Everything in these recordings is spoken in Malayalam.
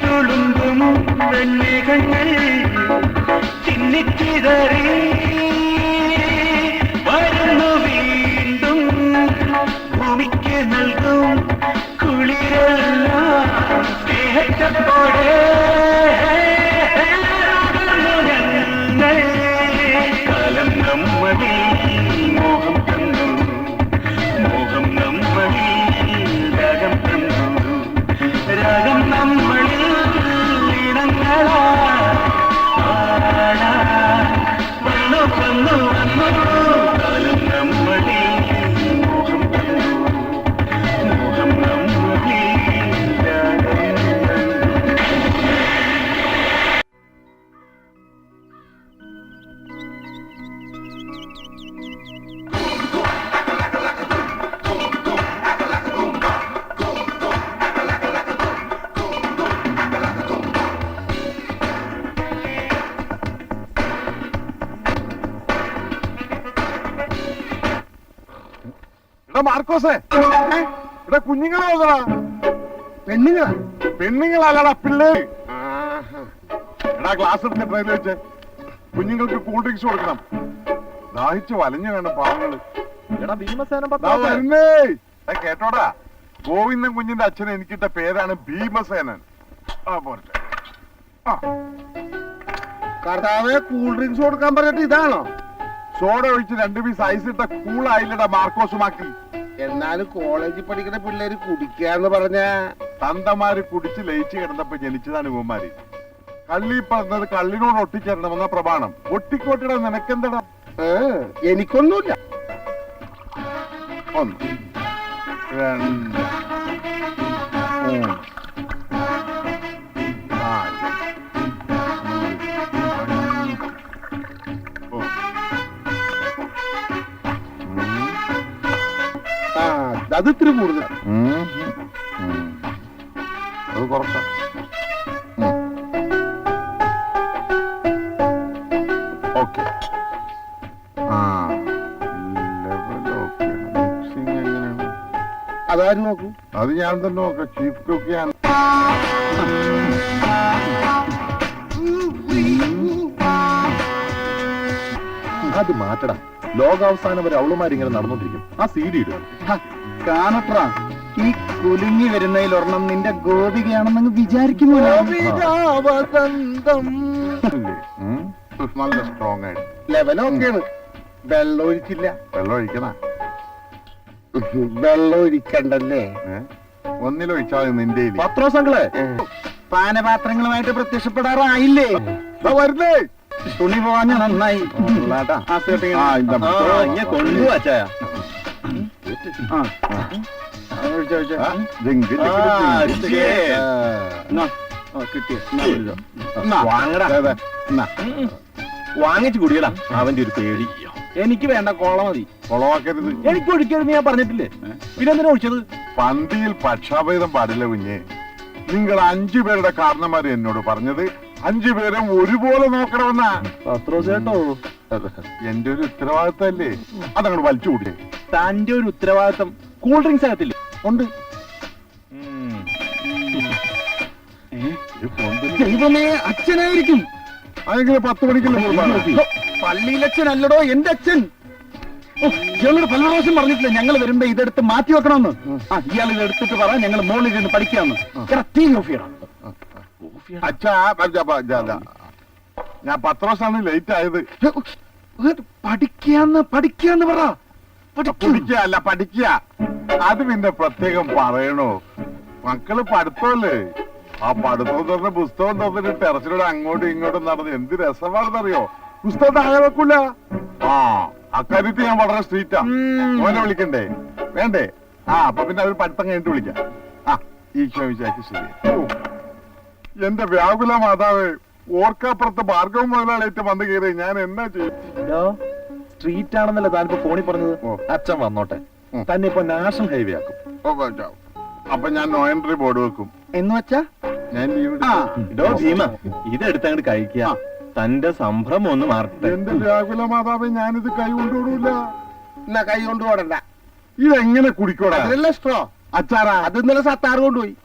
തുളുമ്പും വെണ്ണികങ്ങൾ ചിന്നിച്ചിതറി വരുന്നു വീണ്ടും ഭൂമിക്ക് നൽകും കുളിരെല്ലാം സ്നേഹത്തോടെ കാലം നമ്മളിൽ മോഹം തന്നു മോഹം നമ്മളിൽ രാഗം തന്നു രാഗം നമ്മളിൽ ഇണങ്ങളാ വന്നു വന്നു വന്നു കാലം നമ്മളിൽ മോഹം തന്നു മോഹം നമ്മളിൽ രാഗം മാർക്കോസേ ഇവിടെ കുഞ്ഞുങ്ങളെ നോക്കടാ. പെണ്ണുങ്ങളാ? പെണ്ണുങ്ങളല്ലടാ പിള്ളേര്. എടാ ഗ്ലാസ് എടുത്ത് ട്രെയിനിൽ വെച്ച് കുഞ്ഞുങ്ങൾക്ക് കൂൾ ഡ്രിങ്ക്സ് കൊടുക്കണം. ദാഹിച്ച് വലഞ്ഞു വേണം പാവങ്ങള്. വരുന്നേ കേട്ടോടാ, ഗോവിന്ദൻ കുഞ്ഞിന്റെ അച്ഛനെ എനിക്കിട്ട പേരാണ് ഭീമസേനൻ. ആ പോരട്ടെ. കർത്താവെ, കൂൾ ഡ്രിങ്ക്സ് കൊടുക്കാൻ പറഞ്ഞിട്ട് ഇതാണോ? സോഡ ഒഴിച്ച് 2 പീസ് ഐസ് ഇട്ട കൂളായില്ലടാ മാർക്കോസുമാക്കി. എന്നാലും കോളേജിൽ പഠിക്കുന്ന പിള്ളേര് കുടിക്കാന്ന് പറഞ്ഞ തന്തമാര് കുടിച്ച് ലയിച്ച് കിടന്നപ്പോ ജനിച്ചതാണ് ഇവന്മാര്. കള്ളി പറഞ്ഞത് കള്ളിനോട് ഒട്ടിച്ചേരണമെന്ന പ്രമാണം. ഒട്ടിക്കോട്ടിടാ, നിനക്കെന്തടാ? എനിക്കൊന്നുമില്ല. 1 2 3 അത് ഇത്തിരി കൂടുതൽ. അത് കുറക്കാം. ഓക്കെ. മിക്സിംഗ് എങ്ങനെയാണ്? അതാരും നോക്കൂ. അത് ഞാൻ തന്നെ നോക്കാം. ചീഫ് കുക്ക് ഞാൻ. അത് മാറ്റടാ. ലോകാവസാനം വരെ അവളുമാരിങ്ങനെ നടന്നോണ്ടിരിക്കും. ആ CD ഇടും. കാണട്രാ, ഈ കുലുങ്ങി വരുന്നതിൽ ഒരെണ്ണം നിന്റെ ഗോപികയാണെന്ന് വിചാരിക്കുന്നു. നല്ല സ്ട്രോങ് ആയിട്ട് ലെവലൊക്കെയാണ്. വെള്ളം ഒഴിച്ചില്ല. വെള്ളം ഒഴിക്കണ? വെള്ളം ഒഴിക്കണ്ടല്ലേ? ഒന്നിലൊഴിച്ചാൽ നിന്റെ പത്രോസങ്ങളെ പാനപാത്രങ്ങളുമായിട്ട് പ്രത്യക്ഷപ്പെടാറായില്ലേ? വരുന്നേ. തുണി പോവാഞ്ഞ നന്നായി. കൊണ്ടുവച്ചായ വാങ്ങിച്ചു കുടിയടാ. അവന്റെ ഒരു പേടി. എനിക്ക് വേണ്ട, കോള മതി. കൊളവാക്കരുത്. എനിക്ക് ഒഴിക്കരുത് ഞാൻ പറഞ്ഞിട്ടില്ലേ? പിന്നെ എന്തിനാ ഒഴിച്ചത്? പന്തിയിൽ പക്ഷാഭേദം പാടില്ല കുഞ്ഞെ. നിങ്ങൾ 5 പേരുടെ കാരണന്മാര് എന്നോട് പറഞ്ഞത് 5 പേരും ഒരുപോലെ നോക്കണമെന്നാ. പത്രോസേട്ടോ, എന്റെ ഒരു ഉത്തരവാദിത്തല്ലേ, അതങ്ങോട്ട് വലിച്ചു കൂടിയേ. തന്റെ ഒരു ഉത്തരവാദിത്തം കൂൾ ഡ്രിങ്ക്സ് ആകത്തില്ലേ? ഉണ്ട്. ദൈവമേ, അച്ഛനായിരിക്കും. അതെങ്കിലും 10 മണിക്കല്ലേ? പള്ളിയിലച്ഛനല്ലടോ, എന്റെ അച്ഛൻ. ഞങ്ങളോട് പല പ്രാവശ്യം പറഞ്ഞിട്ടില്ല ഞങ്ങൾ വരുമ്പോ ഇതെടുത്ത് മാറ്റി വെക്കണമെന്ന്. ഇയാൾ ഇതെടുത്തിട്ട് പറ, ഞങ്ങൾ മോളിൽ ഇരുന്ന് പഠിക്കാന്ന്. അച്ഛാ, ഞാൻ പത്രോസാണ് ലേറ്റ് ആയത്. പഠിക്കാന്ന് പറ. പഠിക്കല്ല, പഠിക്ക. അത് പിന്നെ പ്രത്യേകം പറയണോ? മക്കള് പഠിത്തമല്ലേ. ആ പഠിത്തം തുറന്ന് പുസ്തകം തുറന്നിട്ട് ടെറസിലൂടെ അങ്ങോട്ടും ഇങ്ങോട്ടും നടന്ന് എന്ത് രസമാണെന്നറിയോ? പുസ്തകം താഴെ വെക്കൂല. അക്കാര്യത്തിൽ ഞാൻ വളരെ സ്ട്രീറ്റാ. മോനെ വിളിക്കണ്ടേ? വേണ്ടേ? അപ്പൊ പിന്നെ അവർ പഠിത്തം കഴിഞ്ഞിട്ട് വിളിക്കാം. ഈശോ വിചാരിക്കും. ശരി. എന്റെ വ്യാകുല മാതാവ്, ഓർക്കാപ്പുറത്ത് ഭാർഗവ മുതലാളിയിട്ട് വന്നു കയറി ഞാൻ എന്നാ ചെയ്യും? സ്ട്രീറ്റ് ആണെന്നല്ലേ താനിപ്പോ ഫോണിൽ പറഞ്ഞത്? അച്ഛൻ വന്നോട്ടെ, തന്നെ ഇപ്പൊ നാഷണൽ ഹൈവേ ആക്കും. അപ്പൊ ഞാൻ നോ എൻട്രി ബോർഡ് വെക്കും. എന്ന് വെച്ചാ ഞാൻ ഭീമ, ഇതെടുത്തങ്ങോട്ട് കഴിക്കുക. തന്റെ സംഭ്രമം ഒന്ന് മാറട്ടെ. എന്റെ വ്യാകുല മാതാവ്, ഞാനിത് കൈ കൊണ്ടുപോടൂല. എന്നാ കൈ കൊണ്ടുപോടണ്ട. ഇതെങ്ങനെ കുടിക്കോടാ? സ്ട്രോ അച്ചാറാ? അത് ഇന്നലെ സത്താറ് കൊണ്ടുപോയി.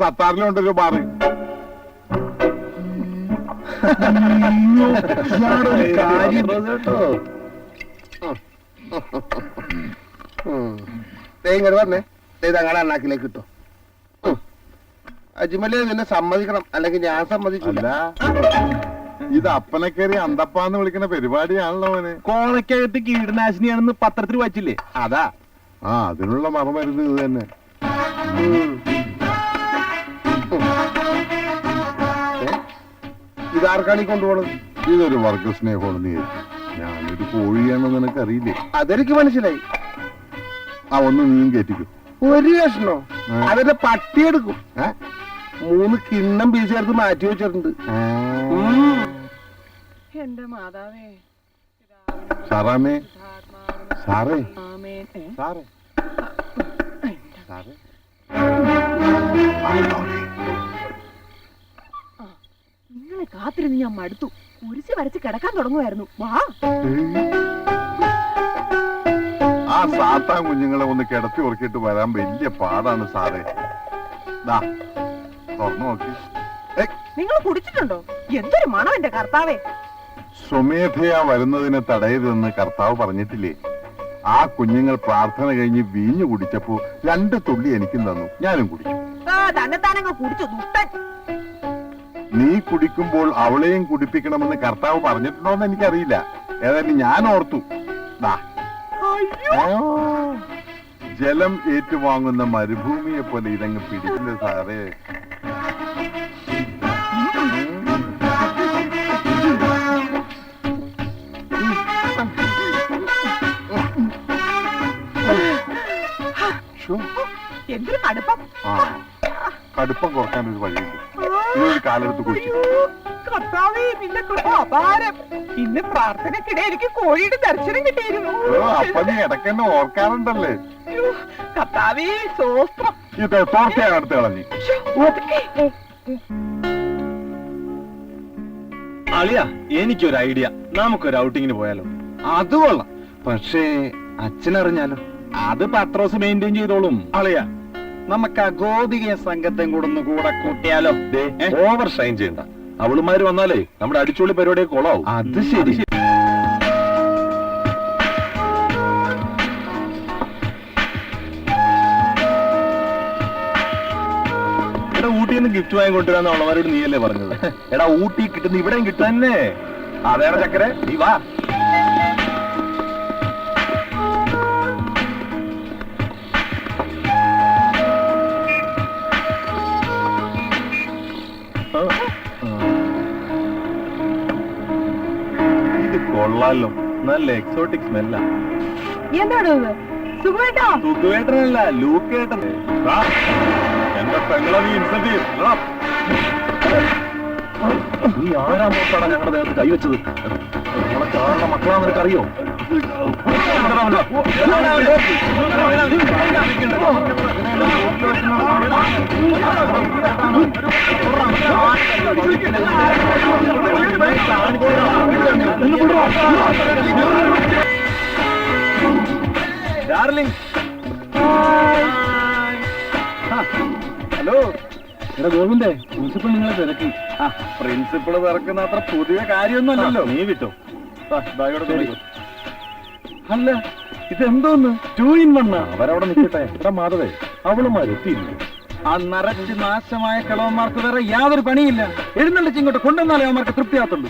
സത്താറിലുണ്ടൊരു ബാറ്. ഇയാളൊരു കാര്യം കേട്ടോ. ഇങ്ങോട്ട് പറഞ്ഞേ തങ്ങളുടെ അണ്ണാക്കിലേക്ക് കിട്ടും. അജ്മലി നിന്നെ സമ്മതിക്കണം, അല്ലെങ്കിൽ ഞാൻ സമ്മതിക്കില്ല. അല്ല ഇത് അപ്പനെ കയറി അന്തപ്പാന്ന് വിളിക്കുന്ന പരിപാടിയാണല്ലോ അവന്. കോണക്കകത്ത് കീടനാശിനിയാണെന്ന് പത്രത്തിൽ വായിച്ചില്ലേ? അതാ അതിനുള്ള മറമരുന്ന് ഇത് തന്നെ. ഇതാർക്കാണ് ഈ കൊണ്ടുപോകണത്? ഇതൊരു വർഗ സ്നേഹമാണെന്ന് വിചാരിച്ചു. ഞാനൊരു കോഴിയാണെന്ന് നിനക്കറിയില്ലേ? അതെനിക്ക് മനസ്സിലായി. ഒന്ന് നീയും കേറ്റിക്കും. ഒരു കഷ്ണോ? അതിന്റെ പട്ടിയെടുക്കും. ഏ? 3 കിണ്ണം പീസ് ചേർത്ത് മാറ്റി വെച്ചിട്ടുണ്ട്. എന്റെ മാതാവേ, സാറാമേ, സാറേ, ആമേൻ. സാറേ, സാറേ. നിങ്ങളെ കാത്തിരുന്ന് ഞാൻ മടുത്തു. കുരിശ് വരച്ച് കിടക്കാൻ തുടങ്ങുമായിരുന്നു. വാ. ആ സാത്താൻ കുഞ്ഞുങ്ങളെ ഒന്ന് കിടത്തി ഉറക്കിയിട്ട് വരാൻ വലിയ പാടാണ് സാറേ. ദാ തുറന്നു നോക്കി. നിങ്ങൾ കുടിച്ചിട്ടുണ്ടോ? എന്തൊരു മണം എന്റെ കർത്താവേ. സ്വമേധയാ വരുന്നതിനെ തടയരുതെന്ന് കർത്താവ് പറഞ്ഞിട്ടില്ലേ? ആ കുഞ്ഞുങ്ങൾ പ്രാർത്ഥന കഴിഞ്ഞ് വീഞ്ഞു കുടിച്ചപ്പോ 2 തുള്ളി എനിക്കും തന്നു, ഞാനും കുടിച്ചു. തന്നെത്താനങ്ങ് കുടിച്ചു ദുഷ്ടൻ. നീ കുടിക്കുമ്പോൾ അവളെയും കുടിപ്പിക്കണമെന്ന് കർത്താവ് പറഞ്ഞിട്ടുണ്ടോന്ന് എനിക്കറിയില്ല. ഏതായാലും ഞാൻ ഓർത്തു. ദാ ജലം ഏറ്റുവാങ്ങുന്ന മരുഭൂമിയെ പോലെ ഇതങ്ങ് പിടിക്കില്ല സാറേ. എന്തൊരു കടുപ്പം. കടുപ്പം കുറക്കാൻ ഒരു വഴിയുണ്ട്. ഇതൊരു കാലെടുത്ത് കുടിച്ചു. കർത്താവേ, നിന്റെ കൃപ അപാരം. ഇന്ന് പ്രാർത്ഥനക്കിടെ എനിക്ക് കോഴിയുടെ ദർശനം കിട്ടിയിരുന്നു. അപ്പൊ നീ ഇടയ്ക്കെന്നെ ഓർക്കാറുണ്ടല്ലേ? കർത്താവേ, സ്വസ്ത്രം. ഇത് തോർച്ചയാണ് അടുത്ത് കളഞ്ഞു. അളിയാ, എനിക്കൊരു ഐഡിയ. നമുക്കൊരു ഔട്ടിങ്ങിന് പോയാലോ? അത് കൊള്ളാം. പക്ഷേ അച്ഛനറിഞ്ഞാലോ? അത് പത്രോസ് മെയിൻറ്റെയിൻ ചെയ്തോളും. അളിയാ, നമുക്ക് ആ ഗോതിക സംഘത്തെ കൂടെ കൂട്ടിയാലോ? ഓവർ ഷൈൻ ചെയ്യണ്ട. അവളുമാര് വന്നാലേ നമ്മുടെ അടിച്ചുള്ളി പരിപാടിയെ കൊളാവും. അത് ശരി. എടാ, ഊട്ടിയിൽ നിന്ന് ഗിഫ്റ്റ് വാങ്ങിക്കൊണ്ടിരാന്ന് അവളമാരോട് നീയല്ലേ പറഞ്ഞത്? എടാ, ഊട്ടി കിട്ടുന്ന ഇവിടെയും കിട്ടും തന്നെ. അതേടാ ചക്കരെ, നീ വാ. ഇത് കൊള്ളാലോ, നല്ല എക്സോട്ടിക് സ്മെല്ല. എന്താണ് സുഖേട്ടാ? സുഖേട്ടനല്ല, ലൂക്കേട്ടൻ. എന്റെ പെങ്ങളെ നീ ഇൻസൾട്ട് ചെയ്യും. നീ ആരാ മോട്ടാണ് ഞങ്ങളുടെ ദേഹത്ത് കൈവച്ചത്? നമ്മളെ കാണുന്ന മക്കളാന്ന് നിനക്കറിയോ? Darling, hello. എടാ ഗോവിന്ദേ, പ്രിൻസിപ്പൾ നിങ്ങളെ തിരക്കി. പ്രിൻസിപ്പൾ തിരക്കുന്ന അത്ര പുതിയ കാര്യമൊന്നുമല്ലല്ലോ. നീ വിട്ടോ. അല്ല, ഇതെന്തോന്ന് 2 in 1? അവരവിടെ നിൽക്കട്ടെ. എടാ മാധവേ, അവളുമാരെത്തിയില്ലേ? ആ നരച്ച് നാശമായ കിളവന്മാർക്ക് വേറെ യാതൊരു പണിയില്ല. എഴുന്നള്ളിച്ച് ഇങ്ങോട്ട് കൊണ്ടുവന്നാലേ അവന്മാർക്ക് തൃപ്തിയാത്തുള്ളൂ.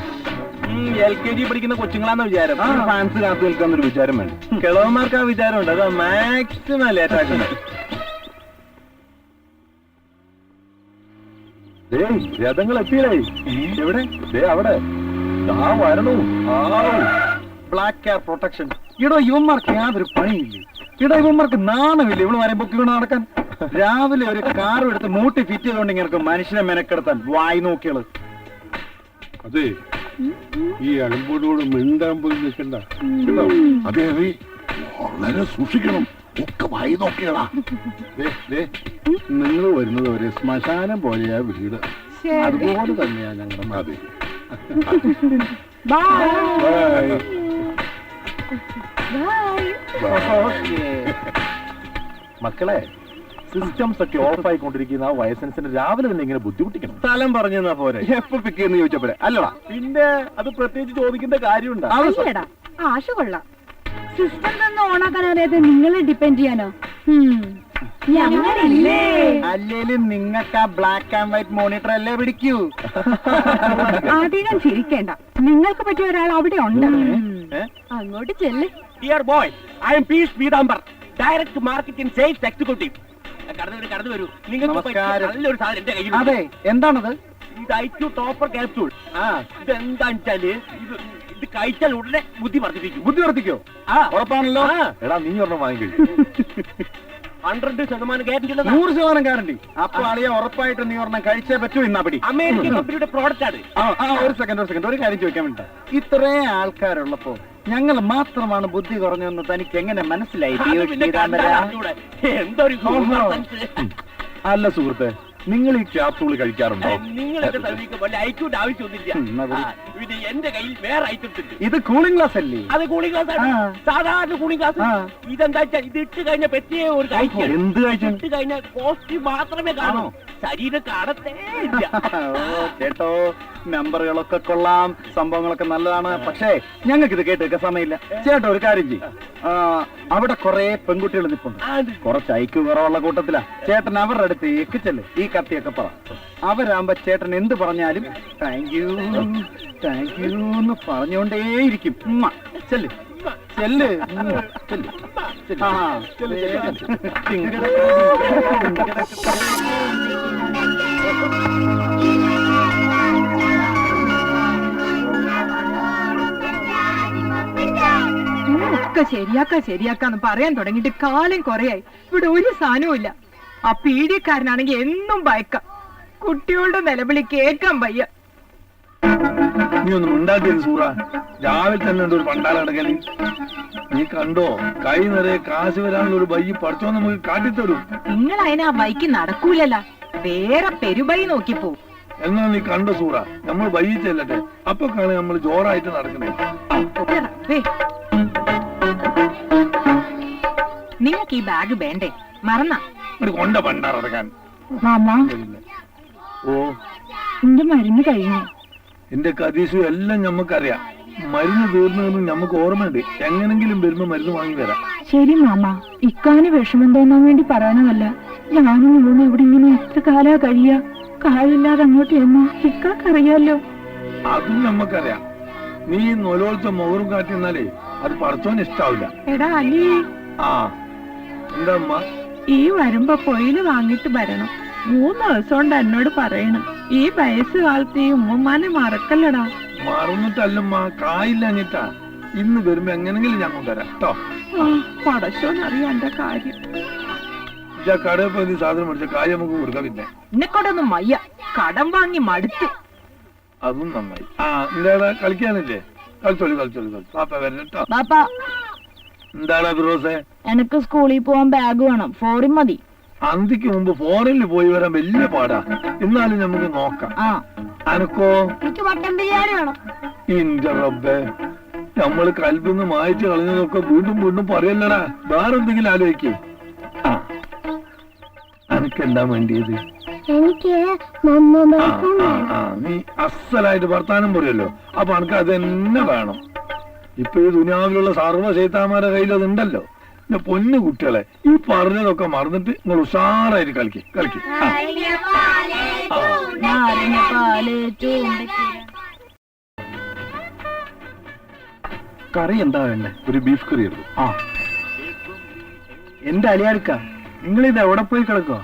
LKG പഠിക്കുന്ന കൊച്ചുങ്ങളാന്ന് വിചാരം. ഫാൻസ് കാത്തു നിൽക്കാന്നൊരു വിചാരം വേണം. കിളവന്മാർക്ക് ആ വിചാരം ഉണ്ട്. അത് മാക്സിമം ലേറ്റ് ആക്കുന്നത്. രഥങ്ങൾ എത്തിയില്ലേ? എവിടെ? അവിടെ വരണു. Black care protection. ഇടോ, യുവന്മാർക്ക് യാതൊരു പണിയില്ലേ? ഇടോ, യുവന്മാർക്ക് നാണമില്ല ഇവിടെ വരെ പൊക്കി കൊണ്ട് നടക്കാൻ. രാവിലെ ഒരു കാറും എടുത്ത് മൂട്ടി ഫിറ്റ് ചെയ്തോണ്ട് ഇങ്ങനെ മനുഷ്യനെ മെനക്കെടുത്താൻ വായി നോക്കിയാള്. അതെ, ഈ അഴമ്പോടോട് മിണ്ടാൻ പോയി നിൽക്കണ്ട. അതെ അതെ, വളരെ സൂക്ഷിക്കണം. ഒക്കെ വായി നോക്കിയടാ. നിങ്ങൾ വരുന്നത് ഒരു ശ്മശാനം പോലെയാ വീട്. അതുപോലെ തന്നെയാ ഞങ്ങളുടെ മതി. മക്കളെ, സിസ്റ്റംസ് ഒക്കെ ഓഫ് ആയിക്കൊണ്ടിരിക്കുന്ന ആ വയസ്സൻസിന് രാവിലെ തന്നെ ഇങ്ങനെ ബുദ്ധിമുട്ടിക്കണം. സ്ഥലം പറഞ്ഞാ പോരെ. എപ്പോ പിക്ക് ചെയ്യുന്ന ചോദിച്ചപ്പോഴേ അല്ലടാ, പിന്നെ അത് പ്രത്യേകിച്ച് ചോദിക്കേണ്ട കാര്യമുണ്ടോ? അല്ലടാ, ആശ കൊള്ളാം. സിസ്റ്റം തന്നെ ഓണാക്കാൻ അറിയാതെ നിങ്ങളെ ഡിപ്പെൻഡ് ചെയ്യാനോ? ഞങ്ങളില്ലേ? അല്ലേലും നിങ്ങൾക്ക് ആ ബ്ലാക്ക് ആൻഡ് വൈറ്റ് മോണിറ്റർ അല്ലേ പിടിക്കൂ. അധികം ചിരിക്കേണ്ട, നിങ്ങൾക്ക് പറ്റിയ ഒരാൾ അവിടെ ഉണ്ട്. അങ്ങോട്ട് ചെല്ല്. Dear boy, I am peace Pitambar, direct marketing sales executive. കടന്നു വരൂ. നിങ്ങൾക്ക് നമസ്കാരം. നല്ലൊരു സാധനം എന്റെ കയ്യിൽ. അതെ, എന്താണത്? ഇത് IQ ടോപ്പർ ക്യാപ്സൂൾ. ഇതെന്താന്ന് വെച്ചാല് ഇത് കഴിച്ചാൽ ഉടനെ ബുദ്ധി വർദ്ധിപ്പിക്കും. ബുദ്ധി വർദ്ധിക്കോ? ഉറപ്പാണല്ലോ. എടാ നീ ഒരെണ്ണം വാങ്ങിക്കഴിഞ്ഞു. 100% ഗ്യാരണ്ടി ഉള്ളതാ. 100% ഗ്യാരണ്ടി. അപ്പൊ അളിയ ഉറപ്പായിട്ട് നീ ഒരെണ്ണം കഴിച്ചേ പറ്റൂ. ഇന്നാ പിടി. അമേരിക്കൻ കമ്പനിയുടെ പ്രോഡക്റ്റ് ആണ്. ഒരു സെക്കൻഡ് ഒരു കാര്യം ചോദിക്കാൻ വേണ്ട. ഇത്രയും ആൾക്കാരുള്ളപ്പോ ഞങ്ങൾ മാത്രമാണ് ബുദ്ധി കുറഞ്ഞതെന്ന് തനിക്ക് എങ്ങനെ മനസ്സിലായി? അത് പിന്നെ കണ്ടാൽ അറിഞ്ഞൂടെ? എന്തൊരു അല്ല സുഹൃത്തെ, നിങ്ങൾ ഈ ക്യാപ്സൂൾ കഴിക്കാറുണ്ടോ? നിങ്ങളൊക്കെ ശ്രദ്ധിക്കുമ്പോൾ ഐക്യൂടെ ആവശ്യമൊന്നുമില്ല. ഇത് എന്റെ കയ്യിൽ വേറെ ഐറ്റംസ് ഉണ്ട്. ഇത് കൂളിംഗ് ഗ്ലാസ് അല്ലേ? അത് കൂളിംഗ് ഗ്ലാസ് ആണ്. സാധാരണ കൂളിംഗ് ഗ്ലാസ്. ഇതെന്താ വെച്ചാൽ ഇത് ഇട്ട് കഴിഞ്ഞ പറ്റിയ ഒരു കാഴ്ച. എന്ത് കാഴ്ച? ഇട്ട് കഴിഞ്ഞാൽ കോസ്റ്റ് മാത്രമേ കാണൂ, ശരീരം കാണത്തേ ഇല്ല. കേട്ടോ, നമ്പറുകളൊക്കെ കൊള്ളാം, സംഭവങ്ങളൊക്കെ നല്ലതാണ്. പക്ഷേ ഞങ്ങൾക്ക് ഇത് കേട്ട് വെക്കാൻ സമയമില്ല. ചേട്ടാ ഒരു കാര്യം ചെയ്യും, അവിടെ കുറെ പെൺകുട്ടികൾ നിൽപ്പുണ്ട്. കുറച്ച് ഐക്യു കുറവുള്ള കൂട്ടത്തിലാ. ചേട്ടൻ അവരുടെ അടുത്തേക്ക് ചെല്ല്, ഈ കത്തിയൊക്കെ പറ. അവരാകുമ്പോ ചേട്ടൻ എന്ത് പറഞ്ഞാലും താങ്ക് യു എന്ന് പറഞ്ഞുകൊണ്ടേയിരിക്കും. ചെല്ല് ചെല്ല് ചെല്ല്. ഒക്കെ ശരിയാക്കാന്ന് പറയാൻ തുടങ്ങിയിട്ട് കാലം കുറയായി. ഇവിടെ ഒരു സാധനവും ഇല്ല. ആ പീഡിയക്കാരനാണെങ്കിൽ എന്നും ഭയക്കാം. കുട്ടികളുടെ നിലവിളി കേൾക്കാൻ വയ്യ. നീ ഒന്നും ഉണ്ടാക്കിയത് സൂറ. രാവിലെ തന്നെ ഉണ്ട് ഒരു പണ്ടാല കിടക്കല്. നീ കണ്ടോ, കൈ നിറയെ കാശ് വരാനുള്ള ഒരു ബൈ പഠിച്ചോ നമുക്ക് കാട്ടിത്തരും. നിങ്ങൾ അതിനാ ബൈക്ക് നടക്കൂലല്ല, വേറെ പെരുബൈ നോക്കിപ്പോ. എന്നാ നീ കണ്ടോ സൂറ, നമ്മൾ ബൈ ചെല്ലട്ടെ. അപ്പൊ കാണാൻ നമ്മൾ ജോറായിട്ട് നടക്കണേ. നിങ്ങൾക്ക് ഈ ബാഗ് വേണ്ടേ? മറന്ന ഒരു കൊണ്ട പണ്ടാറടക്കാൻ. മാമാ, ഓ, എന്റെ മരുന്ന് കഴിഞ്ഞു. എന്റെ കതീശു എല്ലാം ഞമ്മക്കറിയാം. മരുന്ന് തീർന്നതെന്ന് ഞമ്മക്ക് ഓർമ്മയുണ്ട്. എങ്ങനെങ്കിലും വരുമ്പോ മരുന്ന് വാങ്ങി വരാം. ശരി മാമ, ഇക്കാന് വിഷമം തോന്നാൻ വേണ്ടി പറയാനതല്ല. ഞാനും ഇവളും ഇവിടെ ഇങ്ങനെ എത്ര കാലാ കഴിയാ. കാലില്ലാതെ അങ്ങോട്ട് എന്നോ ഇക്കാക്കറിയാലോ. അതും ഞമ്മക്കറിയാം. നീ നൊലോളച്ച മോറും കാട്ടിന്നാലേ അത് പടച്ചോന് ഇഷ്ടാവില്ല. എടാ അലി, ആ എന്താ അമ്മ? ഈ വരുമ്പോ പൊയില് വാങ്ങിട്ട് വരണം. 3 ദിവസം കൊണ്ട് എന്നോട് പറയണം. ഈ വയസ്സ് കാലത്ത് ഈ ഉമ്മമാനെ മറക്കല്ലടാ. മറന്നിട്ടല്ലമ്മ, കായില്ല അഞ്ഞിട്ടാ. ഇന്ന് വരുമ്പോ എങ്ങനെങ്കിലും ഞാൻ കൊണ്ടുവരാം കേട്ടോ. പടച്ചോന്നറിയാം എന്റെ കാര്യം. കടയിൽ പോയി സാധനം മേടിച്ച കായ് നമുക്ക് കൊടുക്കാം. പിന്നെ എന്നെക്കൊണ്ടൊന്നും വയ്യ, കടം വാങ്ങി മടുത്ത്. അതും നന്നായി. ആ എന്താ കളിക്കാനില്ലേ? കളിച്ചോളി. പാപ്പ വരട്ടോ. പാപ്പാ, എന്താണ് ഫിറോസേ? എനിക്ക് സ്കൂളിൽ പോവാൻ ബാഗ് വേണം. ഫോറിൻ മതി. അന്തിക്ക് മുമ്പ് ഫോറിനിൽ പോയി വരാൻ വലിയ പാടാ. എന്നാലും നമുക്ക് നോക്കാം. അനക്കോ? എനിക്ക് മട്ടൻ ബിരിയാണി വേണം. ഇന്റെ റബ്ബേ, നമ്മള് കൽബിന്ന് മായച്ച് കളഞ്ഞതൊക്കെ വീണ്ടും പറയല്ലടാ. വേറെന്തെങ്കിലും ആലോചിക്കേ. അനക്കെന്താ വേണ്ടിയത്? എനിക്ക് നീ അസലായിട്ട് വർത്താനം പറയല്ലോ. അപ്പൊ അനക്ക് അത് തന്നെ വേണം. ഇപ്പൊ ഈ ദുനിയാവിലുള്ള സർവ്വ ശൈത്താന്മാരുടെ കയ്യിൽ അതുണ്ടല്ലോ. എന്റെ പൊന്നു കുട്ടികളെ, ഈ പറഞ്ഞതൊക്കെ മറന്നിട്ട് നിങ്ങൾ ഉഷാറായിട്ട് കളിക്കും. കറി എന്താ വേണ്ടേ? ഒരു ബീഫ് കറി എടുക്കും. എന്റെ അലിയാർക്ക, നിങ്ങളിത് എവിടെ പോയി കിടക്കുക?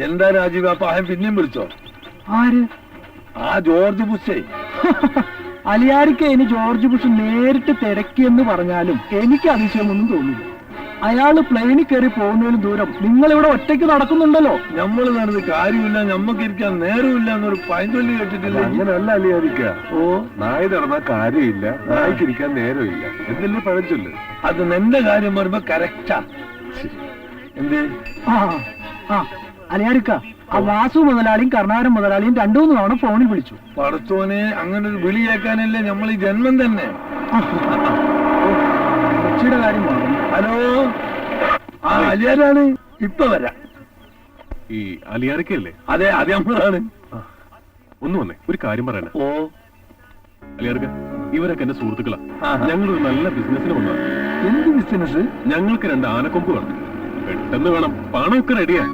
എന്താ രാജീവ്, അപ്പൊ ആയം പിന്നെയും വിളിച്ചോ? ആര്? ആ ജോർജ് ബുഷേ. അലിയാരിക്ക് ഇനി ജോർജ് ബുഷ് നേരിട്ട് തിരക്കിയെന്ന് പറഞ്ഞാലും എനിക്ക് അതിശയമൊന്നും തോന്നില്ല. അയാള് പ്ലെയിനിൽ കയറി പോകുന്നതിന് ദൂരം നിങ്ങളിവിടെ ഒറ്റയ്ക്ക് നടക്കുന്നുണ്ടല്ലോ. നമ്മൾ നടന്ന് കാര്യമില്ല, ഞമ്മക്ക് ഇരിക്കാൻ നേരമില്ല എന്നൊരു പൈൻചൊല്ലി കേട്ടിട്ടില്ല. അങ്ങനെയല്ല അലിയാരിക്ക. നായ നടന്ന കാര്യമില്ല, നായ്ക്കിരിക്കാൻ നേരമില്ല എന്നല്ലേ പഴഞ്ചൊല്ല്. അത് നിന്റെ കാര്യം പറയുമ്പോ കറക്റ്റാ. എന്ത്? അലിയാരിക്ക, ആ വാസു മുതലാളിയും കർണാടൻ മുതലാളിയും 2-3 തവണ ഫോണിൽ വിളിച്ചു. പടച്ചോനെ, അങ്ങനെ ഒരു വിളി കേൾക്കാനല്ലേ നമ്മൾ ഈ ജന്മം തന്നെ. കൊച്ചിയുടെ കാര്യം പറഞ്ഞു. ഹലോ, ആ അലിയാരാണ്. ഇപ്പൊ വരാം. ഈ അലിയാരക്കല്ലേ? അതെ അത് നമ്മളാണ്. ഒന്ന് വന്നേ, ഒരു കാര്യം പറയാനാ. ഓ അലിയാർക്ക, ഇവരൊക്കെ എന്റെ സുഹൃത്തുക്കളാ. ആഹാ. ഞങ്ങളൊരു നല്ല ബിസിനസിന് വന്നതാണ്. എന്ത് ബിസിനസ്? ഞങ്ങൾക്ക് 2 ആനക്കൊമ്പ് വേണം. പെട്ടെന്ന് വേണം, പണമൊക്കെ റെഡിയാ.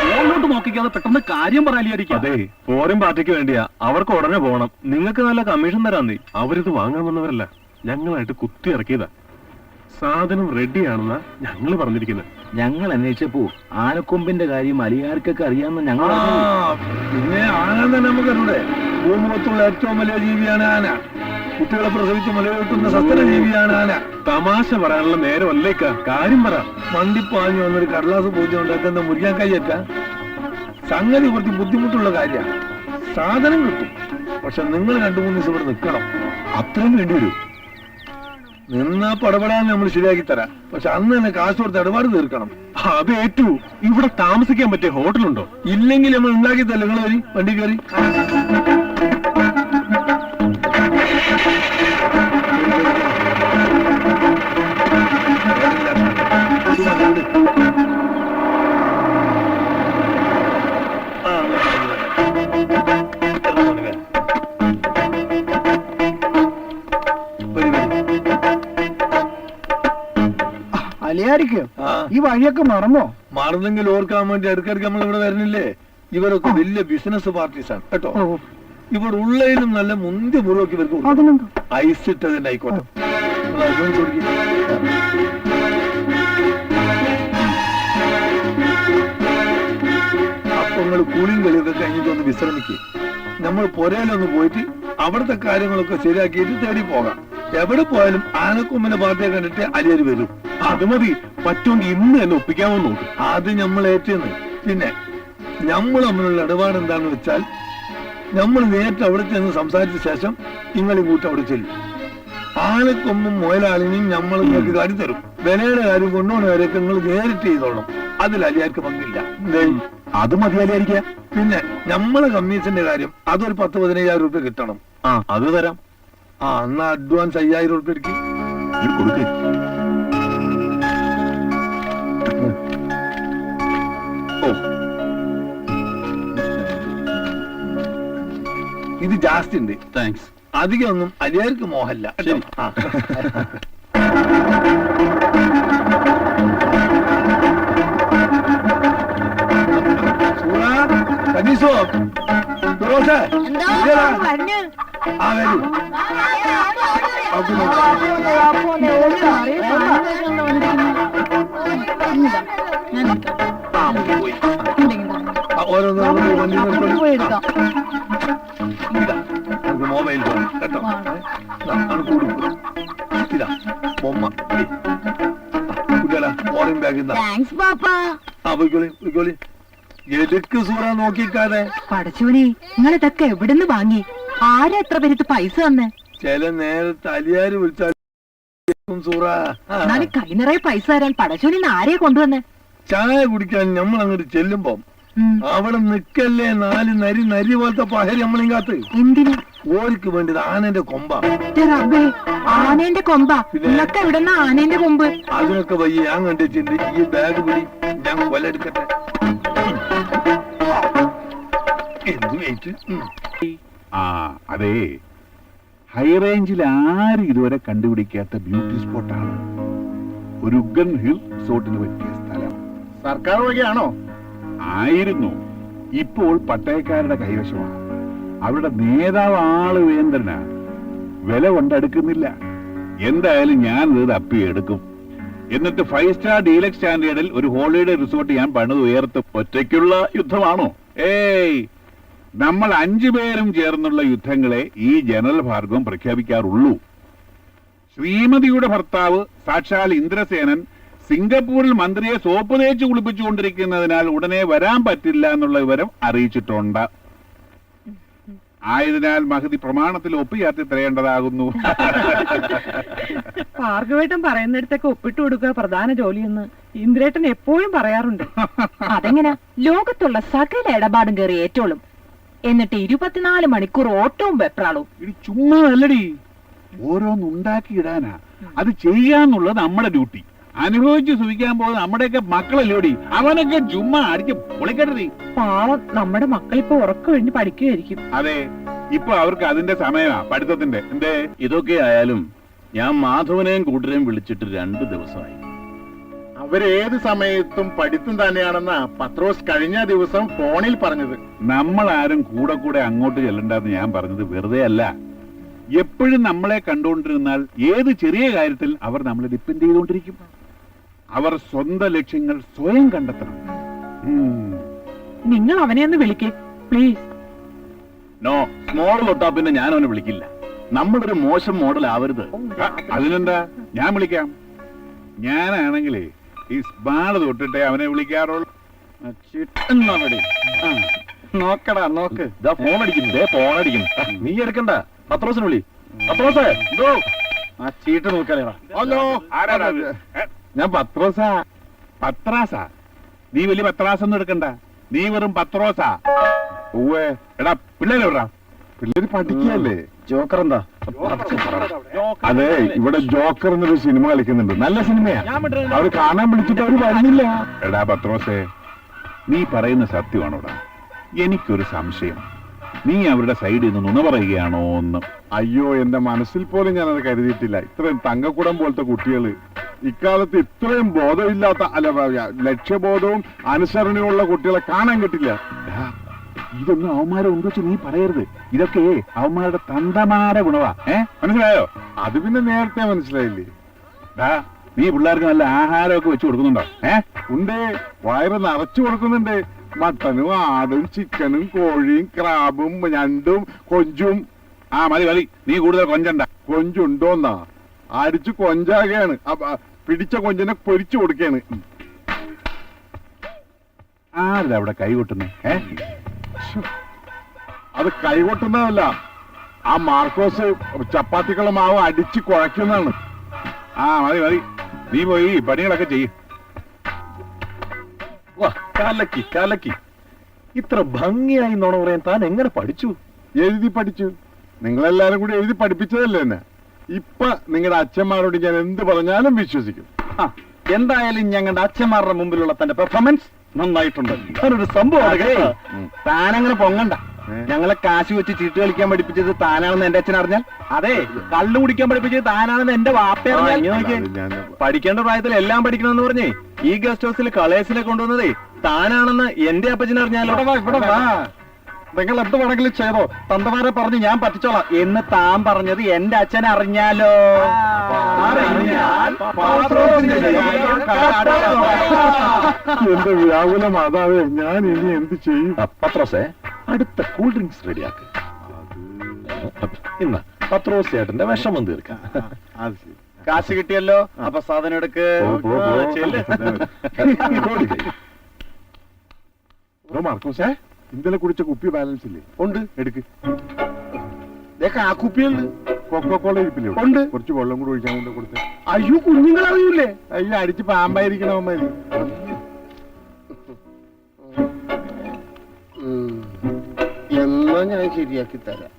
ഫോണിലോട്ട് നോക്കിക്കാതെ പെട്ടെന്ന് കാര്യം പറയാലിയായിരിക്കും. അതെ, ഫോറിൻ പാർട്ടിക്ക് വേണ്ടിയാ. അവർക്ക് ഉടനെ പോകണം. നിങ്ങൾക്ക് നല്ല കമ്മീഷൻ തരാന്നേ. അവരിത് വാങ്ങാൻ വന്നവരല്ല, ഞങ്ങളായിട്ട് കുത്തി ഇറക്കിയതാ. സാധനം റെഡിയാണെന്നാ ഞങ്ങള് പറഞ്ഞിരിക്കുന്നത്. ഞങ്ങൾ അന്വേഷിച്ചപ്പോ ആനക്കൊമ്പിന്റെ കാര്യം അലിയാർക്കൊക്കെ അറിയാമെന്ന് ഞങ്ങൾ പിന്നെ ആന തന്നെ നമുക്കറിയൂടെ. ഭൂമുഖത്തുള്ള ഏറ്റവും വലിയ ജീവിയാണ് ആന. കുട്ടികളെ പ്രസവിച്ച് മുലയൂട്ടുന്ന സസ്തന ജീവിയാണ് ആന. തമാശ പറയാനുള്ള നേരമല്ലേക്കാ, കാര്യം പറ. മണ്ടിപ്പാഞ്ഞു വന്നൊരു കടലാസ് പൂജ്യം ഉണ്ടാക്കുന്ന മുറിയാൻ കൈയേറ്റ സംഗതി കുറച്ച് ബുദ്ധിമുട്ടുള്ള കാര്യമാണ്. സാധനം കിട്ടും, പക്ഷെ നിങ്ങൾ 2-3 ദിവസം ഇവിടെ നിൽക്കണം. അത്രയും വേണ്ടി വരൂ. നിന്നാ പടപെടാൻ നമ്മൾ ശരിയാക്കി തരാം. പക്ഷെ അന്ന് തന്നെ കാശ് കൊടുത്ത് ഇടപാട് തീർക്കണം. അത് ഏറ്റു. ഇവിടെ താമസിക്കാൻ പറ്റിയ ഹോട്ടലുണ്ടോ? ഇല്ലെങ്കിൽ നമ്മൾ ഉണ്ടാക്കി തല്ല. നിങ്ങൾ വരി, വണ്ടി കയറി. അലിയാരിക്കോ? ഈ വഴിയൊക്കെ മറന്നോ? മറന്നെങ്കിൽ ഓർക്കാൻ വേണ്ടി ഇടയ്ക്കിടയ്ക്ക് നമ്മൾ ഇവിടെ വരുന്നില്ലേ? ഇവരൊക്കെ വലിയ ബിസിനസ് പാർട്ടീസാണ് കേട്ടോ. ഇവിടെ ഉള്ളതിലും നല്ല മുന്തിയ മുറിവൊക്കെ ഇവർക്ക് കൊടുക്കും. ഐസ് ഇട്ടതിന്റെ ആയിക്കോട്ടെ. അപ്പൊ നിങ്ങൾ കൂളിയും കളിയൊക്കെ കഴിഞ്ഞിട്ട് ഒന്ന് വിശ്രമിക്കുക. നമ്മൾ പുരയിലൊന്ന് പോയിട്ട് അവിടുത്തെ കാര്യങ്ങളൊക്കെ ശരിയാക്കിയിട്ട് തേടി പോകാം. എവിടെ പോയാലും ആനക്കൊമ്പിന്റെ പാർട്ടിയെ കണ്ടിട്ട് അലിയര് വരും. അത് മതി. പറ്റുമെങ്കിൽ ഇന്ന് തന്നെ ഒപ്പിക്കാമോ നോക്കും. അത് നമ്മൾ ഏറ്റെന്ന്. പിന്നെ നമ്മൾ തമ്മിലുള്ള ഇടപാട് എന്താണെന്ന് വെച്ചാൽ, നമ്മൾ നേരിട്ട് അവിടെ ചെന്ന് സംസാരിച്ച ശേഷം നിങ്ങൾ ഇങ്ങോട്ട് അവിടെ ചെല്ലും. ആനക്കൊമ്പും മുയലാളിനെയും നമ്മൾ നിങ്ങൾക്ക് കാര്യം തരും. വിലയുടെ കാര്യം കൊണ്ടുപോകുന്ന കാര്യമൊക്കെ നിങ്ങൾ നേരിട്ട് ചെയ്തോളണം. അതിൽ അലിയാർക്ക് പങ്കില്ല. അത് മതി അലിയാരിക്ക. പിന്നെ നമ്മളെ കമ്മീഷന്റെ കാര്യം അതൊരു 10-15,000 രൂപ കിട്ടണം. അത് തരാം. എന്നാ അഡ്വാൻസ് 5,000 രൂപ എടുക്കും. കൊടുക്ക്. ഇത് ജാസ്തി ഉണ്ട്. താങ്ക്സ്. അധികം ഒന്നും അലിയാർക്ക് മോഹല്ല. കനീസോ ഫിറോസേ, ഇതെടാ. ആ വരൂ. മൊബൈൽ കേട്ടോ. കൊടുക്കും. ഇതാ ബൊമ്മ. കുട്ടികളാ ഓറഞ്ച് ബാഗ്. പോയിക്കോളി. എതുക്ക് സൂറ നോക്കിക്കാതെ. പടച്ചോനെ, നിങ്ങളിതൊക്കെ എവിടുന്ന് വാങ്ങി? ആരാ എത്ര പേർക്ക് പൈസ തന്നെ? ചില നേരത്തെ അലിയാര് വിളിച്ചാൽ സൂറ. എന്നാലും കൈ നിറയെ പൈസ തരാൻ പടച്ചോനിന്ന് ആരെയാ കൊണ്ടുവന്നേ? ചായ കുടിക്കാൻ നമ്മൾ അങ്ങോട്ട് ചെല്ലുമ്പോ അവിടെ നിക്കല്ലേ 4 നരി പോലത്തെ പഹരി നമ്മളിങ്ങാത്ത്. എന്തിനു? ഓർക്ക് വേണ്ടത് ആനന്റെ കൊമ്പ. റബ്ബേ, ആനേന്റെ കൊമ്പ? നിങ്ങളൊക്കെ എവിടെന്നാ ആനേന്റെ കൊമ്പ്? അതിനൊക്കെ വയ്യ. ഞാൻ കണ്ടിട്ടുണ്ട്. ഈ ബാഗ് പിടി, ഞാൻ കൊലെടുക്കട്ടെ. എന്ത് വെയിറ്റ്. അതെ, ഹൈ റേഞ്ചിൽ ആരും ഇതുവരെ കണ്ടുപിടിക്കാത്ത ബ്യൂട്ടി സ്പോട്ടാണ് ഒരു ഉഗൻ ഹിൽ റിസോർട്ടിന് പറ്റിയ സ്ഥലം. സർക്കാർ വഴിയാണോ? ആയിരുന്നു. ഇപ്പോൾ പട്ടയക്കാരുടെ കൈവശമാണ്. അവരുടെ നേതാവ് ആള് വേന്ദ്രനാ. വില കൊണ്ടെടുക്കുന്നില്ല. എന്തായാലും ഞാൻ ഇത് തപ്പിയെടുക്കും. എന്നിട്ട് 5 സ്റ്റാർ ഡീലക്സ് സ്റ്റാൻഡേർഡിൽ ഒരു ഹോളിഡേ റിസോർട്ട് ഞാൻ പണിത് ഉയർത്തും. ഒറ്റയ്ക്കുള്ള യുദ്ധമാണോ? ഏയ്, നമ്മൾ 5 പേരും ചേർന്നുള്ള യുദ്ധങ്ങളെ ഈ ജനറൽ ഭാർഗവം പ്രഖ്യാപിക്കാറുള്ളൂ. ശ്രീമതിയുടെ ഭർത്താവ് സാക്ഷാൽ ഇന്ദ്രസേനൻ സിംഗപ്പൂരിൽ മന്ത്രിയെ സോപ്പ് തേച്ച് കുളിപ്പിച്ചുകൊണ്ടിരിക്കുന്നതിനാൽ ഉടനെ വരാൻ പറ്റില്ല എന്നുള്ള വിവരം അറിയിച്ചിട്ടുണ്ട്. ആയതിനാൽ മഹതി പ്രമാണത്തിൽ ഒപ്പിയാത്തി തരേണ്ടതാകുന്നു. ഭാർഗവേട്ടൻ പറയുന്നിടത്തൊക്കെ ഒപ്പിട്ട് കൊടുക്കുക പ്രധാന ജോലിയെന്ന് ഇന്ദ്രേട്ടൻ എപ്പോഴും പറയാറുണ്ട്. അതെങ്ങനെ? ലോകത്തുള്ള സകല ഇടപാടും കയറി ഏറ്റോളും. എന്നിട്ട് 24 മണിക്കൂർ ഓട്ടവും വെപ്രാളവും. ഇനി ചുമ്മാ അല്ലടി, ഓരോന്നുണ്ടാക്കിയിടാനാ. അത് ചെയ്യാന്നുള്ളത് നമ്മുടെ ഡ്യൂട്ടി. അനുഭവിച്ച് സുഖിക്കാൻ പോകുന്ന നമ്മുടെയൊക്കെ മക്കളല്ലോടി. അവനൊക്കെ ചുമ്മാ അടിച്ച് പൊളിക്കട്ടെ. പാവം നമ്മുടെ മക്കളിപ്പോ ഉറക്കം കഴിഞ്ഞ് പഠിക്കുകയായിരിക്കും. അതെ, ഇപ്പൊ അവർക്ക് അതിന്റെ സമയമാ പഠിത്തത്തിന്റെ. എന്തേ? ഇതൊക്കെ ആയാലും ഞാൻ മാധവനെയും കൂട്ടരെയും വിളിച്ചിട്ട് 2 ദിവസമായി. അവരേത് സമയത്തും പഠിത്തം തന്നെയാണെന്നാ പത്രോസ് കഴിഞ്ഞ ദിവസം ഫോണിൽ പറഞ്ഞത്. നമ്മൾ ആരും കൂടെ കൂടെ അങ്ങോട്ട് ചെല്ലണ്ടെന്ന് ഞാൻ പറഞ്ഞത് വെറുതെ അല്ല. എപ്പോഴും നമ്മളെ കണ്ടുകൊണ്ടിരുന്നാൽ ഏത് ചെറിയ കാര്യത്തിൽ അവർ നമ്മളെ ഡിപ്പെൻഡ് ചെയ്തുകൊണ്ടിരിക്കും. അവർ സ്വന്തം ലക്ഷ്യങ്ങൾ സ്വയം കണ്ടെത്തണം. നിങ്ങൾ അവനെ ഒന്ന് വിളിക്കേ പ്ലീസ്. നോ, സ്മോൾ തൊട്ടാ പിന്നെ ഞാൻ അവനെ വിളിക്കില്ല. നമ്മളൊരു മോശം മോഡൽ ആവരുത്. അതിനെന്താ, ഞാൻ വിളിക്കാം. ഞാനാണെങ്കിലേ ഈ സ്മാള് തൊട്ടിട്ടേ അവനെ വിളിക്കാറുള്ളൂ. നോക്കടാ നോക്ക്, ഇതാ ഫോൺ അടിക്കുന്നു. ഫോൺ അടിക്കുന്നു. നീ എടുക്കണ്ട, പത്രോസിന് വിളി. പത്രോസേ, ഇതോ ആ ചീട്ട് നോക്കാലേടാ. ഹലോ, ആരാടാ അത്? ഞാൻ പത്രോസാ. പത്രാസാ? നീ വലിയ പത്രാസൊന്നും എടുക്കണ്ട, നീ വെറും പത്രോസാ. ഉവ്വേ. എടാ പിള്ളേരെ വിടാ. പിള്ളേര് പഠിക്കല്ലേ? ജോക്കർ എന്താ? അതെ, ഇവിടെ ജോക്കർ എന്നൊരു സിനിമ കളിക്കുന്നുണ്ട്. നല്ല സിനിമയാ. അവര് കാണാൻ വിളിച്ചിട്ട് അവര് വരുന്നില്ല. എടാ പത്രോസേ, നീ പറയുന്ന സത്യമാണോടാ? എനിക്കൊരു സംശയം, നീ അവരുടെ സൈഡിൽ നിന്ന് നുണ പറയുകയാണോ എന്ന്. അയ്യോ, എന്റെ മനസ്സിൽ പോലും ഞാനത് കരുതിയിട്ടില്ല. ഇത്രയും തങ്കക്കുടം പോലത്തെ കുട്ടികള് ഇക്കാലത്ത് ഇത്രയും ബോധമില്ലാത്ത, അല്ല ലക്ഷ്യബോധവും അനുസരണയുള്ള കുട്ടികളെ കാണാൻ കിട്ടില്ല. ഇതൊന്നും അവന്മാരെ ഉണ്ടെച്ച് നീ പറയരുത്. ഇതൊക്കെ അവന്മാരുടെ തന്തമാരുടെ ഗുണവാ. മനസ്സിലായോ? അത് പിന്നെ നേരത്തെ മനസ്സിലായില്ലേ? നീ പിള്ളേർക്ക് നല്ല ആഹാരമൊക്കെ വെച്ച് കൊടുക്കുന്നുണ്ടോ? ഉണ്ട്, വയറ് നിറച്ചു കൊടുക്കുന്നുണ്ട്. മട്ടനും ആടും ചിക്കനും കോഴിയും ക്രാബും ഞണ്ടും കൊഞ്ചും. മതി മതി, നീ കൂടുതൽ കൊഞ്ചണ്ട. കൊഞ്ചുണ്ടോന്നാ? അടിച്ചു കൊഞ്ചാകയാണ്. പിടിച്ച കൊഞ്ചിനെ പൊരിച്ചു കൊടുക്കാണ്. ആരുടെ അവിടെ കൈ കൊട്ടുന്നേ? അത് കൈകൊട്ടുന്നതല്ല, ആ മാർക്കോസ് ചപ്പാത്തിക്കുള്ള മാവ് അടിച്ച് കുഴക്കുന്നതാണ്. മതി മതി, നീ പോയി പണികളൊക്കെ ചെയ്യും. കലക്കി കലക്കി. ഇത്ര ഭംഗിയായി നോണ പറയാൻ താൻ എങ്ങനെ പഠിച്ചു? എഴുതി പഠിച്ചു. നിങ്ങളെല്ലാരും കൂടി എഴുതി പഠിപ്പിച്ചതല്ലേ എന്നെ. ഇപ്പൊ നിങ്ങളുടെ അച്ഛന്മാരോട് ഞാൻ എന്ത് പറഞ്ഞാലും വിശ്വസിക്കും. എന്തായാലും ഞങ്ങളുടെ അച്ഛന്മാരുടെ മുമ്പിലുള്ള തന്റെ പെർഫോമൻസ് നന്നായിട്ടുണ്ട്. താനൊരു സംഭവം. താനങ്ങനെ പൊങ്ങണ്ട. ഞങ്ങളെ കാശ് വെച്ച് ചീട്ട് കളിക്കാൻ പഠിപ്പിച്ചത് താനാണെന്ന് എന്റെ അച്ഛൻ അറിഞ്ഞാൽ, അതെ കള്ളു കുടിക്കാൻ പഠിപ്പിച്ചത് താനാണെന്ന് എന്റെ വാപ്പ അറിഞ്ഞാൽ, പഠിക്കേണ്ട പ്രായത്തിൽ എല്ലാം പഠിക്കണമെന്ന് പറഞ്ഞേ ഈ ഗസ്റ്റ് ഹൗസിൽ കളേഴ്സിനെ കൊണ്ടുവന്നതേ താനാണെന്ന് എന്റെ അപ്പച്ചൻ അറിഞ്ഞാലോ. നിങ്ങൾ എന്ത് വേണമെങ്കിലും ചെയ്തോ, തന്തമാരെ പറഞ്ഞ് ഞാൻ പറ്റിച്ചോളാം എന്ന് താൻ പറഞ്ഞത് എന്റെ അച്ഛൻ അറിഞ്ഞാലോ. എന്റെ വ്യാകുല മാതാവേ, ഞാൻ ഇനി എന്ത് ചെയ്യും? പത്രോസേ, അടുത്ത കൂൾ ഡ്രിങ്ക്സ് റെഡിയാക്ക്. ഇന്ന് പത്രോസ് ചേട്ടന്റെ വിഷമം തീർക്കാം. കാശ് കിട്ടിയല്ലോ, അപ്പൊ സാധനം എടുക്ക്. മാർക്കോസേ, ഇന്നലെ കുടിച്ച കുപ്പി ബാലൻസ് ഇല്ലേ? ഉണ്ട്, എടുക്ക്. ആ കുപ്പിയുണ്ട്. കൊക്കോക്കോള ഇരിപ്പില്ലേ? ഉണ്ട്. കുറച്ച് വെള്ളം കൂടി ഒഴിക്കാൻ കൊണ്ട് കൊടുത്തേ. അയ്യോ, കുഞ്ഞുങ്ങൾ അറിയൂലേ? അയ്യോ, അടിച്ച് പാമ്പായിരിക്കണവന്മാര്. എന്നാ ഞാൻ ശരിയാക്കി തരാം.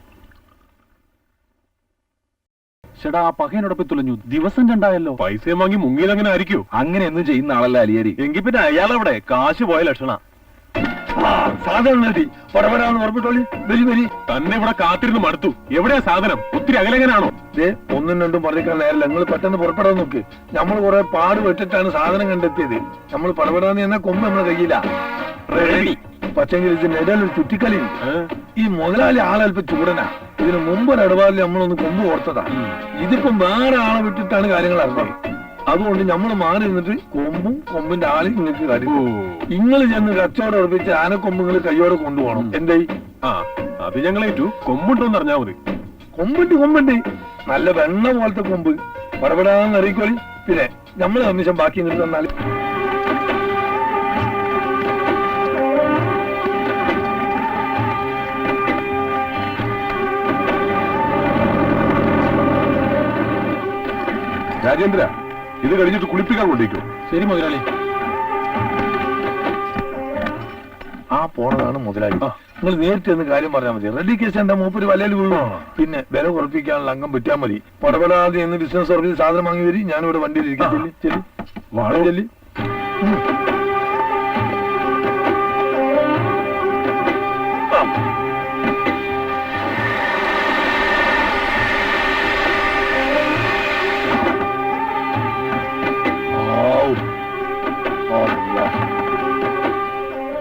ചേട്ടാ, ആ പകയനോടൊപ്പം തുലഞ്ഞു. ദിവസം 2 പൈസയും വാങ്ങി മുങ്ങിയതങ്ങനെ ആയിരിക്കൂ. അങ്ങനെയൊന്നും ചെയ്യുന്ന ആളല്ല അലിയരി. എങ്കിൽ പിന്നെ അയാളവിടെ കാശ് പോയ ലക്ഷണ. സാധനം പടപടാന്ന് ഉറപ്പിട്ടോളി. വരി വരി. തന്നെ ഇവിടെ കാത്തിരുന്ന് മടുത്തു. എവിടെയാ സാധനം? ഒത്തിരി അകലെങ്ങനാണോ? ഒന്നും രണ്ടും പറഞ്ഞേക്കാൻ നേരല്ല. നിങ്ങൾ പെട്ടെന്ന് പുറപ്പെടാൻ നോക്ക്. നമ്മൾ കുറെ പാട് വെട്ടിട്ടാണ് സാധനം കണ്ടെത്തിയത്. നമ്മൾ പടപടാന്ന് എന്നാ കൊമ്പ് നമ്മളെ കയ്യില്ല. റെഡി. പക്ഷെങ്കിൽ ഇതിന്റെ ഇടയിലൊരു ചുറ്റിക്കളി. ഈ മുതലാളി ആളല്പം ചൂടനാ. ഇതിന് മുമ്പ് ഇടപാടിൽ നമ്മളൊന്ന് കൊമ്പ് ഓർത്തതാ. ഇതിപ്പം വേറെ ആളെ വിട്ടിട്ടാണ് കാര്യങ്ങൾ അറിഞ്ഞത്. അതുകൊണ്ട് നമ്മൾ മാറി നിന്നിട്ട് കൊമ്പും കൊമ്പിന്റെ ആളി നിങ്ങൾക്ക് കാര്യം. നിങ്ങൾ ചെന്ന് കച്ചവടം ഉറപ്പിച്ച് ആനക്കൊമ്പുകൾ കയ്യോടെ കൊണ്ടുപോകണം. എന്തായി? അത് ഞങ്ങളേറ്റു. കൊമ്പുണ്ടോന്ന് അറിഞ്ഞാ മതി. കൊമ്പുണ്ട്. നല്ല വെണ്ണ പോലത്തെ കൊമ്പ്. പടപെടാന്ന് അറിയിക്കോളി. പിന്നെ നമ്മൾ കമ്മീഷൻ ബാക്കി ഇങ്ങോട്ട് തന്നാൽ. രാജേന്ദ്ര, ഇത് കഴിഞ്ഞിട്ട് കുളിപ്പിക്കാൻ കൊണ്ടേക്കോ. ശരി മുതലാളി. ആ പോണതാണ് മുതലാളി. നിങ്ങൾ നേരിട്ട് എന്ന് കാര്യം പറഞ്ഞാൽ മതി. റെഡി കേസ് എന്താ മൂപ്പര് വലയിൽ വീഴോ. പിന്നെ വില കുറപ്പിക്കാനുള്ള അംഗം പറ്റാൻ മതി. പടപടാതെ എന്ന് ബിസിനസ് ഓർഗനൈസ് സാധനം വാങ്ങി വരി. ഞാനിവിടെ വണ്ടിയിൽ ഇരിക്കാം. ചെല്ലി വാഴ ചെല്ലി.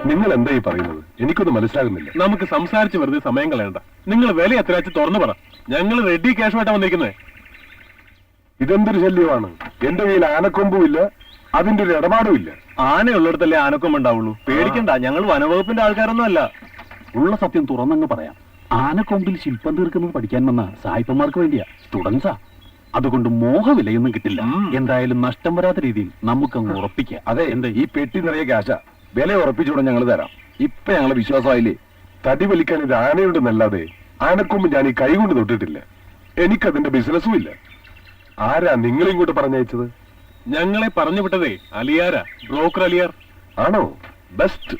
നിങ്ങൾ എന്താ ഈ പറയുന്നത്? എനിക്കൊന്നും മനസ്സിലാകുന്നില്ല. നമുക്ക് സംസാരിച്ച് വെറുതെ സമയം കളയണ്ട. നിങ്ങൾ വില എത്ര വെച്ച് തുറന്നു പറ. ഞങ്ങൾ റെഡി ക്യാഷുമായിട്ടാ വന്നിരിക്കുന്നത്. ഇതെന്തൊരു ശല്യമാണ്? എന്റെ കയ്യിൽ ആനക്കൊമ്പുമില്ല, അതിന്റെ ഒരു ഇടപാടും ഇല്ല. ആനയുള്ളിടത്തല്ലേ ആനക്കൊമ്പ് ഉണ്ടാവുള്ളൂ. പേടിക്കണ്ട, ഞങ്ങൾ വനവകുപ്പിന്റെ ആൾക്കാരൊന്നും അല്ല. ഉള്ള സത്യം തുറന്നങ്ങ് പറയാം. ആനക്കൊമ്പിൽ ശില്പം തീർക്കുന്നത് പഠിക്കാൻ വന്ന സായിപ്പന്മാർക്ക് വേണ്ടിയാ, സ്റ്റുഡൻസാ. അതുകൊണ്ട് മോഹവിലയൊന്നും കിട്ടില്ല. എന്തായാലും നഷ്ടം വരാത്ത രീതിയിൽ നമുക്കങ്ങ് ഉറപ്പിക്കാം. അതെ, ഈ പെട്ടി നിറയെ കാശ. വില ഉറപ്പിച്ചോടെ ഞങ്ങൾ തരാം. ഇപ്പൊ ഞങ്ങളെ വിശ്വാസമായില്ലേ? തടി വലിക്കാൻ ഇത് ആനയുണ്ടെന്നല്ലാതെ ആനക്കൊമ്പ് ഞാൻ ഈ കൈ കൊണ്ട് തൊട്ടിട്ടില്ല. എനിക്കതിന്റെ ബിസിനസ്സും ഇല്ല. ആരാ നിങ്ങളിങ്ങോട്ട് പറഞ്ഞയച്ചത്? ഞങ്ങളെ പറഞ്ഞു വിട്ടതേ അലിയാരാ, ബ്രോക്കർ അലിയാർ. ആണോ? ബെസ്റ്റ്.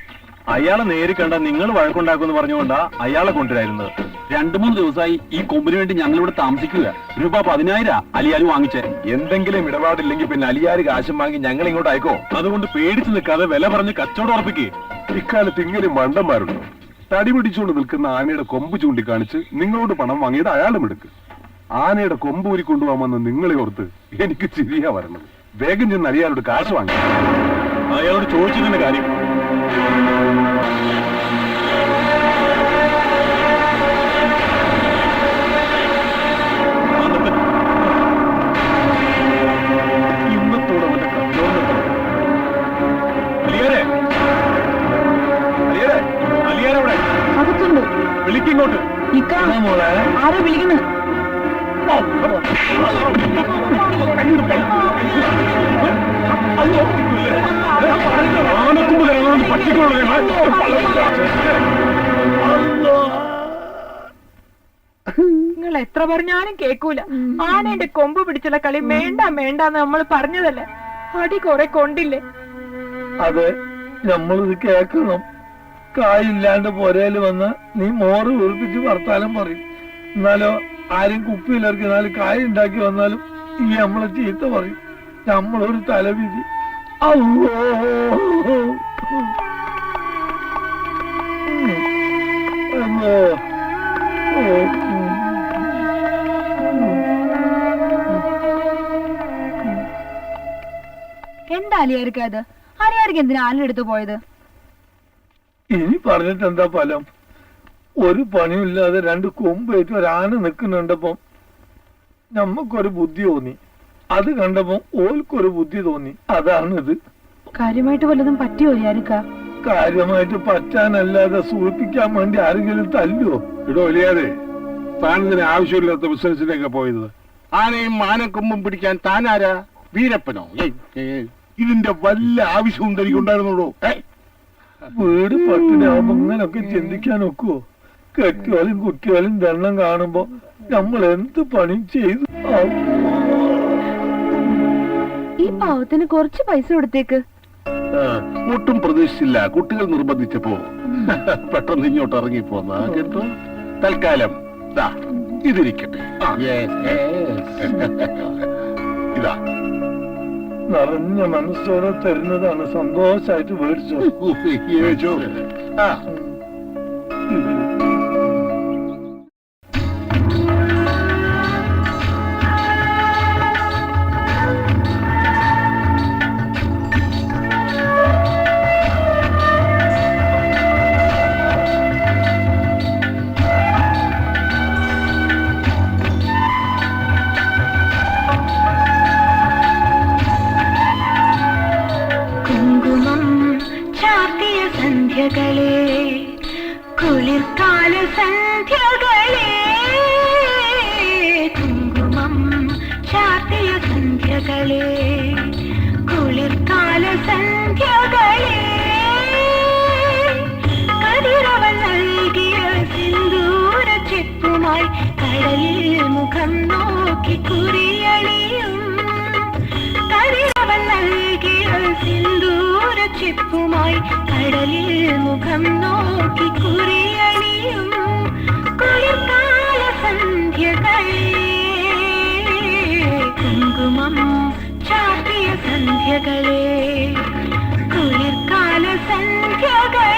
അയാളെ നേരി കണ്ട നിങ്ങൾ വഴക്കുണ്ടാക്കുമെന്ന് പറഞ്ഞുകൊണ്ടാ അയാളെ കൊണ്ടുവരായിരുന്നത്. 2-3 ദിവസമായി ഈ കൊമ്പിന് വേണ്ടി ഞങ്ങളിവിടെ താമസിക്കുക. രൂപ 10,000 അലിയാര് വാങ്ങിച്ചേ. എന്തെങ്കിലും ഇടപാടില്ലെങ്കിൽ പിന്നെ അലിയാര് കാശും വാങ്ങി ഞങ്ങൾ ഇങ്ങോട്ട് അയക്കോ? അതുകൊണ്ട് പേടിച്ചു നിൽക്കാതെ വില പറഞ്ഞ് കച്ചവടം ഉറപ്പിക്കേ. ഇക്കാലത്ത് ഇങ്ങനെ മണ്ടന്മാരുണ്ടോ? തടി പിടിച്ചുകൊണ്ട് നിൽക്കുന്ന ആനയുടെ കൊമ്പ് ചൂണ്ടിക്കാണിച്ച് നിങ്ങളോട് പണം വാങ്ങിയത് അയാളും എടുക്ക്. ആനയുടെ കൊമ്പ് ഊരി കൊണ്ടുപോകാമെന്ന് നിങ്ങളെ ഓർത്ത് എനിക്ക് ചിരിയാ വരണത്. വേഗം ചെന്ന് അലിയാരോട് കാശ് വാങ്ങി. അയാളോട് ചോദിച്ചതിന്റെ കാര്യം. ഇന്നത്തോടെ അവന്റെ അലിയാരവിടെ അകത്തുണ്ട്. വിളിക്കിങ്ങോട്ട്. ആരെ വിളിക്കുന്നു? നിങ്ങൾ എത്ര പറഞ്ഞാലും കേക്കൂല. ആനയുടെ കൊമ്പ് പിടിച്ചുള്ള കളി വേണ്ടാന്ന് നമ്മൾ പറഞ്ഞതല്ലേ. അടി കുറെ കൊണ്ടില്ലേ? അതെ, നമ്മളിത് കേക്കണം. കായില്ലാണ്ട് പൊരയില് വന്ന് നീ മോറ് വീർപ്പിച്ച് വർത്താനം പറയും. എന്നാലോ ആരും കുപ്പിയിലിറക്കി 4 കായ ഉണ്ടാക്കി വന്നാലും ഈ നമ്മളെ ചീത്ത പറയും. നമ്മളൊരു തലവിധി. അല്ലോ എന്താ അലിയാർക്ക് അത്? അലിയാർക്ക് എന്തിനാ ആനെടുത്ത് പോയത്? ഇനി പറഞ്ഞിട്ട് എന്താ ഫലം? ഒരു പണിയില്ലാതെ 2 കൊമ്പേറ്റ് ഒരാന നിൽക്കുന്നുണ്ടപ്പം നമ്മക്കൊരു ബുദ്ധി തോന്നി. അത് കണ്ടപ്പോ ഓൽക്കൊരു ബുദ്ധി തോന്നി. അതാണിത്. കാര്യമായിട്ട് വല്ലതും പറ്റിയോ അലിയാർക്ക? കാര്യമായിട്ട് പറ്റാനല്ലാതെ സൂചിപ്പിക്കാൻ വേണ്ടി ആരെങ്കിലും തല്ലുവോ? ഇടോ അലിയാതെ, താനിതിന് ആവശ്യമില്ലാത്ത ബിസിനസ്സിലേക്ക് പോയത്. ആനയും ആനക്കൊമ്പും പിടിക്കാൻ താനാരാ? വീരപ്പനോ? ഇതിന്റെ വല്ല ആവശ്യവും തനിക്കുണ്ടായിരുന്നുള്ളൂ. വീട് പട്ടിണിയാവുമ്പോ ഇങ്ങനൊക്കെ ചിന്തിക്കാൻ ഒക്കുവോ? കെട്ടിയോലും കുട്ടിയോലും ദണ്ണം കാണുമ്പോ നമ്മൾ എന്ത് പണിയും ചെയ്തു. ഈ പാവത്തിന് കുറച്ച് പൈസ കൊടുത്തേക്ക്. ഒട്ടും പ്രതീക്ഷിച്ചില്ല. കുട്ടികൾ നിർബന്ധിച്ചപ്പോ പെട്ടെന്ന് ഇങ്ങോട്ട് ഇറങ്ങിപ്പോന്ന കേട്ടോ. തൽക്കാലം ഇതിരിക്കട്ടെ. ഇതാ നിറഞ്ഞ മനസ്സോടെ തരുന്നതാണ്. സന്തോഷായിട്ട് മേടിച്ചോ. കുളിർക്കാല സന്ധ്യകളെ കുങ്കുമം ചാർത്തിയ സന്ധ്യകളെ കുളിർക്കാല സന്ധ്യകളെ കതിരവൻ നൽകിയ സിന്ദൂര ചെപ്പുമായി കടലിൽ മുഖം നോക്കി കുറിയണിയും കതിരവൻ നൽകിയ സിന്ദൂര ചെപ്പുമായി കടലിൽ മുഖം നോക്കി കുറിയണിയും കുളിർക്കാല സന്ധ്യകളെ കുങ്കുമം ചാർത്തിയ സന്ധ്യകളെ കുളിർക്കാല സന്ധ്യകളെ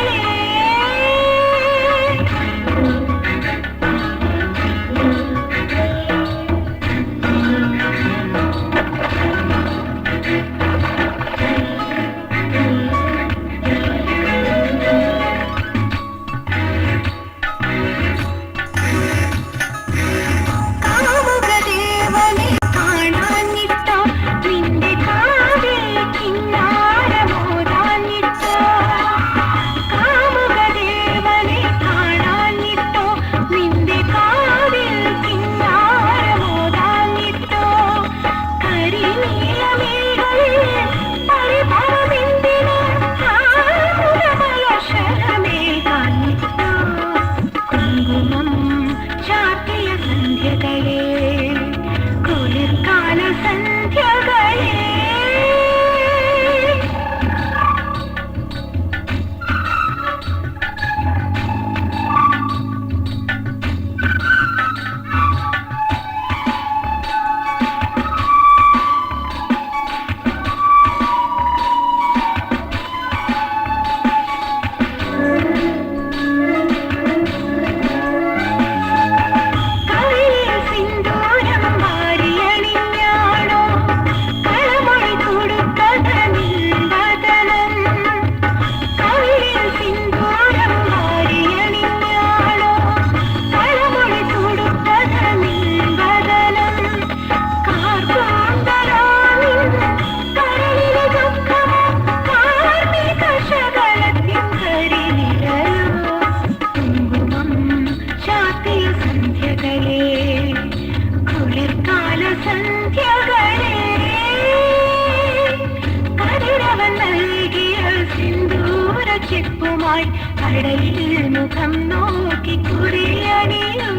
കടലിൽ മുഖം നോക്കി കുറിയണിയും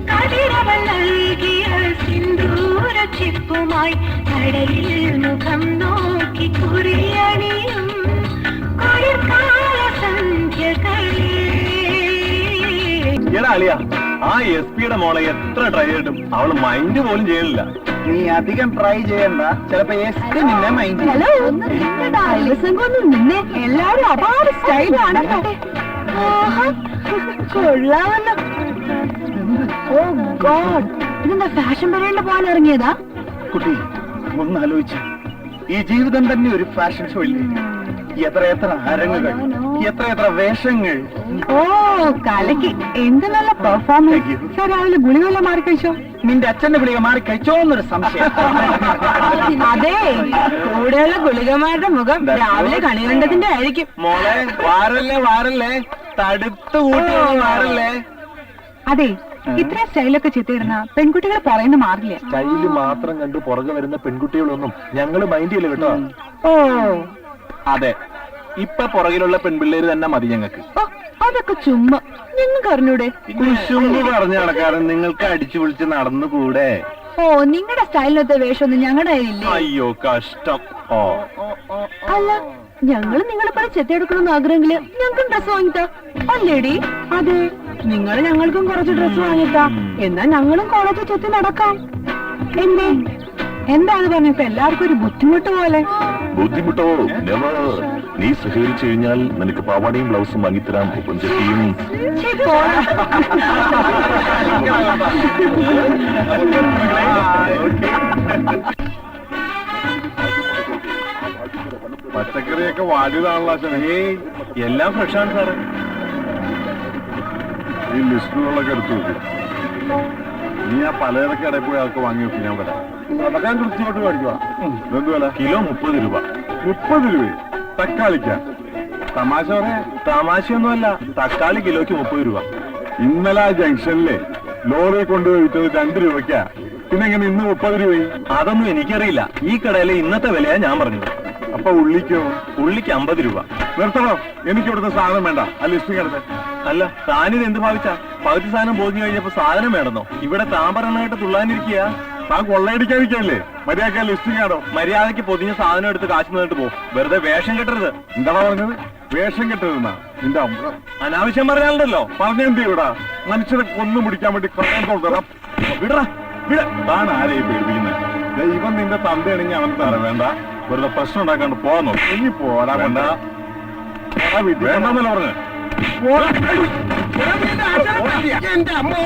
കതിരവൻ നൽകിയ സിന്ദൂര ചിപ്പുമായി കടലിൽ മുഖം നോക്കി കുറിയണിയും കുളിർക്കാല സന്ധ്യകളെ. എടാ അളിയ, ആ SP-യുടെ മോളെ എത്ര ട്രൈ ചെയ്തിട്ടും അവള് മൈൻഡ് പോലും ചെയ്യണില്ല. നീ അധികം ട്രൈ ചെയ്യണ്ട, ചിലപ്പോ SP നിന്നെ മൈൻഡ്. ഹലോ, നിന്നെ എല്ലാരും അപാര സ്റ്റൈലാണ്. കൊള്ളാമല്ലോ. ഓ ഗോഡ്, ഇതെന്താ ഫാഷൻ പരേഡിന് പോകാൻ ഇറങ്ങിയതാ? കുട്ടി ഒന്ന് ആലോചിച്ച്, ഈ ജീവിതം തന്നെ ഒരു ഫാഷൻ ഷോ ഇല്ലേ? എത്ര എത്ര അരങ്ങുകൾ, എത്ര എത്ര വേഷങ്ങൾ. ഓ കലക്കി, എന്ത് നല്ല പെർഫോമൻസ്. രാവിലെ ഗുളികെല്ലാം മാറി കഴിച്ചോ? നിന്റെ അച്ഛന്റെ ഗുളിക മാറി കഴിച്ചോ എന്നൊരു സംശയം. അതെ, കൂടെയുള്ള ഗുളികമാരുടെ മുഖം രാവിലെ കണി കണ്ടതിന്റെ ആയിരിക്കും. മോളെ വാരല്ലേ വാരല്ലേ, തടുത്തു കൂട്ടി വാരല്ലേ. അതെ, ഇത്രയും സ്റ്റൈലൊക്കെ ചെത്തിയിടുന്ന പെൺകുട്ടികൾ പറയുന്ന മാറില്ല. സ്റ്റൈല് മാത്രം കണ്ട് പുറകെ വരുന്ന പെൺകുട്ടികളൊന്നും ഞങ്ങള് മൈൻഡ് ചെയ്യില്ല കേട്ടോ. ഓ അതെ, ഇപ്പൊ പുറകിലുള്ള പെൺപിള്ളേര് തന്നെ മതി ഞങ്ങൾക്ക്. അതൊക്കെ ചുമ്മാ, നിങ്ങൾക്ക് അറിഞ്ഞൂടെ? കുശുമ്പ് പറഞ്ഞു നടക്കാറ് നിങ്ങൾക്ക് അടിച്ചു വിളിച്ച് നടന്നുകൂടെ? ഓ, നിങ്ങളുടെ സ്റ്റൈലിനൊത്ത വേഷമൊന്നും ഞങ്ങളുടെ കയ്യിലില്ലേ? അയ്യോ കഷ്ടം. ഓ അല്ല, ഞങ്ങൾ നിങ്ങളെ പോലെ ചെത്തിയെടുക്കണമെന്ന് ആഗ്രഹമെങ്കില് ഞങ്ങൾക്കും ഡ്രസ് വാങ്ങിത്താ അല്ലേടി? അതെ, നിങ്ങൾ ഞങ്ങൾക്കും കുറച്ച് ഡ്രസ് വാങ്ങിത്താ, എന്നാ ഞങ്ങളും കോളേജിൽ ചെത്തി നടക്കാം. എന്തേ എന്താണ് പറഞ്ഞപ്പോ എല്ലാവർക്കും ഒരു ബുദ്ധിമുട്ട് പോലെ? ബുദ്ധിമുട്ടോ? നീ സഹകരിച്ചു കഴിഞ്ഞാൽ നിനക്ക് പാവാടയും ബ്ലൗസും വാങ്ങിത്തരാം, ഒപ്പം ചെത്തിയും. പച്ചക്കറിയൊക്കെ വാടിയതാണല്ലോ അച്ഛനെ. എല്ലാം ഫ്രഷാണ് സാറ്. ഈ ലിസ്റ്റുകളൊക്കെ എടുത്തു നോക്കി. നീ ആ പലചരക്ക് കടയിൽ പോയി അതൊക്കെ വാങ്ങി വെക്കും, ഞാൻ വരാം. അതൊക്കെ ഞാൻ കൃത്യമായിട്ട് മേടിക്കുക. എന്ത് വില? കിലോ 30 രൂപ. 30 രൂപ തക്കാളിക്ക? തമാശ പറയാ? തമാശയൊന്നുമല്ല, തക്കാളി കിലോയ്ക്ക് 30 രൂപ. ഇന്നലെ ആ ജംഗ്ഷനിലെ ലോറി കൊണ്ടുപോയി വിറ്റത് 2 രൂപയ്ക്കാ. പിന്നെ എങ്ങനെ ഇന്ന് 30 രൂപയും? അതൊന്നും എനിക്കറിയില്ല. ഈ കടയിലെ ഇന്നത്തെ വിലയാ ഞാൻ പറഞ്ഞത്. അപ്പൊ ഉള്ളിക്കോ? ഉള്ളിക്ക് 50 രൂപ. നിർത്തണോ? എനിക്ക് ഇവിടുത്തെ സാധനം വേണ്ട. ആ ലിസ്റ്റ് കിടത്തെ. അല്ല, താനിത് എന്ത് ഭാവിച്ചാ? പകുതി സാധനം പോന്നു കഴിഞ്ഞപ്പോ സാധനം വേണമെന്നോ? ഇവിടെ താമ്പറണ്ണായിട്ട് തുള്ളാനിരിക്കുക. താൻ കൊള്ളയടിക്കാതിരിക്കല്ലേ? മര്യാദ ലിസ്റ്റ് കാണോ? മര്യാദയ്ക്ക് പൊതിഞ്ഞ സാധനം എടുത്ത് കാശ് നിന്നിട്ട് പോ. വെറുതെ വേഷം കെട്ടരുത്. എന്താണോ പറഞ്ഞത്? വേഷം കെട്ടിരുന്ന നിന്റെ അമ്പ അനാവശ്യം പറയാനുണ്ടല്ലോ പറഞ്ഞെന്ത് ഇവിടെ മനുഷ്യരെ കൊന്നു പിടിക്കാൻ വേണ്ടി പറയാൻ തോന്നണം വിടറ വിട താൻ ആരെയും പേടിപ്പിക്കുന്നത് ദൈവം നിന്റെ തന്തയാണെങ്കിൽ അവൻ തര വേണ്ട വെറുതെ പ്രശ്നം ഉണ്ടാക്കാണ്ട് പോകാൻ ഇനി പോരാ വേണ്ട വേണ്ടെന്നല്ല പറഞ്ഞ് എന്റെ അമ്മോ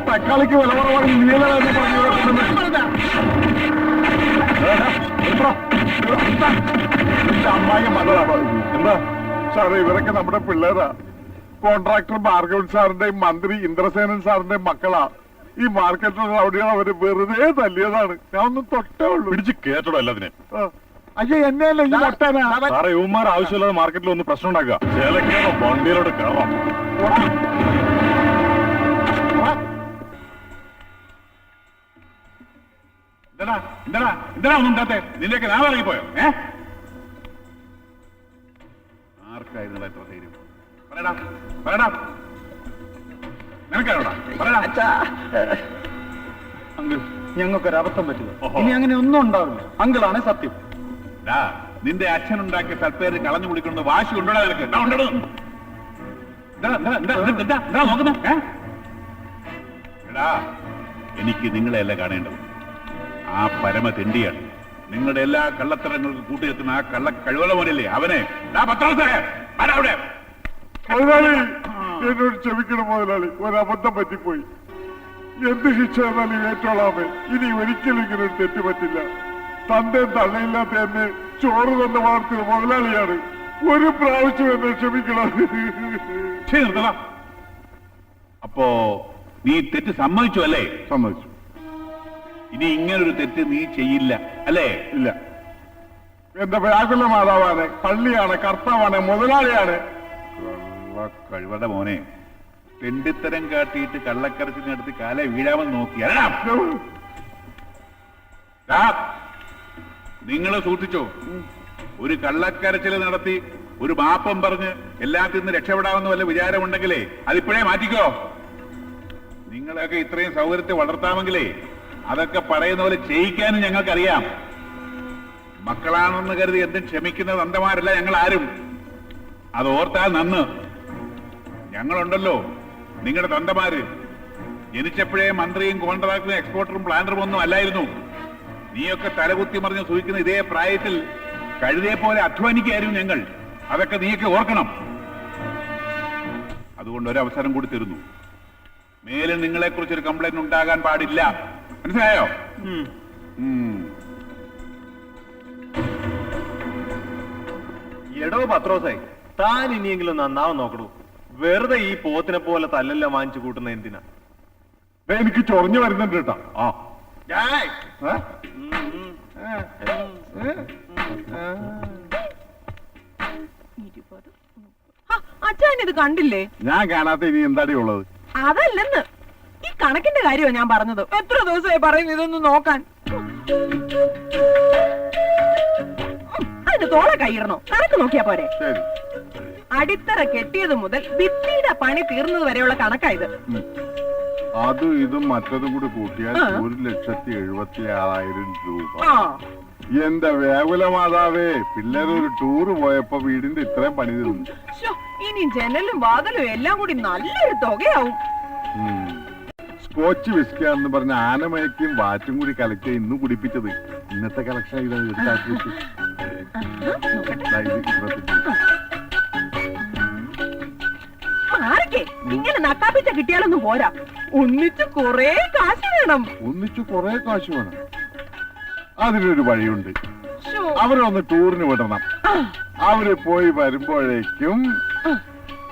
തക്കാളിക്ക് വില കുറവാണ് നീലെന്ന് അമ്മായി എന്താ സാറേ ഇവരൊക്കെ നമ്മുടെ പിള്ളേരാ കോൺട്രാക്ടർ ഭാർഗവൻ സാറിന്റെയും മന്ത്രി ഇന്ദ്രസേനൻ സാറിന്റെയും മക്കളാ ഈ മാർക്കറ്റിൽ റൗഡികൾ അവര് വെറുതെ തല്ലിയതാണ് ഞാൻ ഒന്നും തൊട്ടേ ഉള്ളൂ പിടിച്ച് കേട്ടോ എല്ലാത്തിനെ അയ്യോ എന്നെയല്ല ഈ മൊട്ടാനാ സാറേ യുവമാർ ആവശ്യമില്ലാതെ മാർക്കറ്റിൽ ഒന്ന് പ്രശ്നം ഉണ്ടാക്കുക ചേലക്കേറോ വണ്ടിയിലോട്ട് കയറാം എന്താ ഒന്നും ഉണ്ടാത്തെ നിന്റെയൊക്കെ ഞാൻ ഇറങ്ങിപ്പോയോ ആർക്കായിരുന്നു എത്ര ധൈര്യം പറയടാ പറയടാ നിനക്കാരോടാ പറയടാ അങ്കിൾ ഞങ്ങൾക്കൊരു അബദ്ധം പറ്റില്ല ഇനി അങ്ങനെ ഒന്നും ഉണ്ടാവില്ല അങ്കിളാണ് സത്യം നിന്റെ അച്ഛൻ ഉണ്ടാക്കിയ സൽപ്പേര് കളഞ്ഞു കുടിക്കുന്നത് വാശി കൊണ്ടോടാ നിനക്ക് നോക്കുന്ന എടാ എനിക്ക് നിങ്ങളെയല്ല കാണേണ്ടത് ആ പരമ തെണ്ടിയാണ് നിങ്ങളുടെ എല്ലാ കള്ളത്തരങ്ങൾക്ക് കൂട്ടിയെത്തുന്ന ആ കള്ള കഴിവുള്ള മോനല്ലേ അവനെ മുതലാളി എന്നോട് ക്ഷമിക്കണം മുതലാളി ഒരബദ്ധം പറ്റിപ്പോയി എന്ത് ശിക്ഷ എന്നാലും ഏറ്റോളാമേ ഇനി ഒരിക്കലും ഇങ്ങനെ ഒരു തെറ്റ് പറ്റില്ല തന്തയും തള്ളയില്ലാത്ത എന്നെ ചോറ് തന്നെ വളർത്തിയ മുതലാളിയാണ് ഒരു പ്രാവശ്യം എന്നെ ക്ഷമിക്കണം അപ്പോ നീ തെറ്റ് സമ്മതിച്ചു അല്ലേ സമ്മതിച്ചു ഇനി ഇങ്ങനൊരു തെറ്റ് നീ ചെയ്യില്ല അല്ലേ ഇല്ല എന്റെ വ്യാകുല മാതാവാണ് പള്ളിയാണ് കർത്താവാണ് മുതലാളിയാണ് കഴിവയുടെ മോനെ തെണ്ടിത്തരം കാട്ടിയിട്ട് കള്ളക്കരച്ചിനടുത്ത് കാലെ വീഴാമെന്ന് നോക്കിയാ നിങ്ങൾ സൂക്ഷിച്ചോ ഒരു കള്ളക്കരച്ചിൽ നടത്തി ഒരു മാപ്പം പറഞ്ഞ് എല്ലാത്തിൽ നിന്ന് രക്ഷപ്പെടാമെന്ന് വല്ല വിചാരമുണ്ടെങ്കിലേ അതിപ്പോഴേ മാറ്റിക്കോ നിങ്ങളൊക്കെ ഇത്രയും സൗകര്യത്തെ വളർത്താമെങ്കിലേ അതൊക്കെ പറയുന്ന പോലെ ചെയ്യിക്കാനും ഞങ്ങൾക്കറിയാം മക്കളാണെന്ന് കരുതി എന്തും ക്ഷമിക്കുന്ന നന്ദമാരല്ല ഞങ്ങൾ ആരും അത് ഓർത്താൽ നന്ന് ഞങ്ങളുണ്ടല്ലോ നിങ്ങളുടെ തന്തമാര് ജനിച്ചപ്പോഴേ മന്ത്രിയും കോൺട്രാക്ടറും എക്സ്പോർട്ടറും പ്ലാനറും ഒന്നും അല്ലായിരുന്നു. നീയൊക്കെ തലകുത്തി മറിഞ്ഞ് സൂചിക്കുന്ന ഇതേ പ്രായത്തിൽ കഴുതയെ പോലെ അധ്വാനിക്കായിരുന്നു ഞങ്ങൾ. അതൊക്കെ നീയൊക്കെ ഓർക്കണം. അതുകൊണ്ട് ഒരവസരം കൂടി തരുന്നു. മേലെ നിങ്ങളെ കുറിച്ചൊരു കംപ്ലൈന്റ് ഉണ്ടാകാൻ പാടില്ല. മനസ്സിലായോ? എടോ പത്രോസായി, താൻ ഇനിയെങ്കിലും നന്നാവും നോക്കണു. വെറുതെ ഈ പോത്തിനെ പോലെ തല്ലെല്ലാം വാങ്ങിച്ചു കൂട്ടുന്ന എന്തിനാ? എനിക്ക് ചൊറിഞ്ഞു വരുന്നുണ്ട് കേട്ടോ. അച്ഛൻ ഇത് കണ്ടില്ലേ? ഞാൻ കാണാത്ത ഇനി എന്താടി ഉള്ളത്? അതല്ലെന്ന്, ഈ കണക്കിന്റെ കാര്യമാണ് ഞാൻ പറഞ്ഞത്. എത്ര ദിവസമായി പറയുന്നു ഇതൊന്ന് നോക്കാൻ. അതിന്റെ തോളെ കൈയിടണോ? കണക്ക് നോക്കിയാ പോരെ? അടിത്തറ കെട്ടിയത് മുതൽ ഭിത്തിയുടെ പണി തീർന്നത് വരെയുള്ള കണക്കായത്. അതും ഇതും മറ്റതും കൂടി കൂട്ടിയാൽ 1,76,000 രൂപ. എന്റെ വേകുല മാതാവേ, പിള്ളേരൊരു ടൂറ് പോയപ്പോ വീടിന്റെ ഇത്രയും പണി തീർന്നു. ഇനി ജനലും വാതിലും എല്ലാം കൂടി നല്ലൊരു തുകയാവും. സ്കോച്ച് വിസ്കാന്ന് പറഞ്ഞ ആനമയക്കും വാറ്റും കൂടി കലക്കി ഇന്ന് കുടിപ്പിച്ചത്. ഇന്നത്തെ കളക്ഷൻ ആരൊക്കെ ഇങ്ങനെ നക്കാപ്പിച്ച കിട്ടിയാലൊന്നും പോരാ, ഒന്നിച്ചു കൊറേ കാശ് വേണം. അതിനൊരു വഴിയുണ്ട്. അവരൊന്ന് ടൂറിന് വിടണം. അവര് പോയി വരുമ്പോഴേക്കും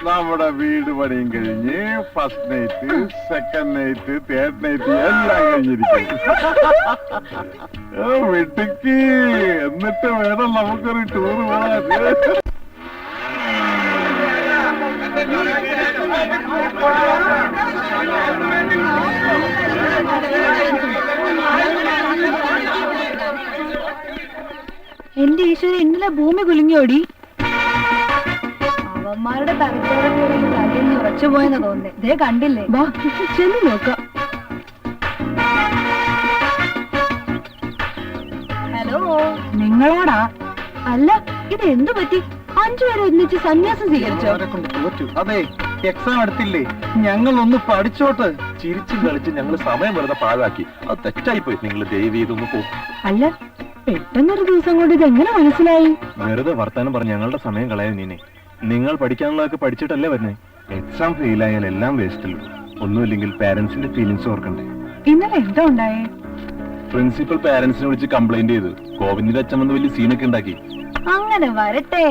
നമ്മുടെ വീട് പണിയും കഴിഞ്ഞ് first night, second night, third night എല്ലാം കഴിഞ്ഞിരിക്കും. വീട്ടിക്ക് എന്നിട്ട് വേണം നമുക്കൊരു ടൂർ പോകാൻ. എന്റെ ഈശ്വരൻ, ഇന്നലെ ഭൂമി കുലുങ്ങിയോടി. അവന്മാരുടെ തലച്ചോറൊക്കെ ഉറച്ചു പോയെന്ന് തോന്നുന്നേ. ദേ കണ്ടില്ലേ? വാ ചെന്ന് നോക്കാം. ഹലോ, നിങ്ങളോടാ? അല്ല, ഇത് എന്തു പറ്റി? 5 പേരെ ഒന്നിച്ച് സന്യാസം സ്വീകരിച്ചോ? അതെ, എക്സാം എടുത്തില്ലേ? ഞങ്ങൾ ഒന്ന് പഠിച്ചോട്ട്. ചിരിച്ചും കളിച്ച് ഞങ്ങൾ സമയം വെറുതെ പാഴാക്കി. അത് തെറ്റായിപ്പോയി. നിങ്ങൾ ദയവ് ചെയ്തൊന്ന് പോകും. അല്ല, പെട്ടെന്നൊരു ദിവസം കൊണ്ട് ഇത് എങ്ങനെ മനസ്സിലായി? വെറുതെ വർത്താനം പറഞ്ഞ് ഞങ്ങളുടെ സമയം കളയാൻ നീനെ. നിങ്ങൾ പഠിക്കാനുള്ളതൊക്കെ പഠിച്ചിട്ടല്ലേ വരുന്നേ. എക്സാം ഫെയിലായാൽ എല്ലാം വേസ്റ്റല്ലോ. ഒന്നുമില്ലെങ്കിൽ പാരന്റ്സിന്റെ ഫീലിങ്സ് ഓർക്കണ്ടേ. ഇന്നലെ എന്താ ഉണ്ടായേ? പ്രിൻസിപ്പൽ പാരന്റ്സിനെ വിളിച്ച് കംപ്ലൈന്റ് ചെയ്തു. ഗോവിന്ദിന്റെ അച്ഛൻ വന്ന് വലിയ സീനൊക്കെ ഉണ്ടാക്കി. അങ്ങനെ വരട്ടെ.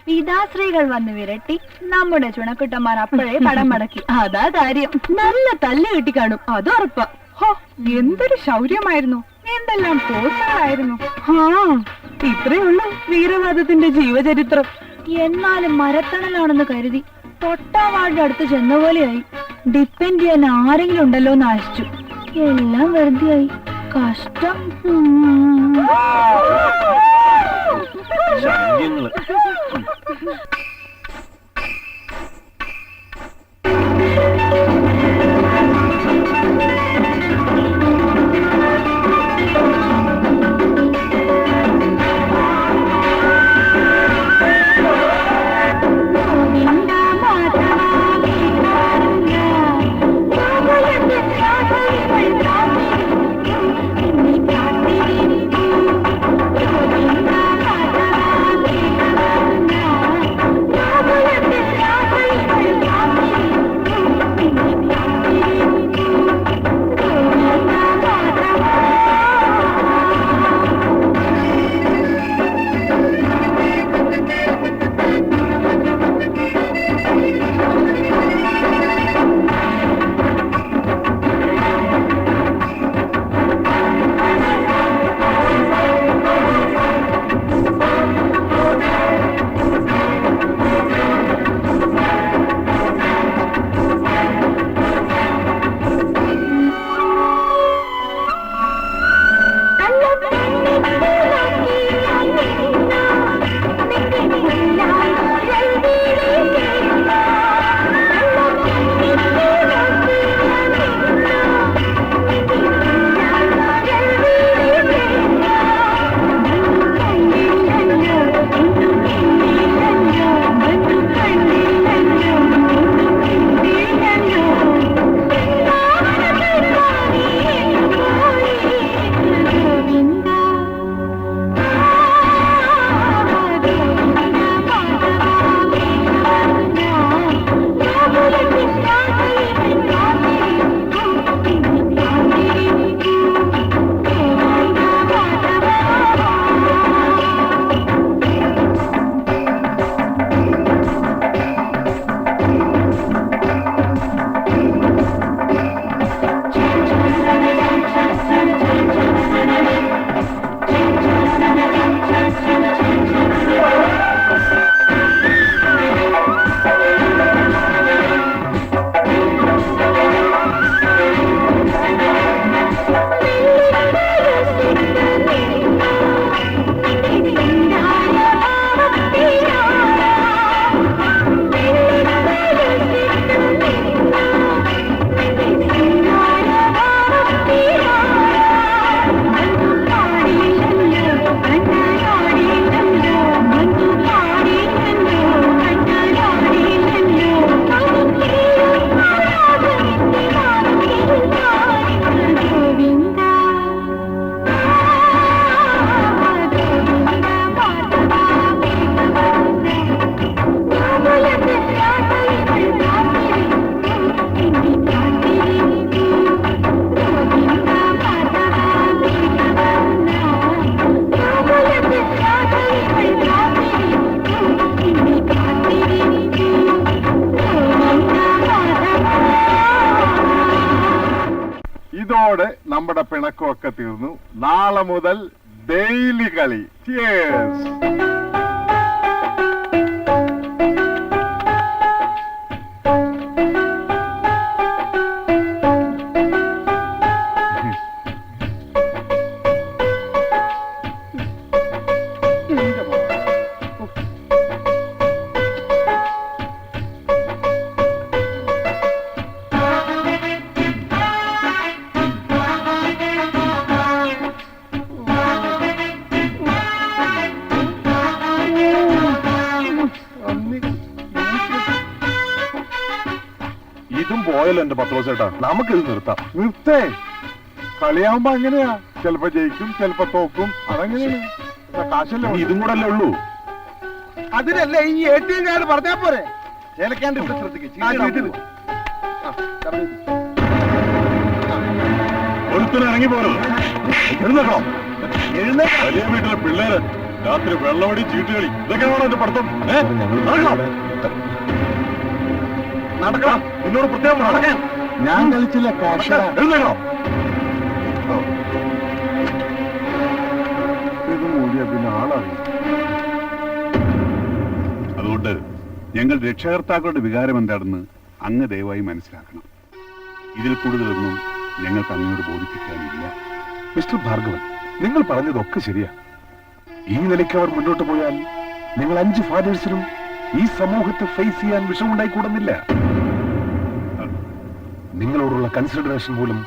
പിതാശ്രീകൾ വന്ന് വിരട്ടി നമ്മുടെ ചുണക്കുട്ടന്മാർ അപ്പോഴേ പടം മടക്കി. അതാ കാര്യം. നല്ല തല്ല് കിട്ടി കാണും, അത് ഉറപ്പാ. എന്തൊരു ശൗര്യമായിരുന്നു, എന്തെല്ലാം പോസ്റ്റുകളായിരുന്നു. ഇത്രേ ഉള്ളൂ വീരവാദത്തിന്റെ ജീവചരിത്രം. എന്നാലും മരത്തണലാണെന്ന് കരുതി തൊട്ടാവാടിന്റെ അടുത്ത് ചെന്ന പോലെയായി. ഡിപ്പെൻഡ് ചെയ്യാൻ ആരെങ്കിലും ഉണ്ടല്ലോ എന്ന് ആശിച്ചു. എല്ലാം വെറുതെയായി. കഷ്ടം. ശല്യങ്ങള്. Thank you. ഇതോടെ നമ്മുടെ പിണക്കമൊക്കെ തീർന്നു. നാളെ മുതൽ ഡെയിലി കളി. Cheers. ഇതും പോയല്ലോ എന്റെ പത്രോസ് ചേട്ടാ, നമുക്കിത് നിർത്താം. നിർത്തേ. കളിയാവുമ്പോ അങ്ങനെയാ, ചിലപ്പോ ജയിക്കും ചിലപ്പോ തോക്കും, അതങ്ങനെയാണ്. കാശല്ലേ ഇതും കൂടെ അല്ലേ ഉള്ളൂ. അതിനല്ലേ ഈ ATM കാർഡ് പറഞ്ഞാ പോരെ. ചേലക്കാണ്ട് ഇവിടെ ശ്രദ്ധിക്കും. ഒരുത്തനും ഇറങ്ങി പോകരുത്. എഴുന്നേക്കണോ? വലിയ വീട്ടിലെ പിള്ളേര് രാത്രി വെള്ളമടി ചീട്ടുകളി ഇതൊക്കെയാണോ എന്റെ പഠിത്തം? നടക്കണം. എന്നോട് പ്രത്യേകം നടക്കാൻ. ഞാൻ കളിച്ചില്ല. കാശ എഴുന്നേക്കണോ? ഇത് മൂടിയ പിന്നെ ആളറിയും. അതുകൊണ്ട് ഞങ്ങൾ രക്ഷകർത്താക്കളുടെ വികാരം എന്താണെന്ന് അങ്ങ് ദയവായി മനസ്സിലാക്കണം. ഇതിൽ കൂടുതലൊന്നും ഞങ്ങൾക്ക് അങ്ങോട്ട് ബോധിപ്പിക്കാനില്ല. മിസ്റ്റർ ഭാർഗവൻ, നിങ്ങൾ പറഞ്ഞതൊക്കെ ശരിയാ. ഈ നിലയ്ക്ക് അവർ മുന്നോട്ട് പോയാൽ നിങ്ങൾ 5 ഫാദേഴ്സിനും ഈ സമൂഹത്തെ ഫേസ് ചെയ്യാൻ വിഷമുണ്ടായിക്കൂടുന്നില്ല. നിങ്ങളോടുള്ള കൺസിഡറേഷൻ മൂലം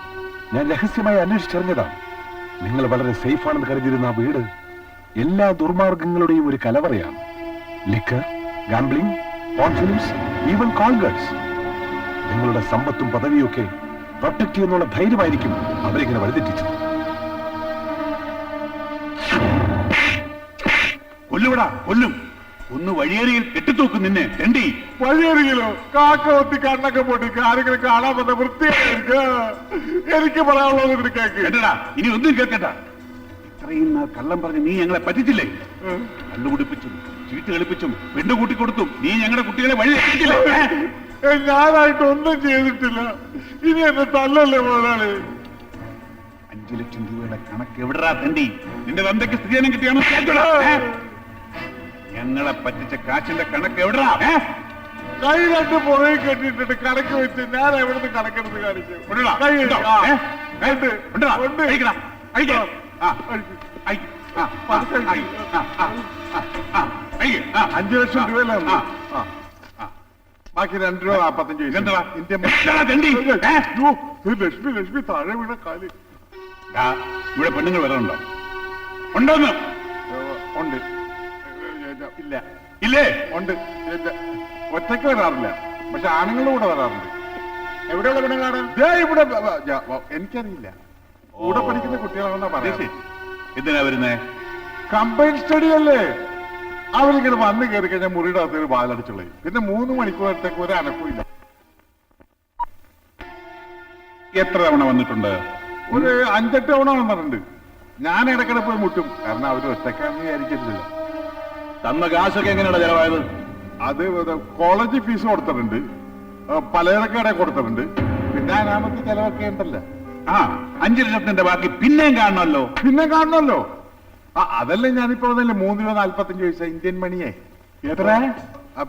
ഞാൻ രഹസ്യമായി അന്വേഷിച്ചറിഞ്ഞതാണ്. നിങ്ങൾ വളരെ സേഫാണെന്ന് കരുതിയിരുന്ന ആ വീട് എല്ലാ ദുർമാർഗങ്ങളുടെയും ഒരു കലവറയാണ്. Liquor, gambling, confidence, even call girls. നിങ്ങളുടെ സമ്പത്തും പദവിയൊക്കെ പ്രൊട്ടക്ട് ചെയ്യുന്നുള്ള ധൈര്യമായിരിക്കും അവരിങ്ങനെ വഴിതെറ്റിച്ചത്. കൊല്ലുവിടാ, കൊല്ലും. ഒന്ന് വഴിയേറിയിൽ കെട്ടിത്തൂക്കും നിന്നെ തെണ്ടി. വഴിയരികിലോ കാക്ക ഒത്തി കണ്ണൊക്കെ പൊട്ടിക്ക് ആരെങ്കിലും കാണാൻ വന്ന വൃത്തിയായിരിക്കും. എനിക്ക് പറയാനുള്ളത് കേക്ക്. കേട്ടടാ, ഇനി ഒന്നും കേൾക്കണ്ട. ഇത്രയും നാൾ കള്ളം പറഞ്ഞ് നീ ഞങ്ങളെ പറ്റിച്ചില്ലേ? കള്ളുകുടിപ്പിച്ചും ചീട്ട് കളിപ്പിച്ചും പെണ്ണു കൂട്ടിക്കൊടുത്തും നീ ഞങ്ങളുടെ കുട്ടികളെ വഴി എത്തിച്ചില്ലേ? ഞാനായിട്ട് ഒന്നും ചെയ്തിട്ടില്ല. ഇനി എന്നെ തല്ലല്ലേ മുതലാളി. 5 ലക്ഷം രൂപയുടെ കണക്ക് എവിടാ തെണ്ടി? നിന്റെ തന്തയ്ക്ക് സ്ത്രീധനം കിട്ടിയാണോ? ഞങ്ങളെ പറ്റിച്ച കാശിന്റെ കണക്ക് എവിടാ? കൈ 2 പുറകെ കെട്ടിട്ടിട്ട് കണക്ക് വെച്ച് ഞാൻ എവിടുന്ന് കണക്കെടുത്ത് കാണിക്കും? 5 ലക്ഷം രൂപയല്ലേ? ബാക്കി 2 രൂപ 45 ലക്ഷ്മി ലക്ഷ്മി താഴെ വീണ കാല്. ഇവിടെ പെണ്ണുങ്ങൾ വരാനുണ്ടോ? ഉണ്ടോന്ന്? ഉണ്ട്. ഇല്ല. ഇല്ലേ? ഉണ്ട്. ഒറ്റയ്ക്ക് വരാറില്ല, പക്ഷെ ആണുങ്ങളുടെ കൂടെ വരാറുണ്ട്. എവിടെയുള്ള പെണ്ണുങ്ങളാണ്? ഇവിടെ എനിക്കറിയില്ല. കൂടെ പഠിക്കുന്ന കുട്ടികളാണെന്നാ പറയാം. എന്തിനാ വരുന്നേ? കമ്പൈൻ സ്റ്റഡി അല്ലേ? അവരിങ്ങനെ വന്ന് കയറി കഴിഞ്ഞാൽ മുറിയുടെ അകത്ത് ഒരു വാലടിച്ചുള്ളേ. പിന്നെ 3 മണിക്കൂറത്തേക്ക് ഒരു അനക്കമില്ല. എത്ര തവണ വന്നിട്ടുണ്ട്? ഒരു 5-8 തവണ വന്നിട്ടുണ്ട്. ഞാൻ ഇടയ്ക്കിടെ പോയി മുട്ടും, കാരണം അവര് ഒറ്റക്കാന്ന് വിചാരിക്കരുതില്ല. തന്ന കാശൊക്കെ എങ്ങനെയാണ് ചെലവായത്? അത് കോളേജ് ഫീസ് കൊടുത്തിട്ടുണ്ട്, പലചരക്കട കൊടുത്തിട്ടുണ്ട്, പിന്നെ അനാമത്ത് ചെലവൊക്കെ ഉണ്ടല്ലോ. 5 ലക്ഷത്തിന്റെ ബാക്കി പിന്നെയും കാണണമല്ലോ. പിന്നെ കാണണമല്ലോ. അതല്ലേ ഞാനിപ്പോ 3 രൂപ 45 പൈസ ഇന്ത്യൻ മണിയെ. എത്ര?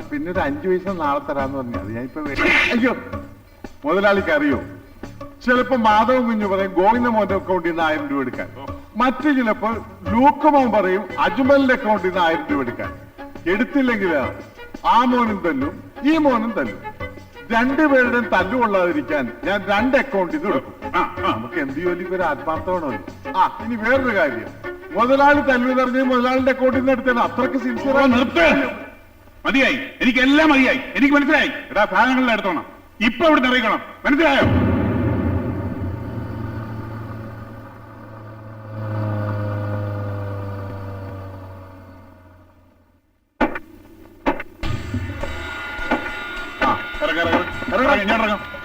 പിന്നെ ഒരു 5 പൈസ നാളെ തരാന്ന് പറഞ്ഞു. അത് ഞാനിപ്പോ അയ്യോ, മുതലാളിക്ക് അറിയോ? ചിലപ്പോ മാധവൻ കുഞ്ഞു പറയും ഗോവിന്ദ മോന്റെ അക്കൗണ്ടിൽ നിന്ന് 1000 രൂപ എടുക്കാൻ. മറ്റു ചിലപ്പോൾ ലൂക്കമോൻ പറയും അജ്മലിന്റെ അക്കൗണ്ടിൽ നിന്ന് 1000 രൂപ എടുക്കാൻ. എടുത്തില്ലെങ്കിൽ ആ മോനും തല്ലും ഈ മോനും തല്ലും. 2 പേരുടെയും തല്ലുകൊള്ളാതിരിക്കാൻ ഞാൻ 2 അക്കൗണ്ടിൽ നിന്ന് എടുക്കും. നമുക്ക് എന്ത് ജോലിക്ക് ഒരു ആത്മാർത്ഥമാണല്ലോ. ഇനി വേറൊരു കാര്യം, മുതലാളി തല്ലു പറഞ്ഞ് മുതലാളിന്റെ അക്കൗണ്ടിൽ നിന്ന് എടുത്താൽ അത്രക്ക് സിൻസിയർ. മതിയായി, എനിക്കെല്ലാം മതിയായി, എനിക്ക് മനസ്സിലായി. എടാ സാധനങ്ങളുടെ എടുത്തോണം, ഇപ്പൊ ഇവിടെ നിറയിക്കണം, മനസ്സിലായോ?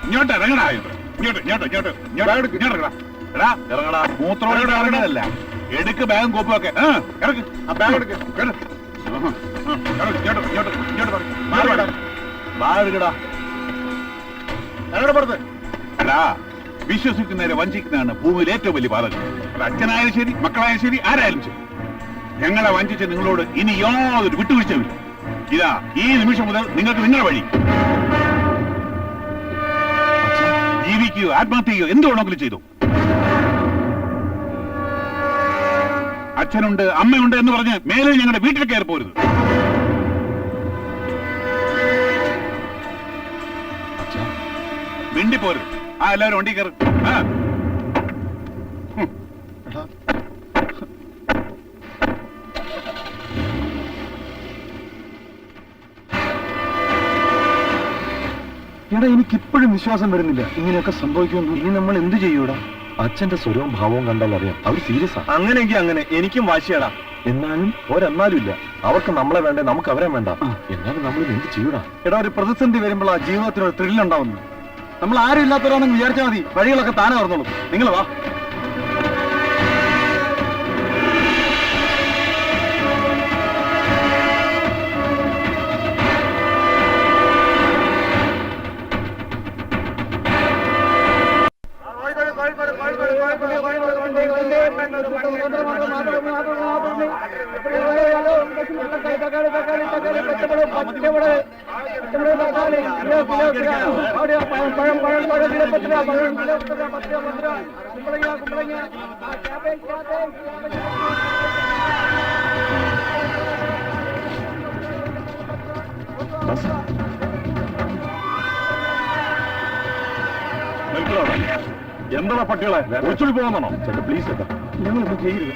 ഇങ്ങോട്ട് ഇറങ്ങടാ, മൂത്രോടെ ഇറങ്ങണതല്ല, എടുക്ക് ബാഗും കോപ്പൊക്കെ ഇറക്ക്. ബാഗ് എടുക്ക്, എടാ വിശ്വസിക്കുന്നവരെ വഞ്ചിക്കുന്നതാണ് ഭൂമിയിൽ ഏറ്റവും വലിയ പാതകം. അത് അച്ഛനായാലും ശരി, മക്കളായാലും ശരി, ആരായാലും ശരി. ഞങ്ങളെ വഞ്ചിച്ച നിങ്ങളോട് ഇനി യാതൊരു വിട്ടുവീഴ്ചയുമില്ല. ഇതാ ഈ നിമിഷം മുതൽ നിങ്ങൾക്ക് നിങ്ങളുടെ വഴി. ജീവിക്കുകയോ ആത്മഹത്യ ചെയ്യുകയോ എന്ത് വേണമെങ്കിലും ചെയ്തു. അച്ഛനുണ്ട്, അമ്മയുണ്ട് എന്ന് പറഞ്ഞ് മേലെ ഞങ്ങളുടെ വീട്ടിൽ കയറി പോരുത്. മിണ്ടി പോരുത്. എല്ലാവരും വണ്ടി കയറി. എടാ എനിക്കിപ്പോഴും വിശ്വാസം വരുന്നില്ല ഇങ്ങനെയൊക്കെ സംഭവിക്കുമെന്ന്. ഇനി നമ്മൾ എന്ത് ചെയ്യൂടാ? അച്ഛന്റെ സ്വരവും ഭാവവും കണ്ടാൽ അറിയാം അവർ സീരിയസ് ആണ്. അങ്ങനെയെങ്കിൽ അങ്ങനെ, എനിക്കും വാശിയാടാ. എന്നാലും ഒരെന്നാലും ഇല്ല. അവർക്ക് നമ്മളെ വേണ്ടേ, നമുക്ക് അവരെ വേണ്ട. എന്നാലും നമ്മൾ എന്ത് ചെയ്യൂടാ? എടാ ഒരു പ്രതിസന്ധി വരുമ്പോൾ ആ ജീവിതത്തിന് ഒരു ത്രില്ലുണ്ടാവുന്നു. നമ്മൾ ആരും ഇല്ലാത്തവരാണെന്ന് വിചാരിച്ചാൽ മതി, വഴികളൊക്കെ താനെ തുറന്നോളൂ. നിങ്ങൾ വാ. എന്താ പട്ടികളെ ഒളിച്ചോടി പോകുന്നോ? ചേട്ടാ പ്ലീസ് ചേട്ടാ, ഞങ്ങളൊന്നും ചെയ്യരുത്.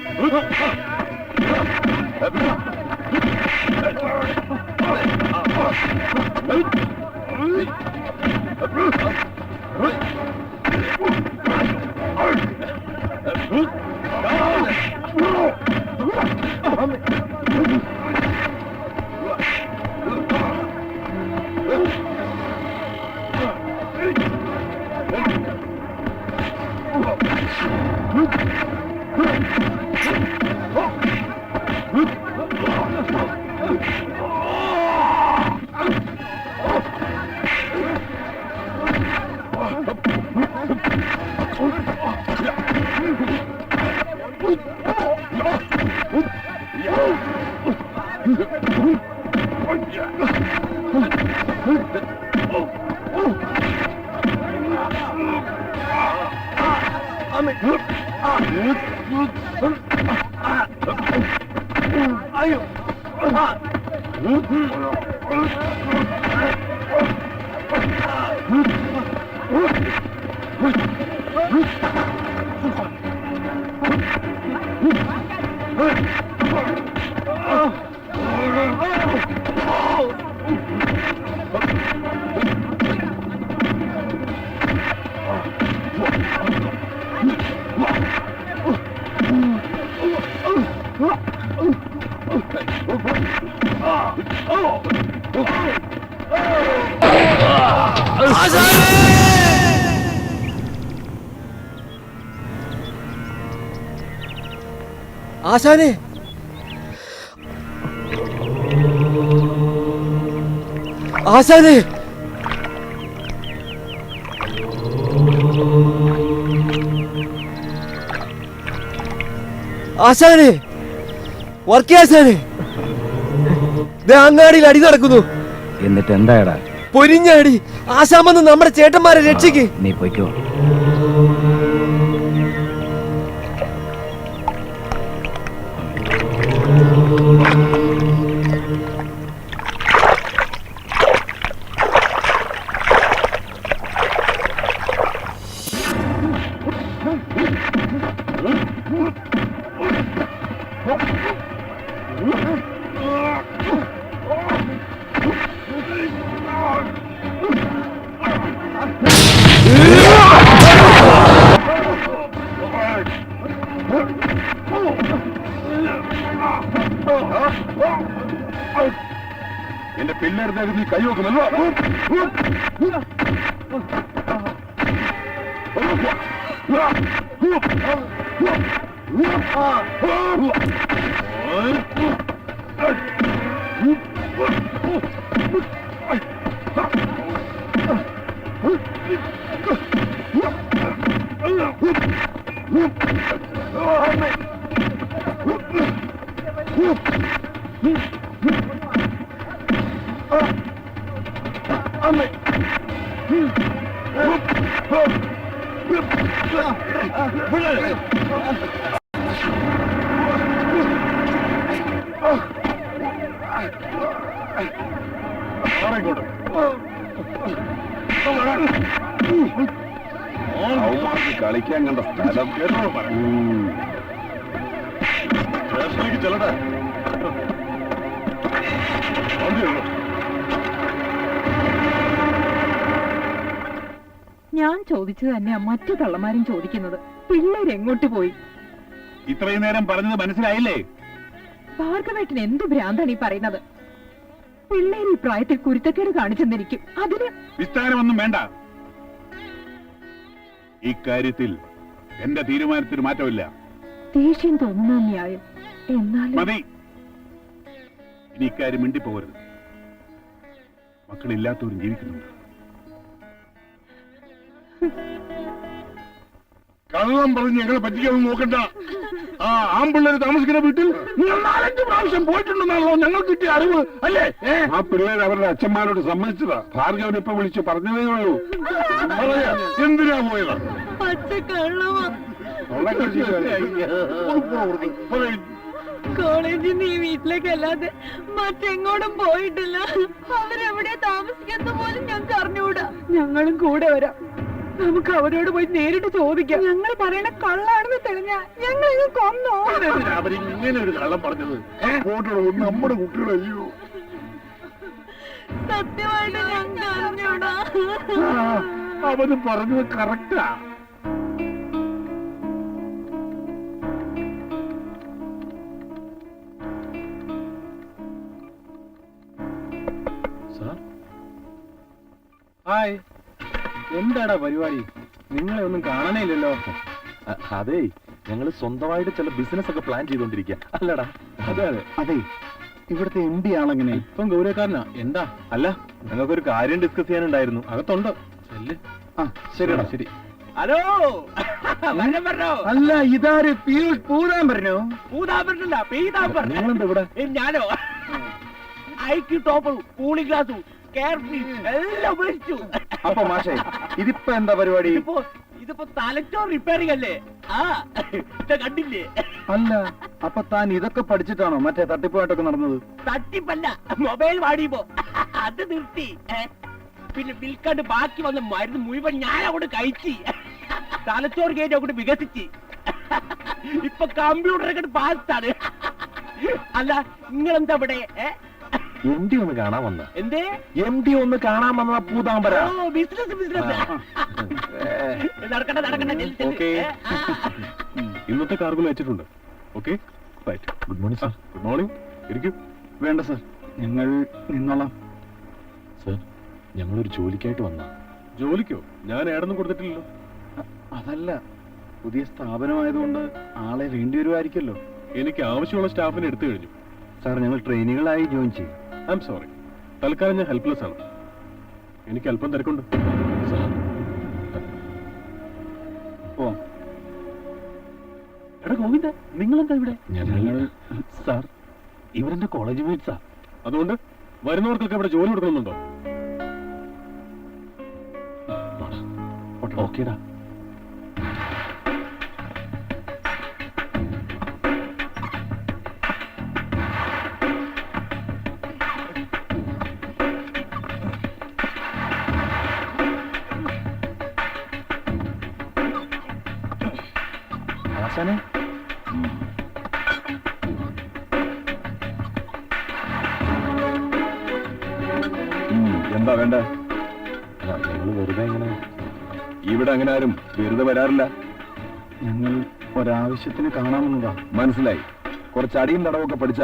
ആശാനെ, ആശാനെ, ആശാനെ, വർക്കി ആശാനെ, അങ്ങാടിയിൽ അടി നടക്കുന്നു. എന്നിട്ട് എന്തായടാ? പൊരിഞ്ഞടി. ആശാൻ വന്ന് നമ്മുടെ ചേട്ടന്മാരെ രക്ഷിക്ക്. നീ പൊയ്ക്കോ. എന്റെ പിള്ളേരുടെ നീ കൈവെക്കുമല്ലോ. കളിക്കാൻ കണ്ട സ്ഥലം സ്റ്റേഷനിലേക്ക് ചെല്ലട്ടെ. ഞാൻ ചോദിച്ചത് തന്നെയാ മറ്റു തള്ളമാരും ചോദിക്കുന്നത്. പിള്ളേരെങ്ങോട്ട് പോയി? ഇത്രയും നേരം പറഞ്ഞത് മനസ്സിലായില്ലേ? ഭാർഗവേട്ടൻ എന്ത് ഭ്രാന്താണ് ഈ പറയുന്നത്? പിള്ളേർ ഈ പ്രായത്തിൽ കുരുത്തക്കേട് കാണിച്ചെന്നിരിക്കും. അതിന് വിസ്താരമൊന്നും വേണ്ട. ഇക്കാര്യത്തിൽ എന്റെ തീരുമാനത്തിന് മാറ്റമില്ല. ദേഷ്യം തോന്നുന്ന ന്യായം. എന്നാലും മതി. ഇനി ഇക്കാര്യം മിണ്ടിപ്പോകരുത്. മക്കളില്ലാത്തവരും ജീവിക്കുന്നുണ്ട്. കള്ളം പറഞ്ഞ് ഞങ്ങളെ പറ്റിക്കാനൊന്നും നോക്കണ്ട. ആ ആമ്പിള്ളേര് താമസിക്കുന്ന വീട്ടിൽ നിങ്ങൾ 4-5 പ്രാവശ്യം പോയിട്ടുണ്ടെന്നാണല്ലോ ഞങ്ങൾ കിട്ടിയ അറിവ്, അല്ലേ? ആ പിള്ളേർ അവരുടെ അച്ഛന്മാരോട് സമ്മതിച്ചതാ. ഭാർഗവൻ ഇപ്പൊ വിളിച്ച് പറഞ്ഞതേ ഉള്ളൂ. പറയാ എന്തിനാ പോയത്? കോളേജിൽ നിന്ന് ഈ വീട്ടിലേക്കല്ലാതെ മറ്റെങ്ങോട്ടും പോയിട്ടില്ല. അവരെവിടെ താമസിക്കുന്ന പോലും ഞങ്ങൾക്ക് അറിഞ്ഞുകൂടാ. ഞങ്ങളും കൂടെ വരാം. നമുക്ക് അവരോട് പോയി നേരിട്ട് ചോദിക്കാം. ഞങ്ങൾ പറയണ കള്ളാണെന്ന് തെളിഞ്ഞ ഞങ്ങൾ ഇത് കൊന്നോ? അവരിങ്ങനെ ഒരു കള്ളം പറഞ്ഞത് നമ്മുടെ കുട്ടികളയ്യോ. സത്യമായിട്ട് ഞങ്ങൾക്ക് അറിഞ്ഞൂടാ. അവന് പറഞ്ഞത് കറക്റ്റാ. ഹായ്, എന്താടാ പരിപാടി? നിങ്ങളെ ഒന്നും കാണാനേയില്ലല്ലോ. അതെ, ഞങ്ങൾ സ്വന്തമായിട്ട് ചില ബിസിനസ് ഒക്കെ പ്ലാൻ ചെയ്തോണ്ടിരിക്കുക അല്ലടാ? അതെ അതെ അതെ. ഇവിടുത്തെ MD ആളെങ്ങനെ? ഇപ്പം ഗൗരവക്കാരനാ. എന്താ? അല്ല, ഞങ്ങൾക്കൊരു കാര്യം ഡിസ്കസ് ചെയ്യാനുണ്ടായിരുന്നു. അകത്തുണ്ട്. ആ ശരിടാ, ശരി. ഹലോ, അല്ല, ഇതാര്? പീയൂഷ് പൂതാൻ പറഞ്ഞോ? നിങ്ങളെന്താ ഇവിടെ? ഞാനോ ഐക്യു ടോപ്പർ, കൂളിംഗ് ഗ്ലാസും എല്ലാം ഉപയോഗിച്ചു. അപ്പൊ മാഷേ, ഇതിപ്പോ എന്താ പരിപാടി? ഇതിപ്പോ തലച്ചോർ റിപ്പയറിംഗ് അല്ലേ? ആ കണ്ടില്ലേ? അല്ല, അപ്പൊ താൻ ഇതൊക്കെ പഠിച്ചിട്ടാണോ മറ്റേ തട്ടിപ്പായിട്ടൊക്കെ നടന്നത്? തട്ടിപ്പല്ല, മൊബൈൽ വാടിയപ്പോ അത് നിർത്തി. പിന്നെ വിൽക്കാണ്ട് ബാക്കി വന്ന മരുന്ന് മുഴുവൻ ഞാൻ അങ്ങോട്ട് കഴിച്ച് തലച്ചോറ് കയറ്റി അങ്ങോട്ട് വികസിച്ച് ഇപ്പൊ കമ്പ്യൂട്ടറൊക്കെ പാസ്സാണ്. അല്ല, നിങ്ങളെന്താ ഇവിടെ? MD ഒന്ന് കാണാൻ വന്ന. എന്തേ? MD ഒന്ന് കാണാൻ വന്ന പൂതാമ്പര. ബിസിനസ് നടക്കട്ടെ നടക്കട്ടെ. ഇന്നത്തെ കാർഗുല വെച്ചിട്ടുണ്ട്. Okay, right. Good morning sir. Good morning. ഇരിക്കും. വേണ്ട സാർ, ഞങ്ങൾ നിന്നോളാം. സാർ, ഞങ്ങളൊരു ജോലിക്കായിട്ട് വന്ന. ജോലിക്കോ? ഞാൻ ഏടൊന്നും കൊടുത്തിട്ടില്ലല്ലോ. അതല്ല, പുതിയ സ്ഥാപനമായതുകൊണ്ട് ആളെ വേണ്ടിവരുമായിരിക്കല്ലോ. എനിക്ക് ആവശ്യമുള്ള സ്റ്റാഫിനെ എടുത്തു കഴിഞ്ഞു. സാർ, ഞങ്ങൾ ട്രെയിനികളായി ജോയിൻ ചെയ്യും. ഐ എം സോറി, തൽക്കാലം ഞാൻ ഹെൽപ്ലെസ് ആണ്. എനിക്ക് അല്പം തിരക്കുണ്ട്. എടാ ഗോവിന്ദ, നിങ്ങളെന്താ ഇവിടെ? ഞങ്ങൾ സാർ, ഇവരെന്റെ കോളേജ് മേറ്റ്സാ. അതുകൊണ്ട് വരുന്നവർക്കൊക്കെ ഇവിടെ ജോലി കൊടുക്കണമെന്നുണ്ടോ? ഓക്കേടാ. ആശാനെ, എന്താ വേണ്ട? ഞങ്ങൾ വെറുതെ എങ്ങനെ ഇവിടെ അങ്ങനെ ആരും വെറുതെ വരാറില്ല. ഞങ്ങൾ ഒരാവശ്യത്തിന് കാണാമെന്നതാ. മനസ്സിലായി. കുറച്ച് അടിയും തടവൊക്കെ പഠിച്ച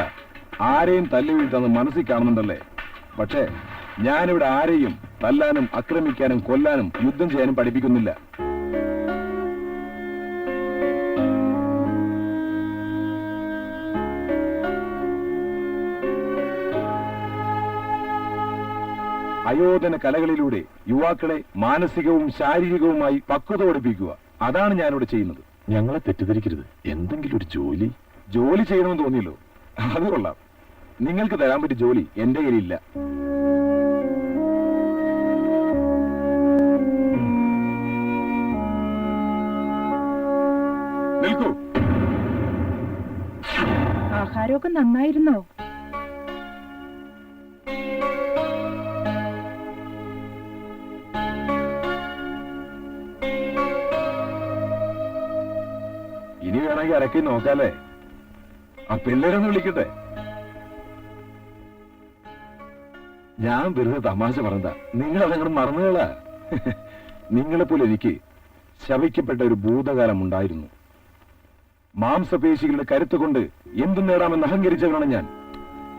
ആരെയും തല്ലി വീഴ്ത്താന്ന് മനസ്സിൽ കാണുന്നുണ്ടല്ലേ? പക്ഷേ ഞാനിവിടെ ആരെയും തല്ലാനും ആക്രമിക്കാനും കൊല്ലാനും യുദ്ധം ചെയ്യാനും പഠിപ്പിക്കുന്നില്ല. ആയോധന കലകളിലൂടെ യുവാക്കളെ മാനസികവും ശാരീരികവുമായി പക്വത പഠിപ്പിക്കുക. അതാണ് ഞാനിവിടെ ചെയ്യുന്നത്. ഞങ്ങളെ തെറ്റിദ്ധരിക്കരുത്. എന്തെങ്കിലും ഒരു ജോലി ജോലി ചെയ്യണമെന്ന് തോന്നിയല്ലോ, അത് കൊള്ളാം. നിങ്ങൾക്ക് തരാൻ പറ്റിയ ജോലി എന്റെ കയ്യിലില്ല. നിൽക്കൂ. ആഹാരമൊക്കെ നന്നായിരുന്നോ? ഇനി വേണമെങ്കിൽ അരക്കി നോക്കാല്ലേ? ആ പിള്ളേരൊന്ന് വിളിക്കട്ടെ. ഞാൻ വെറുതെ തമാശ പറഞ്ഞതാ, നിങ്ങൾ അതങ്ങോട്ട് മറന്നുകളാ. നിങ്ങളെപ്പോലെ എനിക്ക് ശവിക്കപ്പെട്ട ഒരു ഭൂതകാലം ഉണ്ടായിരുന്നു. മാംസപേശികളുടെ കരുത്ത് കൊണ്ട് എന്തും നേടാമെന്ന് അഹങ്കരിച്ചവനാണ് ഞാൻ.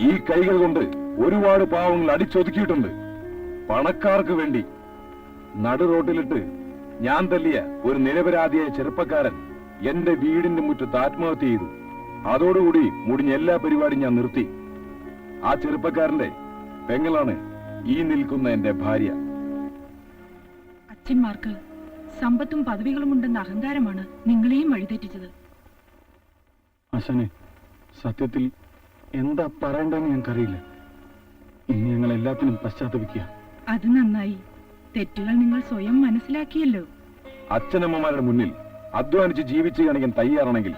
ഈ കൈകൾ കൊണ്ട് ഒരുപാട് പാവങ്ങൾ അടിച്ചൊതുക്കിയിട്ടുണ്ട്. പണക്കാർക്ക് വേണ്ടി നടു റോട്ടിലിട്ട് ഞാൻ തല്ലിയ ഒരു നിരപരാധിയായ ചെറുപ്പക്കാരൻ എന്റെ വീടിന്റെ മുറ്റത്ത് ആത്മഹത്യ ചെയ്തു. അതോടുകൂടി മുടിഞ്ഞ എല്ലാ പരിപാടിയും ഞാൻ നിർത്തി. ആ ചെറുപ്പക്കാരന്റെ പെങ്ങളാണ് ഈ നിൽക്കുന്ന എന്റെ ഭാര്യ. അച്ഛന്മാർക്ക് സമ്പത്തും പദവികളും ഉണ്ടെന്ന അഹങ്കാരമാണ് നിങ്ങളെയും വഴിതെറ്റിച്ചത്. ആശാനെ, സത്യത്തിൽ എന്താ പറയണ്ടെന്ന് ഞങ്ങൾക്കറിയില്ല. ഇനി ഞങ്ങൾ എല്ലാത്തിനും പശ്ചാത്തപിക്കുക. അത് നന്നായി. തെറ്റുകൾ നിങ്ങൾ സ്വയം മനസ്സിലാക്കിയല്ലോ. അച്ഛനമ്മമാരുടെ മുന്നിൽ അധ്വാനിച്ച് ജീവിച്ചു കാണിക്കാൻ തയ്യാറാണെങ്കിൽ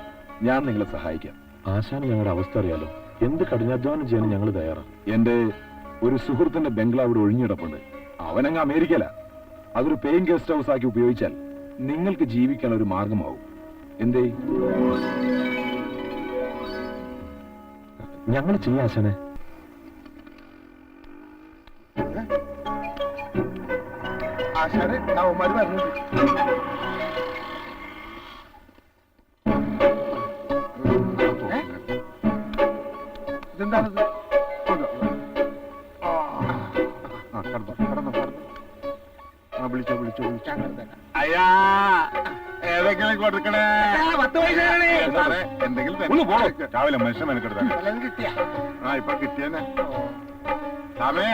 ഞാൻ നിങ്ങളെ സഹായിക്കാം. ആശാന് ഞങ്ങളുടെ അവസ്ഥ അറിയാലോ. എന്ത് കഠിനാധ്വാനം ചെയ്യാനും ഞങ്ങൾ തയ്യാറാണ്. എന്റെ ഒരു സുഹൃത്തിന്റെ ബംഗ്ലാവ് ഇവിടെ ഒഴിഞ്ഞിടപ്പുണ്ട്. അവനങ്ങ് അമേരിക്കല. അതൊരു പേയിങ് ഗസ്റ്റ് ഹൗസ് ആക്കി ഉപയോഗിച്ചാൽ നിങ്ങൾക്ക് ജീവിക്കാൻ ഒരു മാർഗമാവും. എന്തേ? ഞങ്ങൾ ചെയ്യാം ആശാനെ. ആശാനെ അവന്മാര് വരുന്നുണ്ട്. ഇതെന്താണത്? വിളിച്ചോ. അയ്യാ, ഏതെങ്കിലും കൊടുക്കണേ. 10 പൈസ എന്തെങ്കിലും രാവിലെ മനുഷ്യൻ മെനക്കെടുത്ത. ആ ഇപ്പൊ കിട്ടിയെന്നെ. സമേ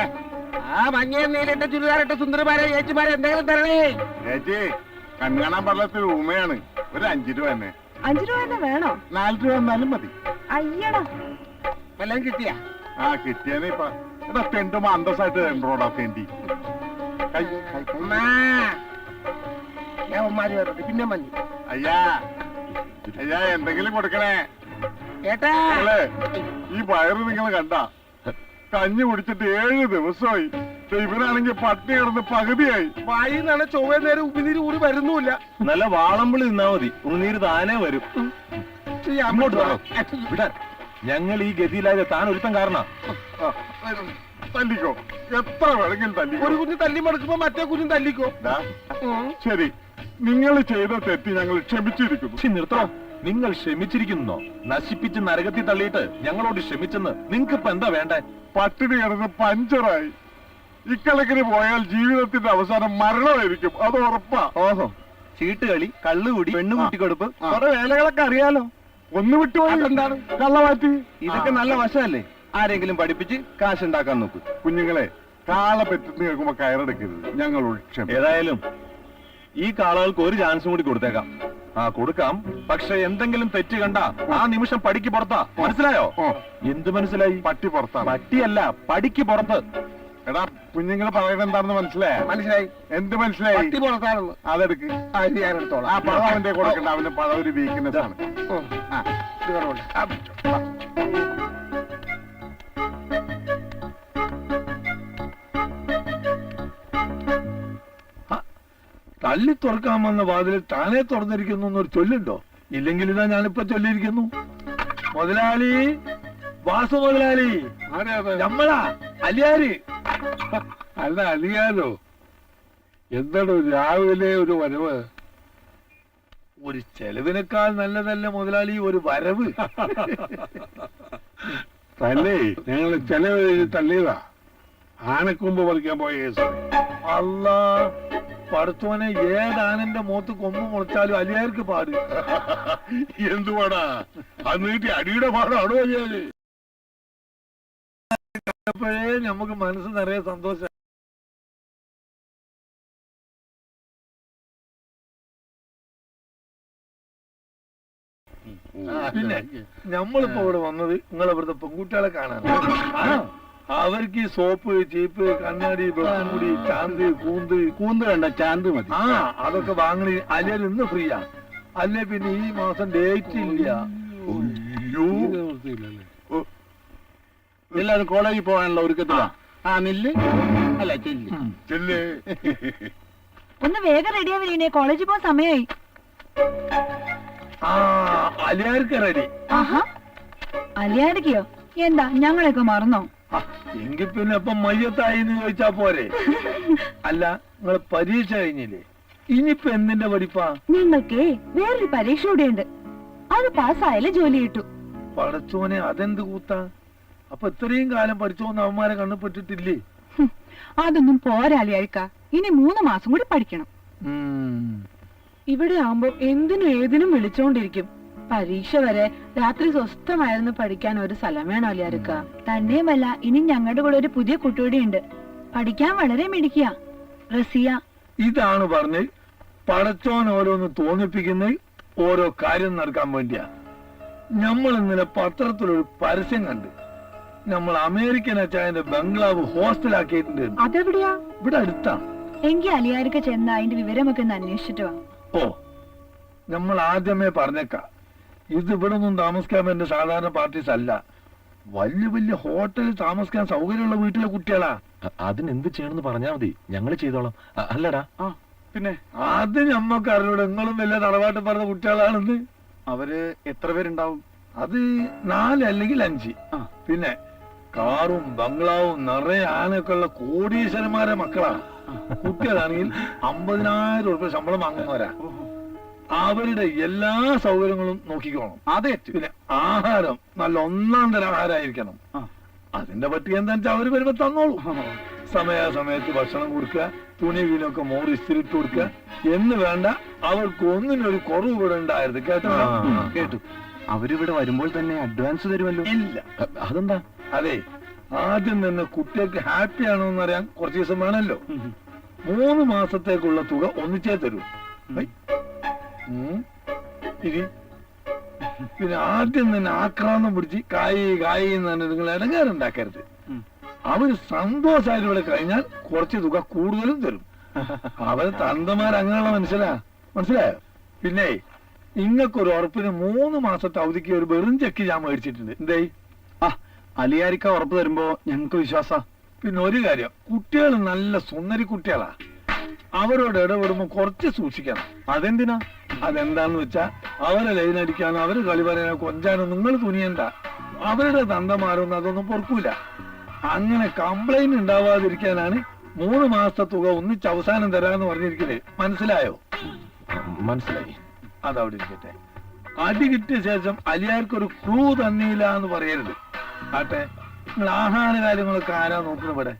ആ മഞ്ഞ നീലിട്ട ചുരിദാറിട്ട സുന്ദരമാരെ ചേച്ചിമാരെ എന്തെങ്കിലും തരണേ. ചേച്ചി, കണ്ണാൻ പള്ളത്തിൽ ഉമയാണ്. ഒരു 5 രൂപ തന്നെ. 5 രൂപ തന്നെ വേണോ? 4 രൂപ എന്നാലും മതി. അയ്യടാ, വല്ലതും കിട്ടിയാ? ആ കിട്ടിയെന്നെ. ഇപ്പൊ എടാ തെണ്ടുമ്പോ അന്തസ്സായിട്ട് തണ്ടോടാ തെണ്ടി. ഞാൻ ഉമ്മാരി വരട്ടെ, പിന്നെ മഞ്ഞ്. അയ്യാ എന്തെങ്കിലും കൊടുക്കണേ. കേട്ടാ? ഈ വയറ് നിങ്ങൾ കണ്ട? കഞ്ഞി കുടിച്ചിട്ട് 7 ദിവസമായി. ഇവനാണെങ്കിൽ പട്ടിണി കിടന്ന് പകുതിയായി. വായി നിന്നാണ് ചൊവ്വ നേരം ഉമിനീര് ഊറി വരുന്നുമില്ല. നല്ല വാളമ്പിളി നിന്നാ മതി, ഉണ്ണീര് താനേ വരും. ഞങ്ങൾ ഈ ഗതിയിലായ താൻ ഒരുത്തം കാരണ. തല്ലിക്കോ, എത്ര വേണമെങ്കിലും തല്ലിക്കോ. ഒരു കുഞ്ഞ് തല്ലി മടുക്കുമ്പോ മറ്റേ കുഞ്ഞും തല്ലിക്കോ. ശരി, നിങ്ങൾ ചെയ്ത തെറ്റ് ഞങ്ങൾ ക്ഷമിച്ചിരിക്കുന്നു. നിർത്തോ. നിങ്ങൾ ക്ഷമിച്ചിരിക്കുന്നോ? നശിപ്പിച്ച് നരകത്തിൽ തള്ളിയിട്ട് ഞങ്ങളോട് ക്ഷമിച്ചെന്ന് നിങ്ങൾക്കിപ്പോ എന്താ വേണ്ടേ? പട്ടിണി കിടന്ന് പഞ്ചറായി. ഇക്കണക്കിന് പോയാൽ ജീവിതത്തിന്റെ അവസാനം മരണമായിരിക്കും, അത് ഉറപ്പാ. ഓഹോ, ചീട്ടുകളി, കള്ളുകൂടി, പെണ്ണുകൂട്ടിക്കൊടുപ്പ്, കുറെ വേലകളൊക്കെ അറിയാലോ. ഒന്ന് വിട്ടുപോയി. എന്താണ് കള്ളമാറ്റി? ഇതൊക്കെ നല്ല വശമല്ലേ? ആരെങ്കിലും പഠിപ്പിച്ച് കാശുണ്ടാക്കാൻ നോക്കൂ. കുഞ്ഞുങ്ങളെ, കാള പെറ്റെന്ന് കേൾക്കുമ്പോ കയറെടുക്കരുത്. ഞങ്ങൾ ഏതായാലും ഈ കാളകൾക്ക് ഒരു ചാൻസും കൂടി കൊടുത്തേക്കാം. കൊടുക്കാം. പക്ഷെ എന്തെങ്കിലും തെറ്റ് കണ്ട ആ നിമിഷം പടിക്ക് പുറത്താ. മനസ്സിലായോ? എന്ത് മനസ്സിലായി? പട്ടി പുറത്താ. പട്ടിയല്ല, പടിക്ക് പുറത്ത്. എടാ, കുഞ്ഞുങ്ങൾ പറയുന്നത് എന്താണെന്ന് മനസ്സിലായി? എന്ത് മനസ്സിലായി? പട്ടി പുറത്താണെന്ന്. അതെടുക്ക്. ആ പഴം അവന്റെ കൊടുക്കണ്ട. അവന്റെ പഴം ഒരു വീക്ക്നെസ് ആണ്. തല്ലി തുറക്കാൻ വന്ന വാതിൽ താനേ തുറന്നിരിക്കുന്നു എന്നൊരു ചൊല്ലുണ്ടോ? ഇല്ലെങ്കിൽ ഇതാ ഞാനിപ്പോ ചൊല്ലിയിരിക്കുന്നു. മുതലാളി, വാസു മുതലാളി, നമ്മളാ അലിയാര്. അല്ല, അലിയാരോ? എന്താണ് രാവിലെ ഒരു വരവ്? ഒരു ചെലവിനേക്കാൾ നല്ലതല്ല മുതലാളി ഒരു വരവ്. തന്നെ ഞങ്ങൾ ചെലവ് തള്ളിയതാ. ആനക്കൊമ്പ് പറിക്കാൻ പോയ കേസ്. അല്ലാ പടുത്തോനെ, ഏതാനന്റെ മുഖത്ത് കൊമ്പ് മുളച്ചാലും അലിയാർക്ക് പാട്. എന്തുവാടാ അന്ന് കിട്ടി അടിയുടെ പാടാണോ? അപ്പോഴേ നമുക്ക് മനസ്സ് നിറയെ സന്തോഷം. പിന്നെ നമ്മളിപ്പോ ഇവിടെ വന്നത് നിങ്ങളിവിടുത്തെ പെൺകുട്ടികളെ കാണാൻ. അവർക്ക് ഈ സോപ്പ്, ചീപ്പ്, കണ്ണാടി, വെപ്പുമുടി, ചാന്ത്, കൂന്ത് കണ്ട ചാന്ത് മതി. അതൊക്കെ വാങ്ങണി അല്ലേലും ഇന്ന് ഫ്രീയാ. അല്ലേ പിന്നെ ഈ മാസം ഡേറ്റ് ഇല്ല. എല്ലാരും കോളേജിൽ പോകാനുള്ള ഒരുക്കത്തിലാ. നില്ല് അല്ല ചെല്ല്. ഒന്ന് വേഗം റെഡിയാവീനെ, കോളേജിൽ പോകാൻ സമയമായി. അലിയാർക്ക് റെഡി. അലിയാരിക്കോ? എന്താ ഞങ്ങളെയൊക്കെ മറന്നോ? എങ്കിൽ പിന്നെ ഇപ്പൊ മയ്യത്തായി എന്ന് ചോദിച്ചാ പോരെ. അല്ല, നിങ്ങൾ പരീക്ഷ കഴിഞ്ഞില്ലേ? ഇനിയിപ്പോ എന്തിന്റെ പഠിപ്പാ? ഞങ്ങൾക്ക് വേറൊരു പരീക്ഷ കൂടെ ഉണ്ട്. അത് പാസ്സായാലേ ജോലി കിട്ടു. പഠിച്ചോനെ, അതെന്ത് കൂത്താ? അപ്പൊ ഇത്രയും കാലം പഠിച്ചോന്ന് അവന്മാരെ കണ്ണുപെട്ടിട്ടില്ലേ? അതൊന്നും പോരാലിയായിരിക്ക. ഇനി 3 മാസം കൂടി പഠിക്കണം. ഇവിടെ ആവുമ്പോ എന്തിനും ഏതിനും വിളിച്ചോണ്ടിരിക്കും. പരീക്ഷ വരെ രാത്രി സ്വസ്ഥമായിരുന്നു പഠിക്കാൻ ഒരു സ്ഥലം വേണോ അലിയാർക്ക? തന്നെയുമല്ല, ഇനി ഞങ്ങളുടെ കൂടെ ഒരു പുതിയ കുട്ടിയോടെ ഉണ്ട്. പഠിക്കാൻ വളരെ മിടിക്കുക, റസിയ. ഇതാണ് പറഞ്ഞ് പടച്ചോൻ ഓരോന്ന് തോന്നിപ്പിക്കുന്ന ഓരോ കാര്യം നടക്കാൻ വേണ്ടിയാ. നമ്മൾ ഇന്നലെ പത്രത്തിലൊരു പരസ്യം കണ്ട്. നമ്മൾ അമേരിക്കൻ അച്ചായന്റെ ബംഗ്ലാവ് ഹോസ്റ്റലാക്കിയിട്ടുണ്ട്. അതെവിടെയാ? ഇവിടെ അടുത്താ. എങ്കിൽ അലിയാർക്ക് ചെന്ന് അതിന്റെ വിവരമൊക്കെ ഒന്ന് അന്വേഷിച്ചിട്ട് വാ. നമ്മൾ ആദ്യമേ പറഞ്ഞേക്കാം, ഇത് ഇവിടെ ഒന്നും താമസിക്കാൻ പറ്റുന്ന സാധാരണ പാർട്ടീസ് അല്ല. വലിയ വലിയ ഹോട്ടലിൽ താമസിക്കാൻ സൗകര്യമുള്ള വീട്ടിലെ കുട്ടികളാ. അതിനെന്ത് ചെയ്യണമെന്ന് പറഞ്ഞാ മതി, ഞങ്ങള് ചെയ്തോളാം. അല്ലടാ? പിന്നെ അത് ഞമ്മക്ക് അറിഞ്ഞൂടെ. നിങ്ങളും വലിയ തറവാട്ട് പറഞ്ഞ കുട്ടികളാണെന്ന്. അവര് എത്ര പേരുണ്ടാവും? അത് 4 അല്ലെങ്കിൽ 5. പിന്നെ കാറും ബംഗ്ലാവും നിറയെ ആനയൊക്കെ ഉള്ള കോടീശ്വരന്മാരെ മക്കളാ. കുട്ടികളാണെങ്കിൽ 50,000 രൂപ ശമ്പളം വാങ്ങുന്നവരാ. അവരുടെ എല്ലാ സൗകര്യങ്ങളും നോക്കിക്കോണം. അതെ. പിന്നെ ആഹാരം നല്ല 1-ാം തരം ആഹാരമായിരിക്കണം. അതിന്റെ പറ്റിക എന്താ വെച്ചാൽ അവര് വരുമ്പോ തന്നോളൂ. സമയാസമയത്ത് ഭക്ഷണം കൊടുക്കുക, തുണി വീണൊക്കെ മോറ് ഇസ്തിരിട്ട് കൊടുക്കുക എന്ന് വേണ്ട. അവർക്ക് ഒന്നിനൊരു കുറവ് ഇവിടെ ഉണ്ടായിരുന്നു. കേട്ടു. അവരിവിടെ വരുമ്പോൾ തന്നെ അഡ്വാൻസ് തരുമല്ലോ? ഇല്ല. അതെന്താ? അതെ, ആദ്യം തന്നെ കുട്ടികൾക്ക് ഹാപ്പി ആണോ എന്നറിയാൻ കുറച്ച് ദിവസം വേണമല്ലോ. 3 മാസത്തേക്കുള്ള തുക ഒന്നിച്ചേ തരൂ. പിന്നെ ആദ്യം തന്നെ ആക്രാന്തം പിടിച്ച് കായി എന്ന് തന്നെ നിങ്ങൾ ഇടങ്ങാറുണ്ടാക്കരുത്. അവര് സന്തോഷമായിട്ട് ഇവിടെ കഴിഞ്ഞാൽ കുറച്ച് തുക കൂടുതലും തരും. അവര് തന്തമാർ അങ്ങനെയുള്ള മനസ്സിലായോ? പിന്നെ ഇങ്ങക്കൊരു ഉറപ്പിന് 3 മാസത്തെ അവധിക്ക് ഒരു വെറും ചെക്ക് ഞാൻ മേടിച്ചിട്ടുണ്ട്. എന്തേ? അലിയാരിക്ക ഉറപ്പ് തരുമ്പോ ഞങ്ങക്ക് വിശ്വാസ. പിന്നെ ഒരു കാര്യം, കുട്ടികൾ നല്ല സുന്ദരി കുട്ടികളാ. അവരോട് ഇടപെടുമ്പോ കുറച്ച് സൂക്ഷിക്കണം. അതെന്തിനാ? അതെന്താന്ന് വെച്ചാ അവരെ ലൈനടിക്കാനോ അവര് കളി പറയാനോ കൊഞ്ചാനോ നിങ്ങൾ തുനിയണ്ട. അവരുടെ തന്തമാരൊന്നും അതൊന്നും പൊറുക്കൂല. അങ്ങനെ കംപ്ലൈന്റ് ഉണ്ടാവാതിരിക്കാനാണ് 3 മാസത്തെ തുക ഒന്നിച്ച് അവസാനം തരാന്ന് പറഞ്ഞിരിക്കലേ. മനസ്സിലായോ? മനസ്സിലായി. അതവിടെ ഇരിക്കട്ടെ. അടി കിട്ടിയ ശേഷം അലിയാർക്കൊരു ക്ലൂ തന്നില്ല എന്ന് പറയരുത്. ആട്ടെ, നിങ്ങൾ ആഹാര കാര്യങ്ങളൊക്കെ ആരാ നോക്കുന്നത് ഇവിടെ?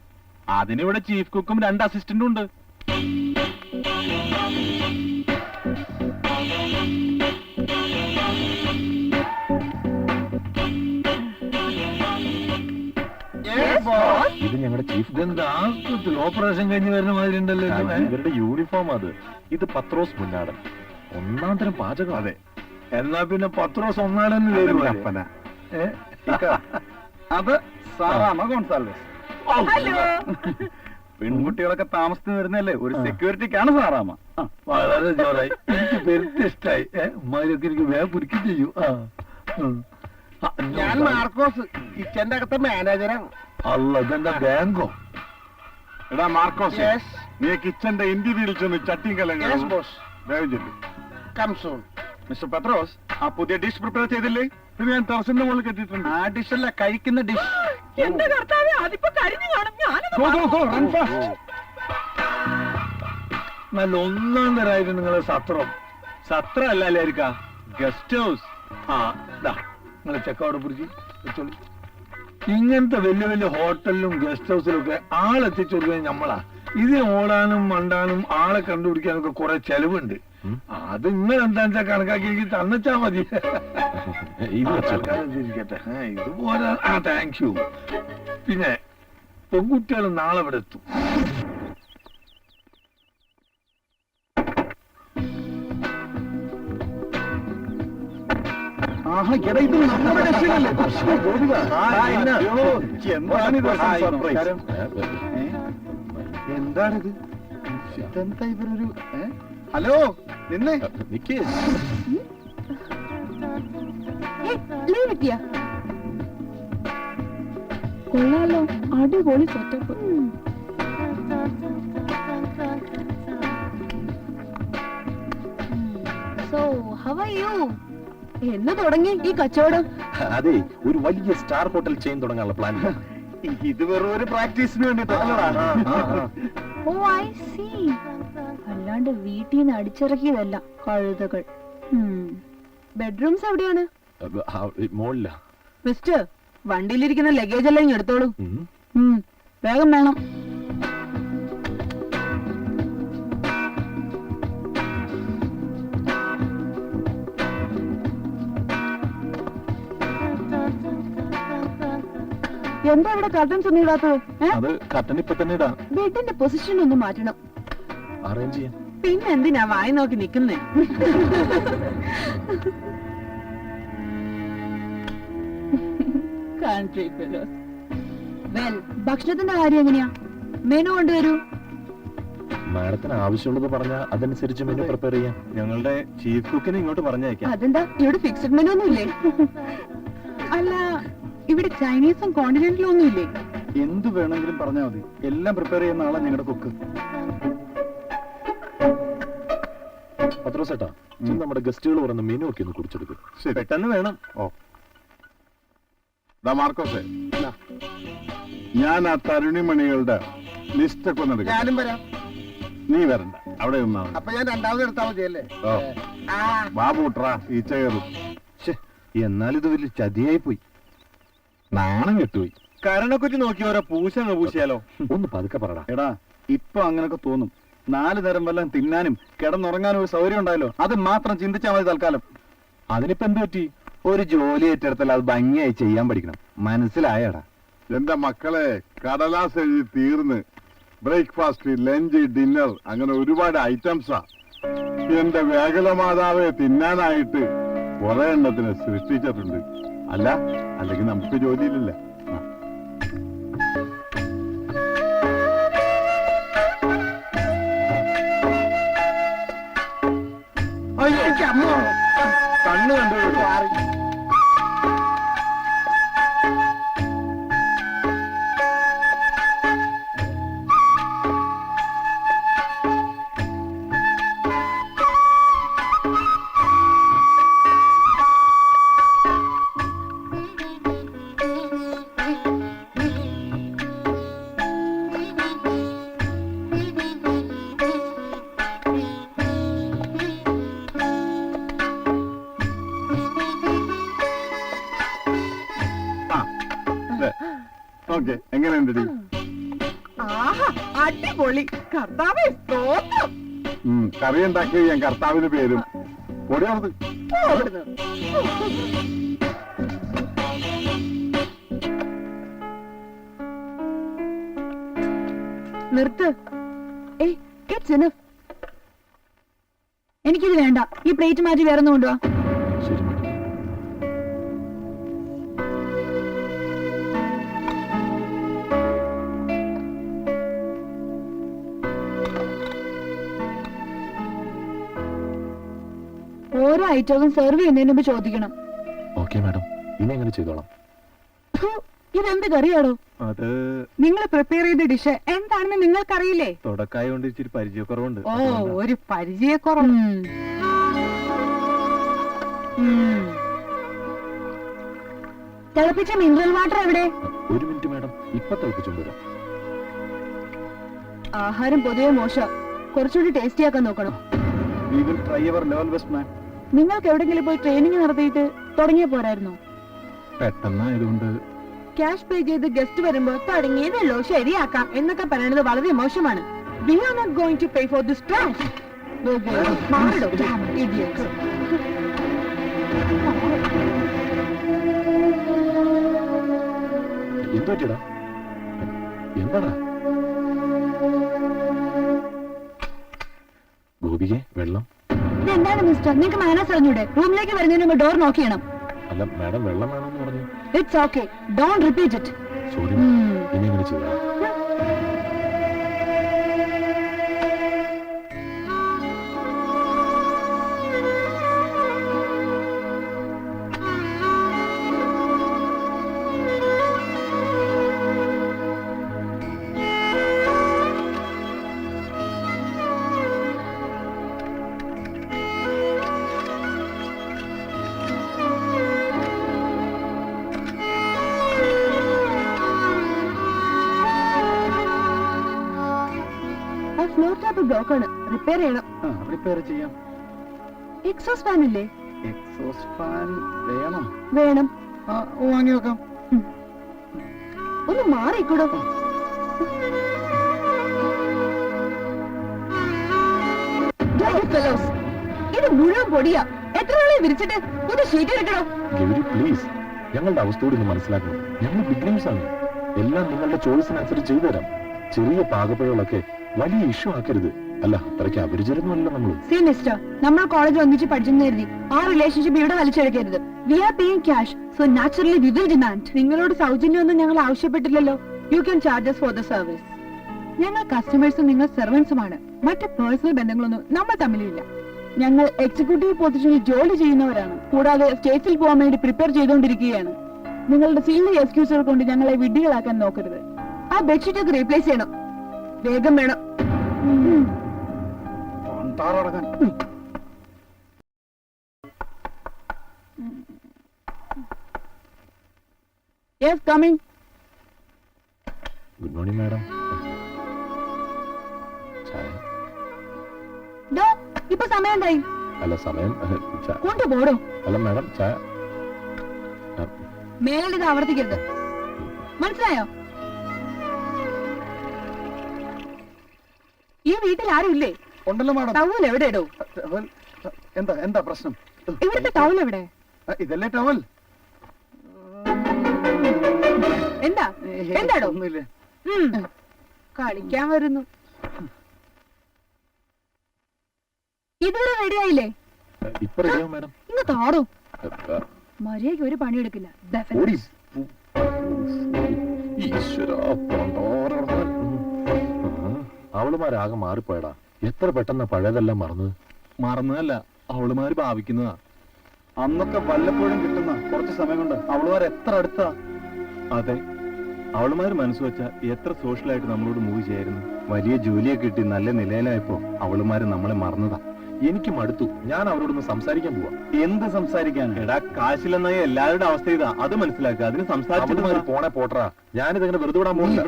അതിനിവിടെ ചീഫ് കുക്കും 2 അസിസ്റ്റന്റും ഉണ്ട്. ഇത് ഞങ്ങളുടെ ചീഫ്. ഇതെന്താ ആസ്പത്രിയിൽ ഓപ്പറേഷൻ കഴിഞ്ഞ് വരുന്ന മാതിരി ഉണ്ടല്ലോ. ഇവരുടെ യൂണിഫോം അത്. ഇത് പത്രോസ് മുന്നാടൻ, 1-ാം തരം പാചകം. അതെ. എന്നാ പിന്നെ പത്രോസ് ഒന്നാടൻ പേര് അപ്പന. അത് സാറാമ ഗോൺസാൽവസ്. പെൺകുട്ടികളൊക്കെ താമസത്തിന് വരുന്നല്ലേ, ഒരു സെക്യൂരിറ്റിക്കാണ് സാറാമ. വളരെ ജോറായി. എനിക്ക് പെരുത്ത് ഇഷ്ടായി. ഉമ്മാരൊക്കെ എനിക്ക് വേഗം പുരിക്കും ചെയ്യൂ. ഞാൻ മാർക്കോസ്, കിച്ചന്റെ അകത്തെ മാനേജറാണ്. അല്ല, ഇതെന്താ ബാങ്കോ? എടാ മാർക്കോസ്, നീ കിച്ചന്റെ ഇന്റീരിയറിൽ ചെന്ന് ചട്ടിയും കലങ്ങളും വേഗം ചെല്ലു. മിസ്റ്റർ പത്രോസ്, ആ പുതിയ ഡിഷ് പ്രിപ്പയർ ചെയ്തില്ലേ? പിന്നെ ഞാൻ ടെറസിന്റെ മുകളിൽ കെട്ടിയിട്ടുണ്ട്. ആ ഡിഷല്ല, കഴിക്കുന്ന ഡിഷ്. എന്റെ കർത്താവേ, അതിപ്പോ കരിഞ്ഞു കാണും. നല്ല 1-ാം തരായിരുന്നു നിങ്ങളെ സത്രം. സത്രം അല്ല അല്ലായിരിക്ക, ഗസ്റ്റ് ഹൗസ്. നിങ്ങളെ ചെക്കവിടെ പിടിച്ച് വെച്ചോളി. ഇങ്ങനത്തെ വലിയ വലിയ ഹോട്ടലിലും ഗസ്റ്റ് ഹൗസിലും ഒക്കെ ആളെത്തിച്ചു കൊടുക്കുന്നത് നമ്മളാ. ഇത് ഓടാനും മണ്ടാനും ആളെ കണ്ടുപിടിക്കാനൊക്കെ കുറെ ചെലവുണ്ട്. അത് നിങ്ങൾ എന്താണെന്ന് വെച്ചാൽ കണക്കാക്കി തന്നച്ചാ മതി. ഇരിക്കട്ടെ, ഇത് പോരാ. Thank you. പിന്നെ പെൺകുട്ടികൾ നാളെ ഇവിടെ എത്തും. ആഹാ എടാ ഇത് നമ്മുടെ രക്ഷകല്ലേ ഗോപിക എന്താണിത് ഇതെന്താ ഇവരൊരു ഹലോ നിന്നെ നിക്ക് കൊള്ളാലോ, അടിപൊളി setup. So how are you? എന്ന് തുടങ്ങി ഈ കച്ചവടം? അതെ, ഒരു വലിയ സ്റ്റാർ ഹോട്ടൽ ചെയിൻ തുടങ്ങാനുള്ള പ്ലാൻ. ഇത് വെറും ഒരു പ്രാക്ടീസിന് വേണ്ടിട്ടല്ലടാ. ഓ ഐ സീ. അല്ലാണ്ട് വീട്ടിൽ നിന്ന് അടിച്ചിറക്കിയതല്ല കഴുതകൾ. ബെഡ്റൂംസ് എവിടെയാണ്? മോളില. മിസ്റ്റർ, വണ്ടിയിലിരിക്കുന്ന ലഗേജ് എല്ലാം ഇങ്ങ് എടുത്തോളൂ. വേഗം വേണം. എന്താ ഇവിടെ കർട്ടൻസ് ഒന്നും ഇടാത്തത്? അത് കർട്ടൻ ഇപ്പൊ തന്നെ ഇടാം. ബെഡിന്റെ പൊസിഷൻ ഒന്ന് മാറ്റണം. അറേഞ്ച് ചെയ്യാം. പിന്നെ എന്തിനാ വായി നോക്കി നിക്കുന്നേ? ഭക്ഷണത്തിന്റെ കാര്യം എങ്ങനെയാ? മെനു കൊണ്ടുവരൂ. മാഡത്തിന് ആവശ്യമുള്ളത് പറഞ്ഞാൽ അതനുസരിച്ച് മെനു പ്രിപ്പയർ ചെയ്യാം. ഞങ്ങളുടെ ചീഫ് കുക്കിനെ ഇങ്ങോട്ട് പറഞ്ഞയക്കാം. അതെന്താ ഇവിടെ ഫിക്സഡ് മെനു ഒന്നും ഇല്ലേ? അല്ല, ഇവിടെ ചൈനീസും കോണ്ടിനെന്റലും ഒന്നും ഇല്ലേ? എന്ത് വേണമെങ്കിലും പറഞ്ഞാൽ മതി, എല്ലാം പ്രിപ്പയർ ചെയ്യുന്ന ആളാ ഞങ്ങളുടെ കുക്ക്. പത്രോസേട്ടാ, നമ്മുടെ ഗസ്റ്റുകൾ പറയുന്ന മെനു ഒക്കെ ഒന്ന് കുറിച്ചെടുക്കും. പെട്ടെന്ന് വേണം. ഓ മാർക്കോസേ, ഞാൻ ആ തരുണിമണികളുടെ ലിസ്റ്റ് ഒക്കെ ഒന്ന് എടുക്കാം. ഞാനും വരാം. നീ വരണ്ട, അവിടെ നിന്നാ മതി. അപ്പൊ ഞാൻ രണ്ടാമത് എടുത്താൽ മതിയല്ലേ? ഓ ബാബൂട്രാ ഈ ചെയറും. എന്നാലിത് വലിയ ചതിയായി പോയി. നാണം കെട്ടുപോയി. കരണക്കുറ്റി നോക്കി ഓരോ പൂശങ്ങ് പൂശിയാലോ? ഒന്ന് പതുക്കെ പറടാ. എടാ, ഇപ്പൊ അങ്ങനൊക്കെ തോന്നും. 4 നേരം വല്ലതും തിന്നാനും കിടന്നുറങ്ങാനും ഒരു സൗകര്യം ഉണ്ടായല്ലോ, അത് മാത്രം ചിന്തിച്ചാൽ മതി തൽക്കാലം. അതിനിപ്പോ എന്ത് പറ്റി? ഒരു ജോലി ഏറ്റെടുത്താൽ അത് ഭംഗിയായി ചെയ്യാൻ പഠിക്കണം. മനസ്സിലായടാ? എന്റെ മക്കളെ, കടലാസ് എഴുതി തീർന്ന് ബ്രേക്ക്ഫാസ്റ്റ്, ലഞ്ച്, ഡിന്നർ, അങ്ങനെ ഒരുപാട് ഐറ്റംസാ. എന്റെ വേഗലമാതാവെ തിന്നാനായിട്ട് കുറെ എണ്ണത്തിന് സൃഷ്ടിച്ചിട്ടുണ്ട്. അല്ല, അല്ലെങ്കിൽ നമുക്ക് ജോലിയിലില്ല. കണ്ണു കണ്ടു. ഓക്കെ, എങ്ങനെയുണ്ട്? അടിപൊളി. കർത്താവേ സ്തോത്രം. കറി ഉണ്ടാക്കി ഞാൻ കർത്താവിന് പേരും പൊടിയാണത്. നിർത്ത്. എനിക്കിത് വേണ്ട. ഈ പ്ലേറ്റ് മാറ്റി വേറെ ഒന്നും കൊണ്ടുവാ. ഓരോ ഐറ്റവും സെർവ് ചെയ്യുന്നതിന് മുമ്പ് ചോദിക്കണം. ഓക്കെ മാഡം, ഇനി എങ്ങനെ ചെയ്തോളാം. ഇതെന്ത് കറിയാണോ? അത് നിങ്ങൾ പ്രിപ്പയർ ചെയ്ത ഡിഷ് എന്താണെന്ന് നിങ്ങൾക്കറിയില്ലേ? തുടക്കായോണ്ട് ഇച്ചിരി പരിചയക്കുറവുണ്ട്. ഓ, ഒരു പരിചയക്കുറവ്. തിളപ്പിച്ച മിനറൽ വാട്ടർ എവിടെ? ഒരു മിനിറ്റ് മാഡം, ഇപ്പൊ തിളപ്പിച്ചോണ്ടുവരാം. ആഹാരം പൊതുവെ മോശം. കുറച്ചുകൂടി ടേസ്റ്റി ആക്കാൻ നോക്കണം. നിങ്ങൾക്ക് എവിടെങ്കിലും പോയി ട്രെയിനിങ് നടത്തിയിട്ട് തുടങ്ങിയ പോരായിരുന്നോ? പെട്ടെന്നായതുകൊണ്ട് ക്യാഷ് പേ ചെയ്ത് ഗസ്റ്റ് വരുമ്പോ തുടങ്ങിയതല്ലോ ശരിയാക്കാം എന്നൊക്കെ പറയുന്നത് വളരെ മോശമാണ്. We are not going to pay for this trash. മാറിടോ, idiots. എന്ത് പറ്റിയടാ? എന്താടാ? ഗോപികെ, വെള്ളം. ഇതെന്താണ് മിസ്റ്റർ? നിങ്ങൾക്ക് മാനസ് അറിഞ്ഞൂടെ? റൂമിലേക്ക് വരുന്നതിന് മുമ്പ് ഡോർ നോക്കിയണം. അല്ല മാഡം വെള്ളം വേണമെന്ന് പറഞ്ഞു. It's okay, don't repeat it. Sorry, ഇനി ഇങ്ങനെ ചെയ്യാം. ഫ്ലോർ ടാപ്പ് ബ്ലോക്ക് ആണ്, റിപ്പയർ ചെയ്യണം. റിപ്പയർ ചെയ്യാം. എക്സോസ്റ്റ് ഫാൻ ഇല്ലേ? എക്സോസ്റ്റ് ഫാൻ വേണം. വേണം. വാങ്ങി വെക്കാം. ഒന്ന് മാറിക്കൂടോ. ഇത് മുഴുവൻ പൊടിയാ. എത്ര നാളെ വിരിച്ചിട്ട് ഒരു ഷീറ്റ് എടുക്കണോ? ഗൗരി പ്ലീസ്, ഞങ്ങളുടെ അവസ്ഥ കൂടി ഒന്ന് മനസ്സിലാക്കണം. ഞങ്ങൾ ബിഗ്നേഴ്സ് ആണ്. എല്ലാം നിങ്ങളുടെ ചോയ്സിനനുസരിച്ച് ചെയ്തു തരാം. ചെറിയ പാകപ്പഴകളൊക്കെ വലിയ ഇഷ്യൂ ആക്കരുത്. അല്ല, അത്രയ്ക്ക് അപരിചിതമല്ല നമ്മൾ. സി മിസ്റ്റർ, നമ്മൾ കോളേജ് ഒന്നിച്ച് പഠിച്ചെന്ന് കരുതി ആ റിലേഷൻഷിപ്പ് ഇവിടെ വലിച്ചെടുക്കരുത്. We are paying cash, so naturally we will demand. നിങ്ങളോട് സൗജന്യമൊന്നും ഞങ്ങൾ ആവശ്യപ്പെട്ടില്ലല്ലോ. You can charges for the service. ഞങ്ങൾ കസ്റ്റമേഴ്സും നിങ്ങൾ സെർവൻസുമാണ്. മറ്റ് പേഴ്സണൽ ബന്ധങ്ങളൊന്നും നമ്മൾ തമ്മിലില്ല. ഞങ്ങൾ എക്സിക്യൂട്ടീവ് പൊസിഷനിൽ ജോലി ചെയ്യുന്നവരാണ്. കൂടാതെ സ്റ്റേറ്റ്സിൽ പോകാൻ വേണ്ടി പ്രിപ്പയർ ചെയ്തുകൊണ്ടിരിക്കുകയാണ്. നിങ്ങളുടെ സില്ലി എക്സ്ക്യൂസുകൾ കൊണ്ട് ഞങ്ങളെ വിഡ്ഢികളാക്കാൻ നോക്കരുത്. ആ ബെഡ്ഷീറ്റ് ഒക്കെ റീപ്ലേസ് ചെയ്യണം, വേഗം വേണം. Yes, coming. Good morning madam. ചായ? ഇപ്പൊ സമയം എന്തായി? അല്ല സമയം കൊണ്ടുപോടോ. അല്ല മാഡം ചായ. മേലെ ഇത് ആവർത്തിക്കരുത്, മനസ്സിലായോ? ഈ വീട്ടിൽ ആരും ഇല്ലേ? ഉണ്ടല്ലോ മാഡം. ടവൽ എവിടെ ഇടൂ? എന്താ പ്രശ്നം? ഇവിടുത്തെ ടവൽ എവിടെ? ഇതല്ലേ ടവൽ? എന്താ എന്താടോ? ഒന്നുമില്ലേ. കളിക്കാൻ വരുന്നു. ഇതുവരെ റെഡിയായില്ലേ? ഇപ്പൊ റെഡിയാവും മാഡം. ഇങ്ങ് താടോ. മര്യാദയ്ക്ക് ഒരു പണിയെടുക്കില്ല. അവളുമാരാകെ മാറിപ്പോയടാ. എത്ര പെട്ടെന്ന് പഴയതെല്ലാം മറന്നത്. മറന്നതല്ല, അവളുമാര് ഭാവിക്കുന്നതാ. അന്നൊക്കെ വല്ലപ്പോഴും കിട്ടുന്ന കുറച്ച് സമയം കൊണ്ട് അവളുമാർ എത്ര അടുത്താ. അതെ, അവളുമാര് മനസ്സ് വെച്ച എത്ര സോഷ്യലായിട്ട് നമ്മളോട് മൂവ് ചെയ്യായിരുന്നു. വലിയ ജോലിയൊക്കെ കിട്ടി നല്ല നിലയിലായപ്പോ അവളുമാര് നമ്മളെ മറന്നതാ. എനിക്ക് മടുത്തു. ഞാൻ അവരോടൊന്ന് സംസാരിക്കാൻ പോവാ. എന്ത് സംസാരിക്കാൻ? എടാ, കാശില്ലെന്നായി എല്ലാവരുടെ അവസ്ഥ ഇതാ. അത് മനസ്സിലാക്കുക. അതിന് സംസാരിച്ചു പോണേ പോട്ടറാ. ഞാനിതങ്ങനെ വെറുതെ വിടാൻ പോകുന്നില്ല.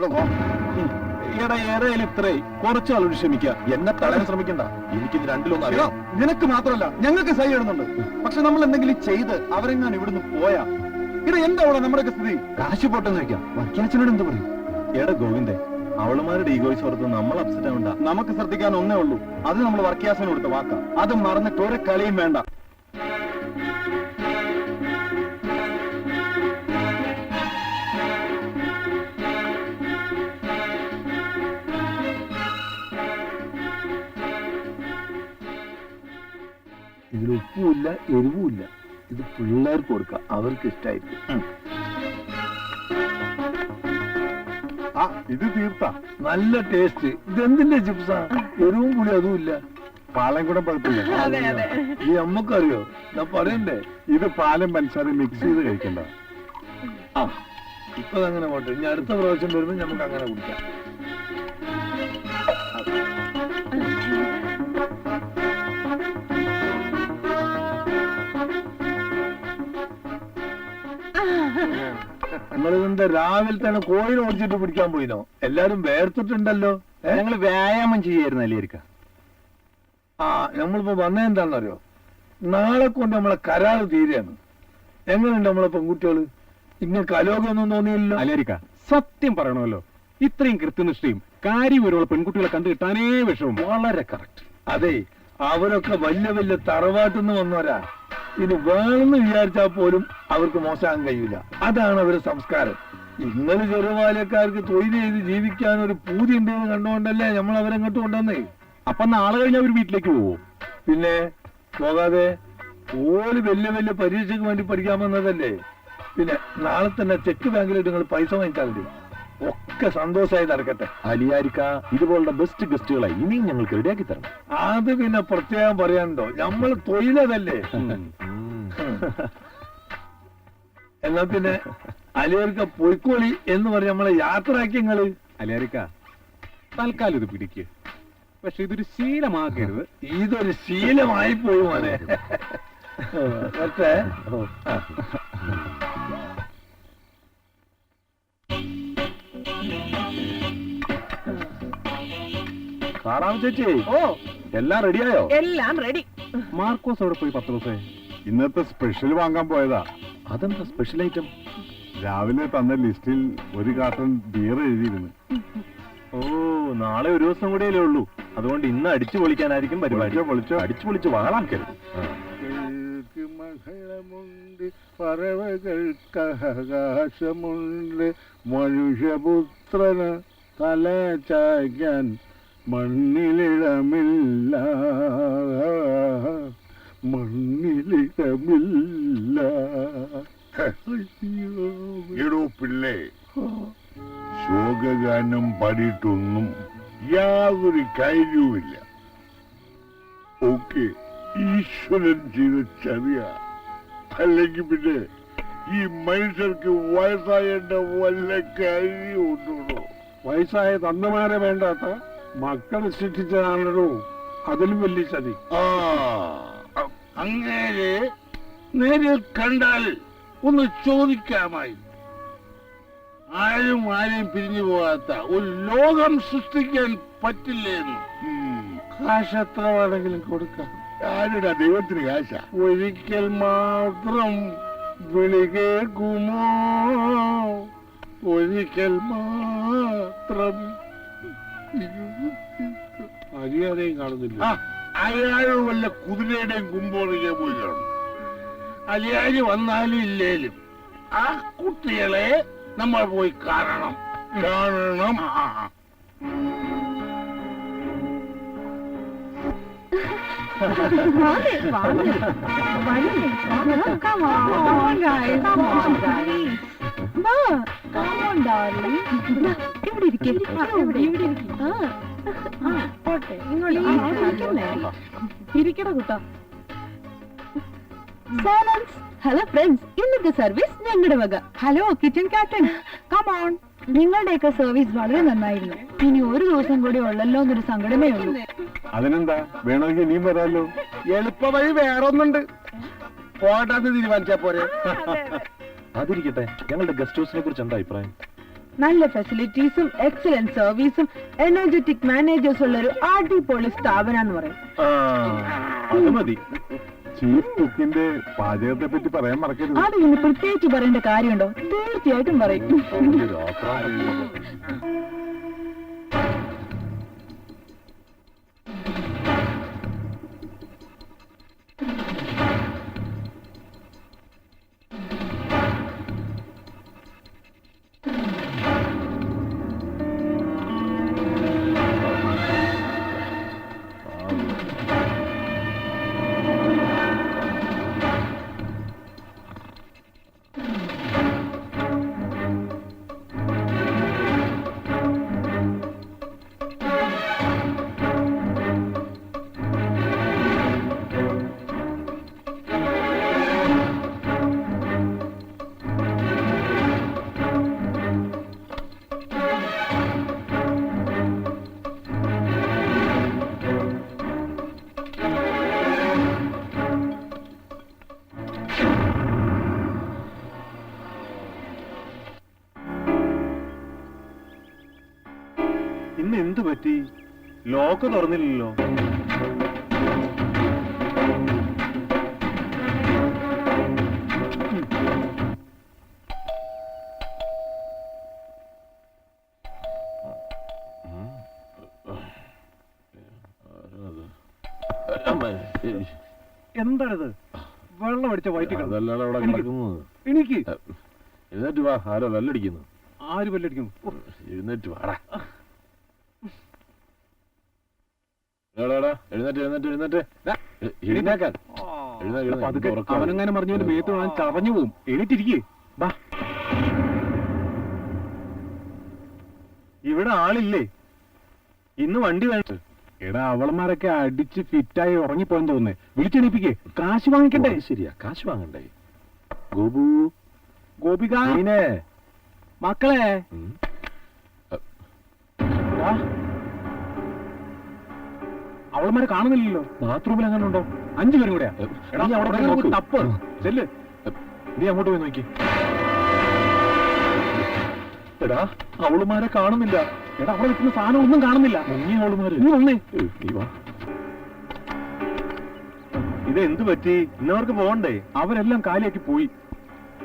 എടാ, ഏതായാലും ഇത്രേ കുറച്ച് ആളോട് ക്ഷമിക്കാം. എന്നെ തടയാൻ ശ്രമിക്കണ്ട. എനിക്കിത് രണ്ടിലൊന്നും അറിയാം. നിനക്ക് മാത്രമല്ല ഞങ്ങൾക്ക് സഹി ഇടുന്നുണ്ട്. പക്ഷെ നമ്മൾ എന്തെങ്കിലും ചെയ്ത് അവരെങ്ങാനും ഇവിടുന്ന് പോയാ ഇത് എന്താ അവിടെ നമ്മുടെ സ്ഥിതി? കാശ് പൊട്ടെന്ന് വെക്കാം. വർക്കിയാച്ചനോട് എന്ത് പറയും? എടാ ഗോവിന്ദേ, അവളുമാരുടെ ഈഗോയ്സ് ഓർത്ത് നമ്മൾ അപ്സെറ്റ് ആവണ്ട. നമുക്ക് ശ്രദ്ധിക്കാൻ ഒന്നേ ഉള്ളൂ, അത് നമ്മൾ വർക്കിയാസന് കൊടുത്ത വാക്കാം. അത് മറന്നിട്ട് ഒരു കളിയും വേണ്ട. ഇതിൽ ഉപ്പുമില്ല എരിവുമില്ല. ഇത് പിള്ളേർക്ക് കൊടുക്കാം, അവർക്ക് ഇഷ്ടായിരിക്കും. ഇത് തീർത്ത നല്ല ടേസ്റ്റ്. ഇതെന്തിന്റെ ചിപ്സാ? എരിവും പുളി അതും ഇല്ല. പാലം കൂടെ കുഴപ്പമില്ല. ഈ അമ്മക്കറിയോ? ഞാൻ പറയണ്ടേ? ഇത് പാലും പഞ്ചസാരയും മിക്സ് ചെയ്ത് കഴിക്കണ്ട. ഇപ്പൊ അങ്ങനെ പോട്ടെ. ഇനി അടുത്ത പ്രാവശ്യം വരുമ്പോൾ നമുക്ക് അങ്ങനെ കുടിക്കാം. നിങ്ങളിതെന്താ രാവിലെ തന്നെ കോഴിനെ ഓടിച്ചിട്ട് പിടിക്കാൻ പോയിനോ? എല്ലാരും വേർത്തിട്ടുണ്ടല്ലോ. ഞങ്ങൾ വ്യായാമം ചെയ്യായിരുന്നല്ലേ ഇരിക്ക. നമ്മളിപ്പോ വന്നതെന്താണെന്നറിയോ? നാളെ കൊണ്ട് നമ്മളെ കരാറ് തീരെയാണ്. എങ്ങനെയുണ്ട് നമ്മളെ പെൺകുട്ടികള്? ഇങ്ങനെ കലോകമൊന്നും തോന്നിയില്ലല്ലോ. അലേരിക്ക, സത്യം പറയണമല്ലോ, ഇത്രയും കൃത്യനിഷ്ഠയും കാര്യവിവരമുള്ള പെൺകുട്ടികളെ കണ്ടു കിട്ടാനേ വിഷമം. വളരെ കറക്റ്റ്. അതെ, അവരൊക്കെ വലിയ വലിയ തറവാട്ടിന്ന് വന്നവരാ. ഇനി വേണമെന്ന് വിചാരിച്ചാൽ പോലും അവർക്ക് മോശമാകാൻ കഴിയില്ല. അതാണ് അവരുടെ സംസ്കാരം. ഇന്നലെ ചെറുപാലക്കാർക്ക് തൊഴിൽ ചെയ്ത് ജീവിക്കാൻ ഒരു പൂതി ഉണ്ടെന്ന് കണ്ടുകൊണ്ടല്ലേ നമ്മൾ അവരെങ്ങോട്ട് കൊണ്ടുവന്നേ. അപ്പൊ നാളെ കഴിഞ്ഞ് അവർ വീട്ടിലേക്ക് പോവോ? പിന്നെ പോകാതെ ഓല് വലിയ വലിയ പരീക്ഷയ്ക്ക് വേണ്ടി പഠിക്കാൻ വന്നതല്ലേ. പിന്നെ നാളെ തന്നെ ചെക്ക് ബാങ്കിലിട്ട് നിങ്ങൾ പൈസ വാങ്ങിച്ചാൽ മതി. ഒക്കെ സന്തോഷമായി നടക്കട്ടെ. അലിയാരിക്ക ഇതുപോലുള്ള ബെസ്റ്റ് ഗസ്റ്റുകളെ ഇനിയും ഞങ്ങൾക്ക് റെഡിയാക്കി തരണം. അത് പിന്നെ പ്രത്യേകം പറയാനുണ്ടോ, നമ്മൾ തൊഴിലതല്ലേ. എന്നാ പിന്നെ അലിയാരിക്ക പൊയ്ക്കോളി എന്ന് പറഞ്ഞ് നമ്മളെ യാത്രയാക്കി നിങ്ങള്. അലിയാരിക്ക തൽക്കാലം ഇത് പിടിക്കുക, പക്ഷെ ഇതൊരു ശീലമാക്കരുത്. ഇതൊരു ശീലമായി പോയി മോനെ. മറ്റേ കാണാം ചേച്ചി. ഓ എല്ലാം റെഡിയായോ? എല്ലാം റെഡി. മാർക്കോസ് അവിടെ പോയി 10 ദിവസേ. ഇന്നത്തെ സ്പെഷ്യൽ വാങ്ങാൻ പോയതാ. അതെന്താ സ്പെഷ്യൽ ഐറ്റം? രാവിലെ തന്ന ലിസ്റ്റിൽ ഒരു കാർട്ടൺ ബിയർ എഴുതിയിരുന്നു. ഓ നാളെ ഒരു ദിവസം കൂടിയല്ലേ ഉള്ളൂ, അതുകൊണ്ട് ഇന്ന് അടിച്ചു പൊളിക്കാനായിരിക്കും പരിപാടി. അടിച്ചു പൊളിച്ച് വാളാക്കരുത്. മഹളമുണ്ട്, പറവകൾക്കവകാശമുണ്ട്, മനുഷ്യപുത്രന് തല ചായ്ക്കാൻ മണ്ണിലിടമില്ല, മണ്ണിലിടമില്ല. എടോ പിള്ളേ, ശോകഗാനം പാടിയിട്ടൊന്നും യാതൊരു കാര്യവുമില്ല. ഓക്കെ, ഈശ്വരൻ ചെയ്ത ചതിയ. അല്ലെങ്കിൽ പിന്നെ ഈ മനുഷ്യർക്ക് വയസ്സായേണ്ട വല്ല കാര്യമുണ്ടോ? വയസ്സായ തന്നമാരെ വേണ്ടാത്ത മക്കളെ സൃഷ്ടിച്ചതാണല്ലോ അതിലും വലിയ ചതി. അങ്ങനെ നേരിൽ കണ്ടാൽ ഒന്ന് ചോദിക്കാമായി. ആരും ആരെയും പിരിഞ്ഞു പോകാത്ത ഒരു ലോകം സൃഷ്ടിക്കാൻ പറ്റില്ലേന്ന്. കാശ് എത്ര വേണമെങ്കിലും കൊടുക്കാം. ആരുടെ ദൈവത്തിന് കാശ? ഒരിക്കൽ മാത്രം വിളി കേൾക്കുമോ, ഒരിക്കൽ മാത്രം. മര്യാദയും കാണുന്നില്ല. അയാളും വല്ല കുതിരയുടെയും കുമ്പോറിയെ പോയി കാണും. അലിയാരി വന്നാലും ഇല്ലേലും ആ കുട്ടികളെ നമ്മൾ പോയി കാണണം. ഇവിടെ ഇരിക്കും. ഇരിക്കട കുട്ടാ. ഹലോ ഫ്രണ്ട്സ്, ഇന്നത്തെ സർവീസ് ഞങ്ങളുടെ വക. Hello kitchen captain, come on. നിങ്ങളുടെയൊക്കെ സർവീസ് വളരെ നന്നായിരുന്നു. ഇനി ഒരു ദിവസം കൂടി ഉള്ളല്ലോ എന്നൊരു സങ്കടമേ ഉള്ളൂ. അതിനെന്താ, വേണമെങ്കിൽ നീ വരാലോ. എളുപ്പ വഴി വേറൊന്നുണ്ട്, പോകട്ടാന്ന് തീരുമാനിച്ചാ പോരെ. അതിരിക്കട്ടെ, ഞങ്ങളുടെ ഗസ്റ്റ് ഹൗസിനെ കുറിച്ച് എന്താ അഭിപ്രായം? നല്ല ഫെസിലിറ്റീസും എക്സലന്റ് സർവീസും എനർജറ്റിക് മാനേജേഴ്സ് ഉള്ള ഒരു അടിപൊളി സ്ഥാപനം പറയും. അത് മതി. ചീഫ് കുക്കിന്റെ പാചകത്തെ പറ്റി പറയാൻ മറക്കരുത്. അത് ഇനി പ്രത്യേകിച്ച് പറയേണ്ട കാര്യമുണ്ടോ? തീർച്ചയായിട്ടും പറയും. ഇന്ന് എന്തു പറ്റി? ലോക്ക് തുറന്നില്ലല്ലോ. എന്താണിത്? വെള്ളം അടിച്ച വയറ്റി എനിക്ക് എഴുന്നേറ്റ് വാ. ആരോ വെല്ലടിക്കുന്നു. ആര് വെല്ലടിക്കുന്നു? എഴുന്നേറ്റ് വാടാ. എഴുന്നേറ്റ് എഴുന്നേറ്റ് എഴുന്നേറ്റ് എഴുന്നേക്കാൻ അവനെങ്ങനെ പറഞ്ഞവന്റെ മേത്ത് ഞാൻ ചവഞ്ഞു പോവും. എണീറ്റിരിക്കേ. ബാ. ഇവിടെ ആളില്ലേ? ഇന്ന് വണ്ടി വേണ്ട. എടാ അവളന്മാരൊക്കെ അടിച്ച് ഫിറ്റായി ഉറങ്ങിപ്പോയെന്ന് തോന്നുന്നേ. വിളിച്ചെണീപ്പിക്കേ. കാശ് വാങ്ങിക്കണ്ടേ? ശരിയാ, കാശ് വാങ്ങണ്ടേ? ഗോപു, ഗോപിക, മക്കളെ, അവളന്മാരെ കാണുന്നില്ലല്ലോ. ബാത്റൂമിൽ അങ്ങനെ ഉണ്ടോ? 5 പേരും കൂടെയാ. തപ്പ് ചെല്ല്. നീ അങ്ങോട്ട് പോയി നോക്കി. എടാ അവളുമാരെ കാണുന്നില്ല. എടാ അവിടെ നിൽക്കുന്ന സാധനം ഒന്നും കാണുന്നില്ല. മുങ്ങിയ അവളുമാര്. നീ വന്നേ. നീ വാ. ഇത് എന്ത് പറ്റി? ഇന്നവർക്ക് പോകണ്ടേ? അവരെല്ലാം കാലിയാക്കി പോയി.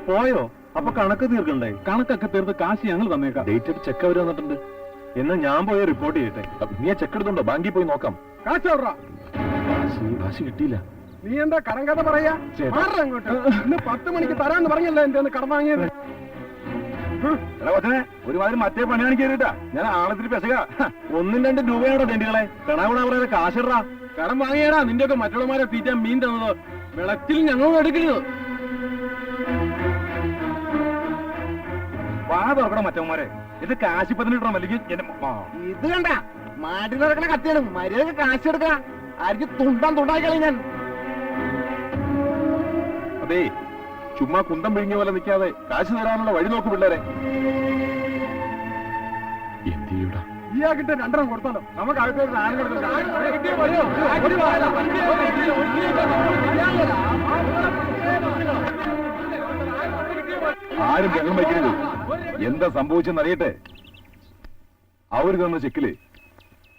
പോയോ? അപ്പൊ കണക്ക് തീർക്കണ്ടേ? കണക്കൊക്കെ തീർത്ത് കാശ് ഞങ്ങൾ തന്നേക്കാം. ഡേറ്റ് ആയിട്ട് ചെക്ക് അവർ വന്നിട്ടുണ്ട്. എന്നാ ഞാൻ പോയി റിപ്പോർട്ട് ചെയ്യട്ടെ. നീ ആ ചെക്ക് എടുത്തുണ്ടോ? ബാങ്കിൽ പോയി നോക്കാം. കാശ് കിട്ടിയില്ല. നീ എന്താ കടം കഥ പറയാ? അങ്ങോട്ട് ഇന്ന് 10 മണിക്ക് തരാന്ന് പറഞ്ഞല്ലോ എന്റെ ഒന്ന് കടം വാങ്ങിയത്. ഒരുമാതിരി മറ്റേ പണിയാണ് കയറിട്ടാ. ഞാൻ ആളത്തിന് പെസക 1-2 രൂപയാണോ തെണ്ടികളെ? കണാകുണ പറയാതെ കാശിടാ. കടം വാങ്ങിയടാ. നിന്റെയൊക്കെ മറ്റുള്ളവരെ തീറ്റാൻ മീൻ തന്നത് വെളത്തിൽ ഞങ്ങളോട് എടുക്കരുത്. വാ തുറക്കണം മറ്റവന്മാരെ. ഇത് കാശിപ്പത്തിനിടണം. അല്ലെങ്കിൽ ഇത് കണ്ട മാറ്റി നടക്കണ കത്തിയാണ്. മര്യാദ കാശ് എടുക്കുക. ആർക്ക് തുണ്ടായി കളി ഞാൻ. അതേ, ചുമ്മാ കുന്തം പിഴിഞ്ഞ പോലെ നിൽക്കാതെ കാശ് തരാനുള്ള വഴി നോക്ക് പിള്ളേരെ. എന്തിയൂടാ ഇയാക്കിട്ട് 2 കൊടുത്താലോ? നമുക്ക് അകത്തേക്ക് ആരും ബഹളം വയ്ക്കരുത്. എന്താ സംഭവിച്ചെന്ന് അറിയട്ടെ. അവര് തന്ന ചെക്കില്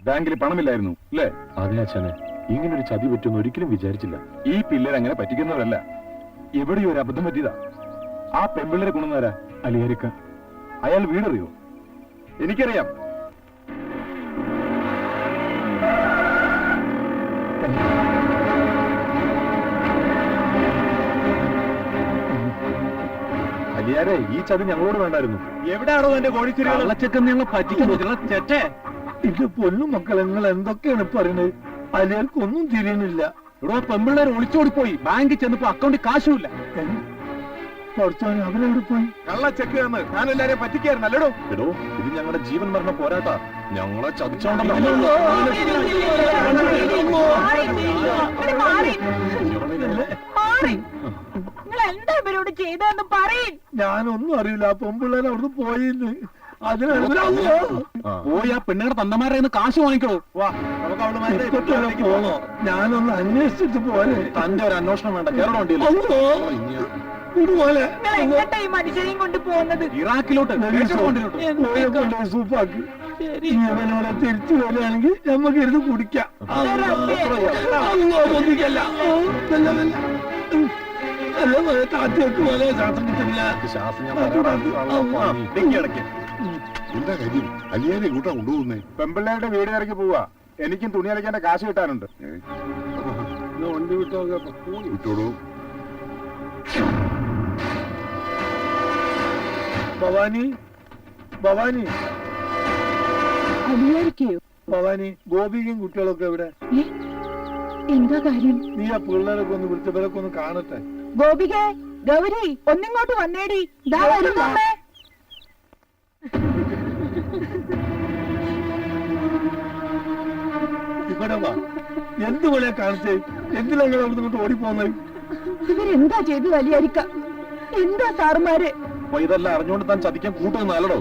ബാങ്കിൽ പണമില്ലായിരുന്നു അല്ലേ? അതെ അച്ഛനെ, ഇങ്ങനൊരു ചതി പറ്റുമെന്ന് ഒരിക്കലും വിചാരിച്ചില്ല. ഈ പിള്ളേർ അങ്ങനെ പറ്റിക്കുന്നവരല്ല. എവിടെയോ ഒരു അബദ്ധം പറ്റിയതാ. ആ പെൺപിള്ളേരെ കൊണ്ടുവന്നാരാ? അലിയാരിക്ക. അയാൾ വീടറിയോ? എനിക്കറിയാം. അലിയാരെ, ഈ ചതി ഞങ്ങളോട് വേണ്ടായിരുന്നു. എവിടെയാണോ എന്റെ കോഴിച്ചിരികളെ ഞങ്ങൾ പറ്റിക്കുന്നു? ചേട്ടേ, ഇത് പൊന്നു മക്കളെ, നിങ്ങൾ എന്തൊക്കെയാണ് പറയുന്നത്? അലിയാർക്കൊന്നും തിരിയുന്നില്ല. ഇവിടെ പെമ്പിള്ളേർ ഒളിച്ചോടിപ്പോയി. ബാങ്കിൽ ചെന്നപ്പോ അക്കൗണ്ടിൽ കാശുമില്ല. അവരെവിടെ പോയി? കള്ള ചെക്ക് തന്ന് ഞാൻ എല്ലാരെയും പറ്റിക്കായിരുന്നല്ലോ. എടോ, ഇത് ഞങ്ങളുടെ ജീവൻ മരണ പോരാട്ടാ. ഞങ്ങളെ ചതിച്ചോണ്ടല്ലോ. നിങ്ങൾ എന്താ ഇവരോട് ചെയ്തതെന്ന് പറയും. ഞാനൊന്നും അറിയില്ല. ആ പെമ്പിള്ളേർ അവിടുന്ന് പോയിന്ന്. പോയി ആ പെണ്ണുങ്ങളുടെ തന്തമാരെ കാശ് വാങ്ങിക്കോ. പോണോ? ഞാനൊന്ന് അന്വേഷിച്ചിട്ട് പോലെ. തന്റെ ഒരു അന്വേഷണം വേണ്ട. കേരള വണ്ടിയില്ല. നിങ്ങൾ എങ്ങോട്ടാ ഈ മനുഷ്യരെയും കൊണ്ട് പോകുന്നത്? ഇറാഖിലോട്ട്. സൂപ്പാക്ക്. ഇവനോടെ തിരിച്ചു വരികയാണെങ്കിൽ നമുക്ക് ഇരുന്ന് കുടിക്കാം. താറ്റയ്ക്ക് പോലെ ശ്വാസം കിട്ടില്ല. എന്താ കാര്യം? അലിയാരെ കൂട്ടാ കൊണ്ടുപോകുന്നേ? പെമ്പിള്ളേരുടെ വീട് ഇറങ്ങി പോവാ. എനിക്കും തുണി അലക്കേണ്ട കാശ് കിട്ടാനുണ്ട്. വണ്ടി വിട്ടോളൂ. ഭവാനി, ഭവാനി, ഭവാനി, ഗോപികയും കുട്ടികളൊക്കെ എവിടെ? എന്താ കാര്യം? നീ ആ പിള്ളേരൊക്കെ ഒന്ന് വിളിച്ചവരൊക്കെ ഒന്ന് കാണട്ടെ. ഗോപിക, ഗൗരി, ഒന്നിങ്ങോട്ട് വന്നേടി. ഇവിടെ വാ. എന്ത് പോലെ കാണിച്ചേ? എന്തിനാ അവിടുന്ന് ഓടിപ്പോന്നത്? ഇവരെന്താ ചെയ്തു വലിയാരിക്ക? എന്താ സാറുമാര്? അപ്പൊ ഇതെല്ലാം അറിഞ്ഞുകൊണ്ട് താൻ ചതിക്കാൻ കൂട്ടുന്നല്ലോ.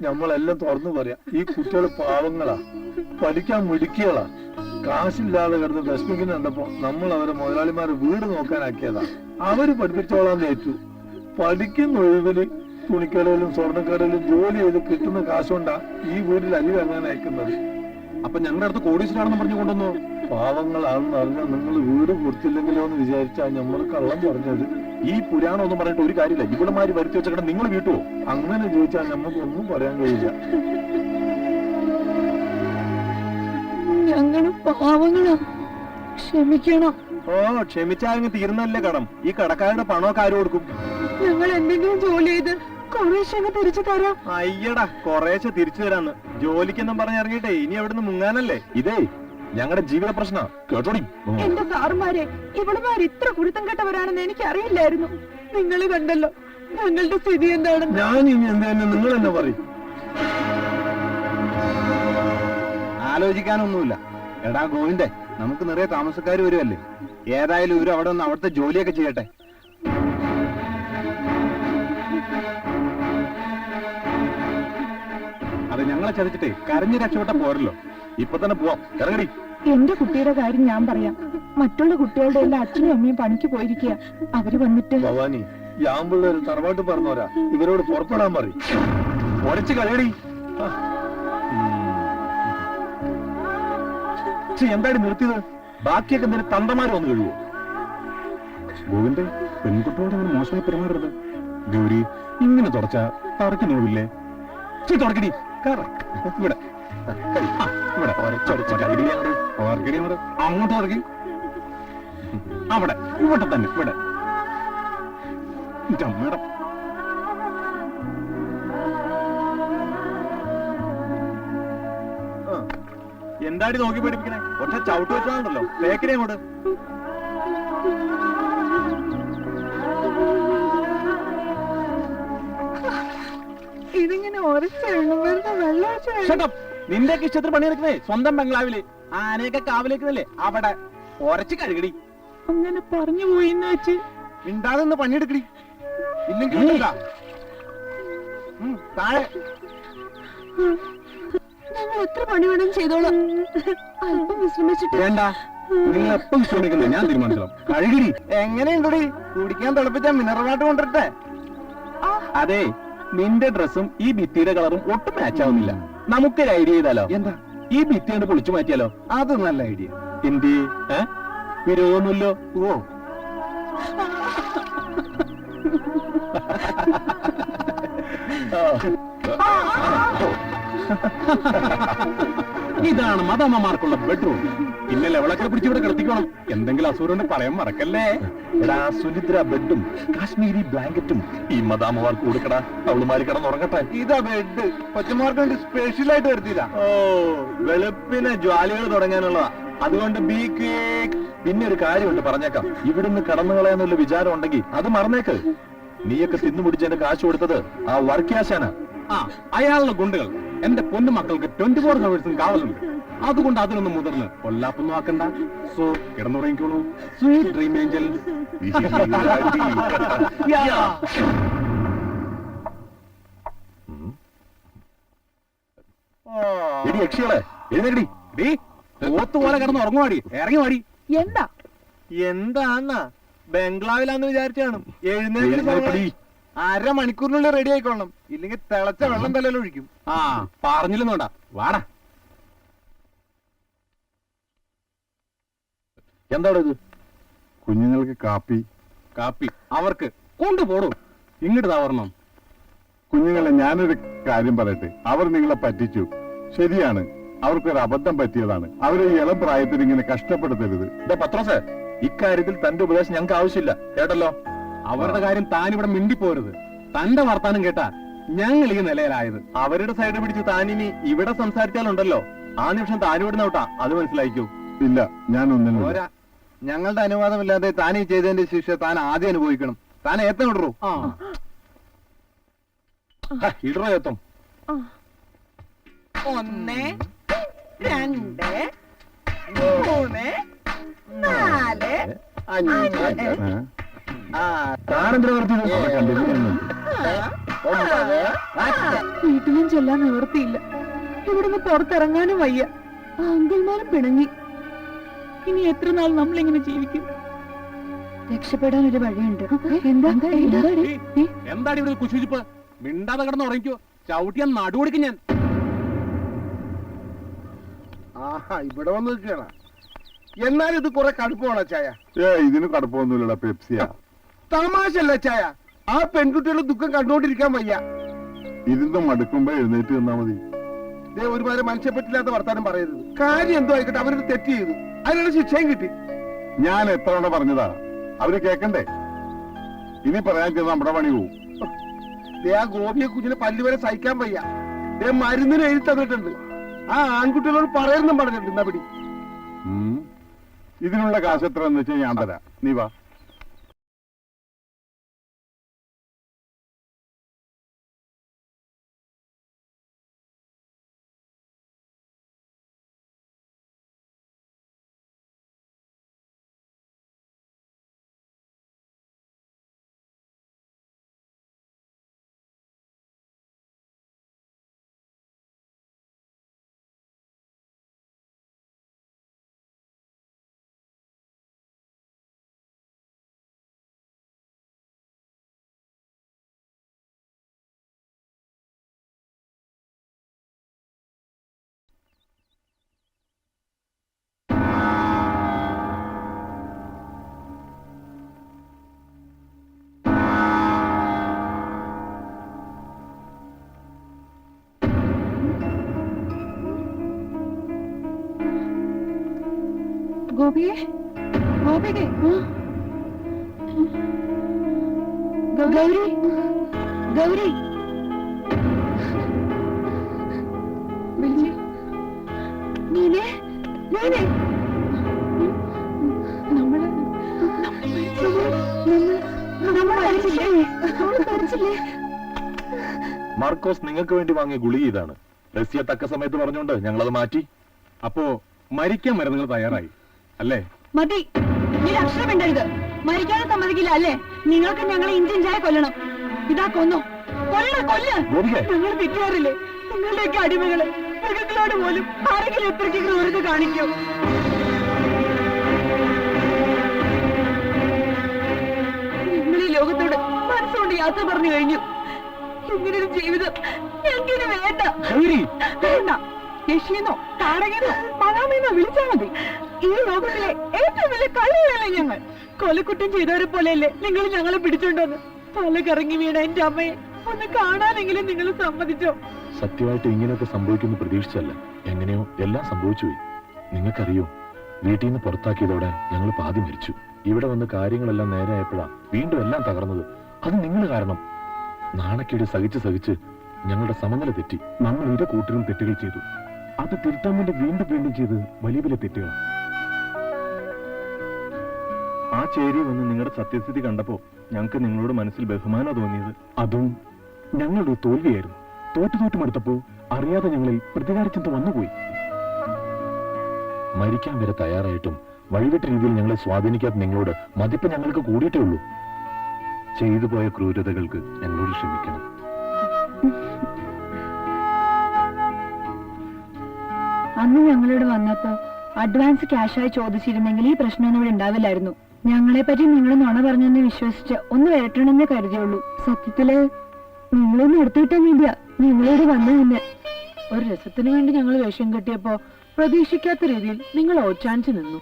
നമ്മളെല്ലാം തുറന്നു പറയാം. ഈ കുട്ടികൾ പാവങ്ങളാ, പഠിക്കാൻ മിടുക്കികളാ. കാശില്ലാതെ കിടന്ന് വിഷമിക്കുന്ന കണ്ടപ്പോ നമ്മൾ അവരെ മുതലാളിമാരെ വീട് നോക്കാനാക്കിയതാ. അവര് പഠിപ്പിച്ചോളാന്ന് ഏറ്റു. പഠിക്കുന്ന ഒഴിവില് തുണിക്കടയിലും സ്വർണ്ണക്കടയിലും ജോലി ചെയ്ത് കിട്ടുന്ന കാശുകൊണ്ടാ ഈ വീട്ടിൽ അരി വാങ്ങാൻ അയക്കുന്നത്. അപ്പൊ ഞങ്ങളുടെ അടുത്ത് കോടീശ്വരാണെന്ന് പറഞ്ഞു കൊണ്ടുവന്നു. പാവങ്ങളാണെന്ന് അറിഞ്ഞാൽ നിങ്ങൾ വീട് കൊടുത്തില്ലെങ്കിലോ എന്ന് വിചാരിച്ചാ നമ്മൾ കള്ളം പറഞ്ഞത്. ഈ പുരാണം ഒന്നും പറഞ്ഞിട്ട് ഒരു കാര്യമില്ല. ഇവിടെമാര് വരുത്തി വെച്ചിട്ട് നിങ്ങൾ വീട്ടുവോ? അങ്ങനെ ചോദിച്ചാൽ നമുക്കൊന്നും പറയാൻ കഴിയില്ല. ഞങ്ങള് പാവങ്ങളാ, ക്ഷമിക്കണം. ഓ, ക്ഷമിച്ചാൽ തീർന്നല്ലേ കടം. ഈ കടക്കാരുടെ പണമൊക്കെ ആര് കൊടുക്കും? ഞങ്ങൾ എന്തെങ്കിലും ജോലി ചെയ്ത് കുറേശ്ശെ തിരിച്ചു തരാം. അയ്യടാ, കുറേശ്ശെ തിരിച്ചു തരാന്ന്. ജോലിക്കെന്നും പറഞ്ഞിറങ്ങിയിട്ടേ ഇനി എവിടുന്ന് മുങ്ങാനല്ലേ? ഇതേ ഞങ്ങളുടെ ജീവിത പ്രശ്ന കേട്ടോടി. എന്റെ സാറുമാരെ ഇവളുമാർ ഇത്ര കുരുത്തം കെട്ടവരാണെന്ന് എനിക്ക് അറിയില്ലായിരുന്നു. നിങ്ങൾ കണ്ടല്ലോ ഞങ്ങളുടെ സ്ഥിതി എന്താണെന്ന്. ഞാൻ ഇനി എന്താ നിങ്ങൾ തന്നെ പറയും. ആലോചിക്കാനൊന്നുമില്ല. എടാ ഗോവിന്ദേ, നമുക്ക് നിറയെ താമസക്കാർ വരുമല്ലേ, ഏതായാലും ഇവര് അവിടെ നിന്ന് അവിടുത്തെ ജോലിയൊക്കെ ചെയ്യട്ടെ. അത് ഞങ്ങളെ ചതിച്ചിട്ടേ കരഞ്ഞു രക്ഷപ്പെട്ട പോരല്ലോ. ഇപ്പൊ തന്നെ പോവാം, ഇറങ്ങടി. എന്റെ കുട്ടിയുടെ കാര്യം ഞാൻ പറയാം. മറ്റുള്ള കുട്ടികളുടെ എല്ലാ അച്ഛനും അമ്മയും പണിക്ക് പോയിരിക്കുക. അവര് വന്നിട്ട് ഭവാനി, യാമ്പുള്ള ഒരു തറവാട്ട് പറഞ്ഞോരാ, ഇവരോട് പുറപ്പെടാൻ പറയും. ഉരച്ച് കളയടി. എന്തായാലും നിർത്തിയത്? ബാക്കിയൊക്കെ എന്തെങ്കിലും തന്തമാര് വന്ന് കഴിയുമോ? ഗോവിന്ദൻ, പെൺകുട്ടിയോട് അങ്ങനെ മോശമായി പെരുമാറരുത്. ഗൗരി, ഇങ്ങനെ തുടച്ച തറക്ക് നോവില്ലേ? തുടക്കടി. ഇവിടെ ഇവിടെ അങ്ങോട്ട് ഇറക്കി. അവിടെ ഇവിടെ തന്നെ ഇവിടെ. അമ്മയുടെ എന്താടി നോക്കി പഠിപ്പിക്കണേ? ഒറ്റ ചവിട്ട് വെച്ചാണല്ലോ തേക്കിനെ അങ്ങോട്ട്. ഇതിങ്ങനെ ഉറച്ചാണ് വെറുതെ വെള്ളം. നിന്റെ ഇഷ്ടത്തിന് പണിയെടുക്കുന്നേ സ്വന്തം ബംഗ്ലാവില്. ആനയൊക്കെ കാവലേക്കുന്നല്ലേ അവിടെ. ഉരച്ച് കഴുകടി. അങ്ങനെ പറഞ്ഞു പോയിന്ന് വെച്ച് മിണ്ടാതെ പണിയെടുക്കടി, ഇല്ലെങ്കിൽ താഴെ. ഞങ്ങൾ എത്ര പണി വേണം ചെയ്തോളാം. അല്പം വിശ്രമിച്ചിട്ട്. വേണ്ട, നിങ്ങൾ എപ്പം വിശ്രമിക്കുന്നത് ഞാൻ തീരുമാനിച്ചോളാം. കഴുകിടി. എങ്ങനെയുണ്ടടി? കുടിക്കാൻ തിളപ്പിച്ച മിനറൽ വാട്ടർ കൊണ്ടിട്ടെ. അതെ, നിന്റെ ഡ്രസ്സും ഈ ഭിത്തിയുടെ കളറും ഒട്ടും മാച്ച് ആവുന്നില്ല. നമുക്കൊരു ഐഡിയ ചെയ്താലോ? എന്താ? ഈ ഭിത്തി കൊണ്ട് പൊളിച്ചു മാറ്റിയാലോ? അത് നല്ല ഐഡിയ. എന്ത് വിരോധമൊന്നുമില്ലോ? ഓ, ഇതാണ് മദമ്മമാർക്കുള്ള ബെഡ്റൂം. പിന്നെ ലെവളൊക്കെ പിടിച്ചിവിടെ കിടത്തിക്കണം. എന്തെങ്കിലും അസുഖം പറയാൻ മറക്കല്ലേ. എടാ സുനിദ്ര ബെഡും കാശ്മീരി ബ്ലാങ്കറ്റും ഈ മദാമ്മമാർക്ക് കൊടുക്കടാ. അവളുമാരി കിടന്നുറങ്ങട്ടെ. ഇതാ ബെഡ് കൊച്ചുമാർക്ക് വേണ്ടി സ്പെഷ്യലായിട്ട് വരുത്തിയതാ. ഓ, വെളുപ്പിന് ജ്വാലികൾ തുടങ്ങാനുള്ളതാ. അതുകൊണ്ട് ബി ക്വിക്ക്. പിന്നെ ഒരു കാര്യമുണ്ട്, പറഞ്ഞേക്കാം. ഇവിടുന്ന് കടന്നു കളയാന്നുള്ള വിചാരം ഉണ്ടെങ്കിൽ അത് മറന്നേക്ക്. നീയൊക്കെ തിന്നുപിടിച്ചതിന്റെ കാശ് കൊടുത്തത് ആ വർക്കിയാശാന. ആ, അയാളുടെ ഗുണ്ടുകൾ എന്റെ പൊന്നു മക്കൾക്ക് 24 ഹവേഴ്സും കാവലുണ്ട്. അതുകൊണ്ട് അതിനൊന്നും മുതിർന്ന് കൊല്ലാപ്പൊന്നും ആക്കണ്ട. സോ കിടന്നുറങ്ങിക്കോളൂ. Sweet dream angel. എടി യക്ഷികളെ, എഴുന്നേക്കടി. പോലെ കിടന്ന് ഉറങ്ങുവാടി. ഇറങ്ങി വാടി. എന്താ എന്താന്നാ ബംഗ്ലാവിലാന്ന് വിചാരിച്ചാണ്. എഴുന്നേൽപ്പടി. അരമണിക്കൂറിനുള്ളിൽ റെഡി ആയിക്കൊള്ളണം, ഇല്ലെങ്കിൽ തിളച്ച വെള്ളം തലയിൽ ഒഴിക്കും. ആ, പറഞ്ഞില്ലെന്നോണ്ടാ. വാടാ. എന്താണ് ഇത്? കുഞ്ഞുങ്ങൾക്ക് കാപ്പി. കാപ്പി അവർക്ക് കൊണ്ടുപോടും. ഇങ്ങോട്ട് താവരണം. കുഞ്ഞുങ്ങളെ, ഞാനൊരു കാര്യം പറയട്ടെ. അവർ നിങ്ങളെ പറ്റിച്ചു, ശരിയാണ്. അവർക്കൊരു അബദ്ധം പറ്റിയതാണ്. അവരെ ഈ ഇളം പ്രായത്തിൽ ഇങ്ങനെ കഷ്ടപ്പെടുത്തരുത്. പത്രോസേ, ഇക്കാര്യത്തിൽ തന്റെ ഉപദേശം ഞങ്ങൾക്ക് ആവശ്യമില്ല, കേട്ടല്ലോ. അവരുടെ കാര്യം താനിവിടെ മിണ്ടിപ്പോരുത്. തന്റെ വർത്താനം കേട്ടാ ഞങ്ങൾ ഈ നിലയിലായത്. അവരുടെ സൈഡ് പിടിച്ച് താനിനി ഇവിടെ സംസാരിച്ചാലുണ്ടല്ലോ, ആ നിമിഷം താനിവിടുന്ന ഔട്ടാ. അത് മനസ്സിലായിക്കൂ. ഇല്ല, ഞാനൊന്നും പോരാ, ഞങ്ങളുടെ അനുവാദമില്ലാതെ താൻ ഈ ചെയ്തതിന്റെ ശിക്ഷ താൻ ആദ്യം അനുഭവിക്കണം. താൻ ഏത്തം ഇടറൂ. ഇടറോ ഏത്തം. 1 2 3 4 5 താനെന്തിനാ വീട്ടിലും ചെല്ലാൻ നിവർത്തിയില്ല. ഇവിടുന്ന് പുറത്തിറങ്ങാനും വയ്യ. അങ്കിൾമാരും പിണങ്ങി. ഇനി എത്ര നാൾ നമ്മളിങ്ങനെ ജീവിക്കും? രക്ഷപ്പെടാൻ ഒരു വഴിയുണ്ട്. എന്താടി ഇവിടെ കുശുചിപ്പ്? മിണ്ടാതെ കിടന്ന് ഉറങ്ങിക്കോ. ചവിട്ടിയാൻ നടുകൊടുക്കും ഞാൻ. ആഹാ, ഇവിടെ വന്ന് നിൽക്കുകയാണ്. എന്നാലും ഇത് കുറെ കടുപ്പമാണോ ചായ? ഇതിന് കടുപ്പൊന്നുമില്ലടാ, പെപ്സിയാ. തമാശല്ല ചായ. ആ പെൺകുട്ടികളുടെ ദുഃഖം കണ്ടുകൊണ്ടിരിക്കാൻ വയ്യ. ഇരുന്ന് മടുക്കുമ്പോ എഴുന്നേറ്റ് നിന്നാ മതി. ഒരുമാതിരി മനുഷ്യപ്പറ്റില്ലാത്ത വർത്താനം പറയരുത്. കാര്യം എന്തോ ആയിക്കോട്ടെ, അവരത് തെറ്റ് ചെയ്തു, അതിനുള്ള ശിക്ഷയും കിട്ടി. ഞാൻ എത്ര തവണ പറഞ്ഞതാ, അവര് കേക്കണ്ടേ? ഇനി പറയാൻ ചെന്ന് നമ്മുടെ പണി പോവും. ആ ഗോപിയെ കുഞ്ഞിനെ പല്ലുവരെ സഹിക്കാൻ വയ്യ. മരുന്നിന് എഴുതി തന്നിട്ടുണ്ട്. ആ ആൺകുട്ടികളോട് പറയുന്നും പറഞ്ഞിട്ടുണ്ട്. എന്നാ പിടി. ഇതിനുള്ള കാശ് എത്ര എന്ന് വെച്ചാൽ ഞാൻ തരാം, നീ വാ. ഗോപിയെ, ഗോപികെ, ഗൗരി, ഗൗരി, നീനെ, നീനെ, നമ്മള് മരിച്ചില്ലേ? മാർക്കോസ് നിങ്ങൾക്ക് വേണ്ടി വാങ്ങിയ ഗുളിക ഇതാണ്. റസിയ തക്ക സമയത്ത് പറഞ്ഞുകൊണ്ട് ഞങ്ങളത് മാറ്റി. അപ്പോ മരിക്കാൻ വരെ നിങ്ങൾ തയ്യാറായി അല്ലേ? മതി, നീ അക്ഷരം വേണ്ടരുത്. മരിക്കാതെ സമ്മതിക്കില്ല അല്ലേ? നിങ്ങൾക്ക് ഞങ്ങളെ ഇഞ്ചിഞ്ചായി കൊല്ലണം. ഇതാ കൊന്നു, കൊല്ല്. ഞങ്ങൾ തെറ്റുകാരില്ലേ? നിങ്ങളുടെയൊക്കെ അടിമകള്. മൃഗങ്ങളോട് പോലും ആരെങ്കിലും എത്രയ്ക്ക് ക്രൂരത കാണിക്കും. നിങ്ങൾ ഈ ലോകത്തോട് മനസ്സുകൊണ്ട് യാത്ര പറഞ്ഞു കഴിഞ്ഞു. ഇങ്ങനൊരു ജീവിതം ഞങ്ങൾക്ക് വേണ്ട. വേണ്ട. യശീന്നോ താരകെന്നോ മനാമെന്നോ വിളിച്ചാൽ മതി. ഈ ലോകത്തിലെ ഏറ്റവും വലിയ കളിയല്ലേ ഞങ്ങൾ. കൊലക്കുറ്റം ചെയ്തവരെ പോലെയല്ലേ നിങ്ങൾ ഞങ്ങളെ പിടിച്ചോണ്ടോന്ന്. തല കറങ്ങി വീണ എന്റെ അമ്മയെ ഒന്ന് കാണാനെങ്കിലും നിങ്ങൾ സമ്മതിച്ചോ? സത്യമായിട്ട് ഇങ്ങനെയൊക്കെ സംഭവിക്കുന്നു പ്രതീക്ഷിച്ചല്ല. എങ്ങനെയോ എല്ലാം സംഭവിച്ചു പോയി. നിങ്ങൾക്കറിയോ, വീട്ടിൽ നിന്ന് പുറത്താക്കിയതോടെ ഞങ്ങൾ പാതി മരിച്ചു. ഇവിടെ വന്ന് കാര്യങ്ങളെല്ലാം നേരെയായപ്പോഴാ വീണ്ടും എല്ലാം തകർന്നത്. അത് നിങ്ങൾ കാരണം. നാണക്കേട് സഹിച്ച് ഞങ്ങളുടെ സമനില തെറ്റി. നമ്മൾ ഇരു കൂട്ടരും തെറ്റുകൾ ചെയ്തു. അത് തിരുത്താൻ വേണ്ടി വീണ്ടും ചെയ്ത് വലിയ വലിയ തെറ്റുകൾ. ആ ചേരി വന്ന് നിങ്ങളുടെ സത്യസ്ഥിതി കണ്ടപ്പോ ഞങ്ങൾക്ക് നിങ്ങളോട് മനസ്സിൽ ബഹുമാനം തോന്നിയത്. അതും ഞങ്ങളുടെ തോൽവിയായിരുന്നു. തോറ്റു മടുത്തപ്പോ അറിയാതെ ഞങ്ങളിൽ പ്രതികാരചിന്ത വന്നുപോയി. മരിക്കാൻ വരെ തയ്യാറായിട്ടും വഴിവിട്ട രീതിയിൽ ഞങ്ങളെ സ്വാധീനിക്കാത്ത നിങ്ങളോട് മതിപ്പ് ഞങ്ങൾക്ക് കൂടിയിട്ടേ ഉള്ളൂ. ചെയ്തു പോയ ക്രൂരതകൾക്ക് ഞങ്ങളോട് ക്ഷമിക്കണം. അന്ന് ഞങ്ങളോട് വന്നപ്പോ അഡ്വാൻസ് ക്യാഷായി ചോദിച്ചിരുന്നെങ്കിൽ ഈ പ്രശ്നമൊന്നും ഇവിടെ ഉണ്ടാവില്ലായിരുന്നു. ഞങ്ങളെ പറ്റി നിങ്ങൾ നുണ പറഞ്ഞെന്ന് വിശ്വസിച്ച് ഒന്ന് വരട്ടണമെന്നേ കരുതിയുള്ളൂ. സത്യത്തില് നിങ്ങളൊന്നും എടുത്തുകിട്ടാൻ വേണ്ടിയാ ഞങ്ങളോട് വന്നതിന്. ഒരു രസത്തിന് വേണ്ടി ഞങ്ങൾ വേഷം കെട്ടിയപ്പോ പ്രതീക്ഷിക്കാത്ത രീതിയിൽ നിങ്ങൾ ഓച്ചാനിച്ചു നിന്നു.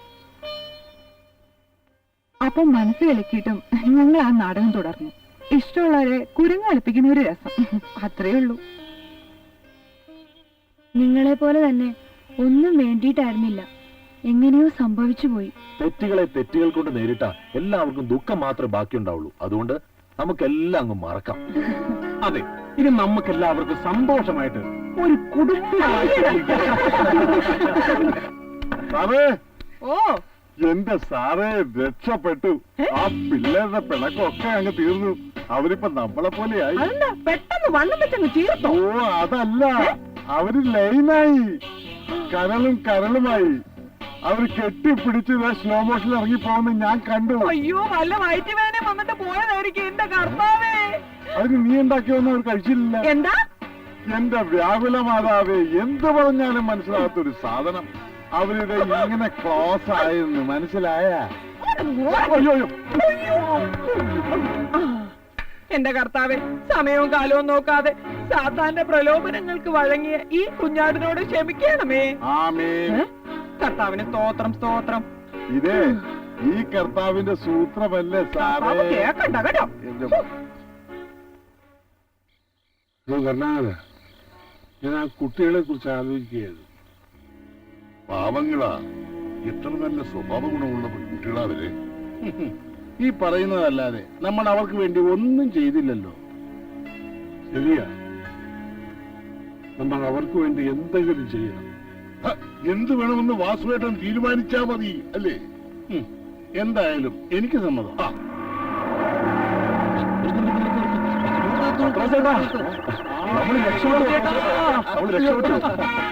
അപ്പം മനസ്സ് വിലക്കിയിട്ടും ഞങ്ങൾ ആ നാടകം തുടർന്നു. ഇഷ്ടമുള്ളവരെ കുരങ്ങ് കളിപ്പിക്കുന്ന ഒരു രസം, അത്രേ ഉള്ളൂ. നിങ്ങളെ പോലെ തന്നെ ഒന്നും വേണ്ടിയിട്ടായിരുന്നില്ല, എങ്ങനെയോ സംഭവിച്ചു പോയി. തെറ്റുകളെ തെറ്റുകൾ കൊണ്ട് നേരിട്ട എല്ലാവർക്കും ദുഃഖം മാത്രമേ ബാക്കിയുണ്ടാവുള്ളൂ. അതുകൊണ്ട് നമുക്കെല്ലാം അങ്ങ് മറക്കാം. അതെ, ഇനി നമുക്കെല്ലാവർക്കും സന്തോഷമായിട്ട് ഒരു സാറേ, ഓ എന്റെ സാറേ, രക്ഷപ്പെട്ടു. ആ പിള്ളേരുടെ പിണക്കമൊക്കെ അങ്ങ് തീർന്നു. അവരിപ്പോ നമ്മളെ പോലെയായി. പെട്ടെന്ന് വണ്ണം വെച്ചങ്ങ് തീർത്തോ? ഓ അതല്ല, അവര് ലൈനായി, കരളുമായി. അവര് കെട്ടിപ്പിടിച്ച് സ്ലോ മോഷനിൽ ഇറങ്ങി പോകുന്ന ഞാൻ കണ്ടു. അയ്യോ, വല്ല വയറ്റുവേദന വന്നിട്ട് പോയതായിരിക്കും. എന്റെ കർത്താവേ, അതിന് നീ ഉണ്ടാക്കിയൊന്നും അവർ കഴിച്ചില്ല. എന്താ? എന്റെ വ്യാകുല മാതാവേ, എന്ത് പറഞ്ഞാലും മനസ്സിലാകാത്തൊരു സാധനം. അവരുടെ ഇങ്ങനെ ക്ലോസ് ആയിരുന്നു, മനസ്സിലായ? എന്റെ കർത്താവേ, സമയവും കാലവും നോക്കാതെ സാത്താന്റെ പ്രലോഭനങ്ങൾക്ക് വഴങ്ങിയ ഈ കുഞ്ഞാടിനോട് ക്ഷമിക്കണമേ. ആമേൻ. കർത്താവിന് സ്തോത്രം. ഇതേ ഈ കർത്താവിന്റെ സൂത്രമല്ലേ സാറേ? കേക്കണ്ട കേട്ടോ. കർണാടക, ഞാൻ ആ കുട്ടികളെ കുറിച്ച് ആലോചിക്കുകയായിരുന്നു. പാവങ്ങളാ, എത്ര നല്ല സ്വഭാവ ഗുണമുള്ള കുട്ടികളാ അവര്. ഈ പറയുന്നതല്ലാതെ നമ്മൾ അവർക്ക് വേണ്ടി ഒന്നും ചെയ്തില്ലല്ലോ. ശരിയാ, നമ്മൾ അവർക്ക് വേണ്ടി എന്തെങ്കിലും ചെയ്യണം. എന്ത് വേണമെന്ന് വാസുവേട്ടൻ തീരുമാനിച്ചാ മതി അല്ലേ? എന്തായാലും എനിക്ക് സമ്മതം.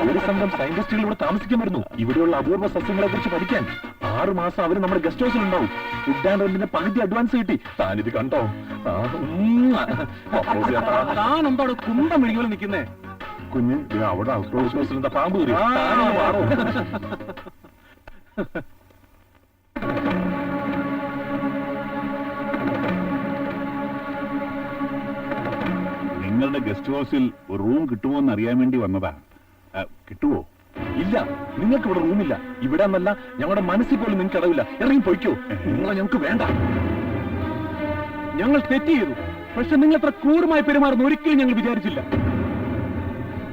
ഒരു സംഘം സയന്റിസ്റ്റുകൾ ഇവിടെ താമസിക്കാൻ വരുന്നു. ഇവിടെയുള്ള അപൂർവ സസ്യങ്ങളെ കുറിച്ച് പഠിക്കാൻ 6 മാസം അവർ നമ്മുടെ ഗസ്റ്റ് ഹൗസിൽ ഉണ്ടാവും. ഫുഡ് ആൻഡ് റെന്റിന്റെ പകുതി അഡ്വാൻസ് കിട്ടി. താനിത് കണ്ടോ? താൻ എന്താണ് കുന്തം വിളിപോലെ നിൽക്കുന്നേ? കുഞ്ഞ് അവിടെ ഔട്ട് ഹൗസിൽ എന്താ പാമ്പ് കയറി? നിങ്ങളുടെ ഗസ്റ്റ് ഹൗസിൽ ഒരു റൂം കിട്ടുമോ എന്ന് അറിയാൻ വേണ്ടി വന്നതാ. കിട്ടുമോ? ഇല്ല, നിങ്ങൾക്ക് ഇവിടെ റൂമില്ല. ഇവിടെ എന്നല്ല, ഞങ്ങളുടെ മനസ്സിൽ പോലും നിങ്ങൾക്ക് അടവില്ല. ഇറങ്ങി പോയിക്കോ. നിങ്ങളെ ഞങ്ങൾക്ക് വേണ്ട. ഞങ്ങൾ തെറ്റ് ചെയ്തു. പക്ഷെ നിങ്ങൾ എത്ര ക്രൂരമായി പെരുമാറുന്നു ഒരിക്കലും ഞങ്ങൾ വിചാരിച്ചില്ല.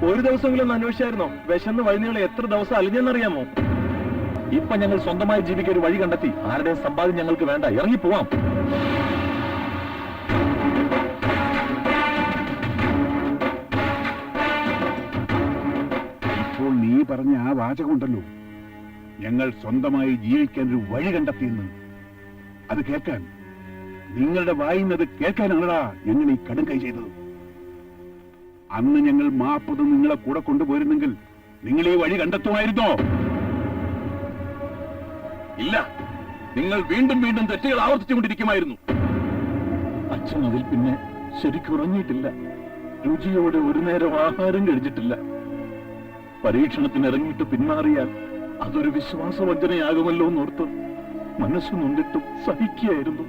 ഒരു ദിവസമെങ്കിലും അന്വേഷിച്ചായിരുന്നോ? വിശന്ന് വഴിനീളെ എത്ര ദിവസം അലിഞ്ഞെന്നറിയാമോ? ഇപ്പൊ ഞങ്ങൾ സ്വന്തമായി ജീവിക്കാൻ ഒരു വഴി കണ്ടെത്തി. ആരുടെയും സമ്പാദ്യം ഞങ്ങൾക്ക് വേണ്ട. ഇറങ്ങി പോവാം. ഇപ്പോൾ നീ പറഞ്ഞ ആ വാചകമുണ്ടല്ലോ, ഞങ്ങൾ സ്വന്തമായി ജീവിക്കാൻ ഒരു വഴി കണ്ടെത്തിയെന്ന്, അത് കേൾക്കാൻ, നിങ്ങളുടെ വായിന്നത് കേൾക്കാനാണടാ ഞങ്ങൾ ഈ കടും കൈ ചെയ്തത്. അന്ന് ഞങ്ങൾ മാപ്പത് നിങ്ങളെ കൂടെ കൊണ്ടുപോയിരുന്നെങ്കിൽ നിങ്ങൾ ഈ വഴി കണ്ടെത്തുമായിരുന്നോ? ഇല്ല, നിങ്ങൾ വീണ്ടും വീണ്ടും തെറ്റുകൾ ആവർത്തിച്ചുകൊണ്ടിരിക്കുമായിരുന്നു. അച്ഛൻ അതിൽ പിന്നെ ശരിക്കുറങ്ങിയിട്ടില്ല. രുചിയോടെ ഒരു നേരം ആഹാരം കഴിച്ചിട്ടില്ല. പരീക്ഷണത്തിന് ഇറങ്ങിയിട്ട് പിന്മാറിയാൽ അതൊരു വിശ്വാസവഞ്ചനയാകുമല്ലോ എന്നോർത്ത് മനസ്സ് നൊന്നിട്ടും സഹിക്കുകയായിരുന്നു.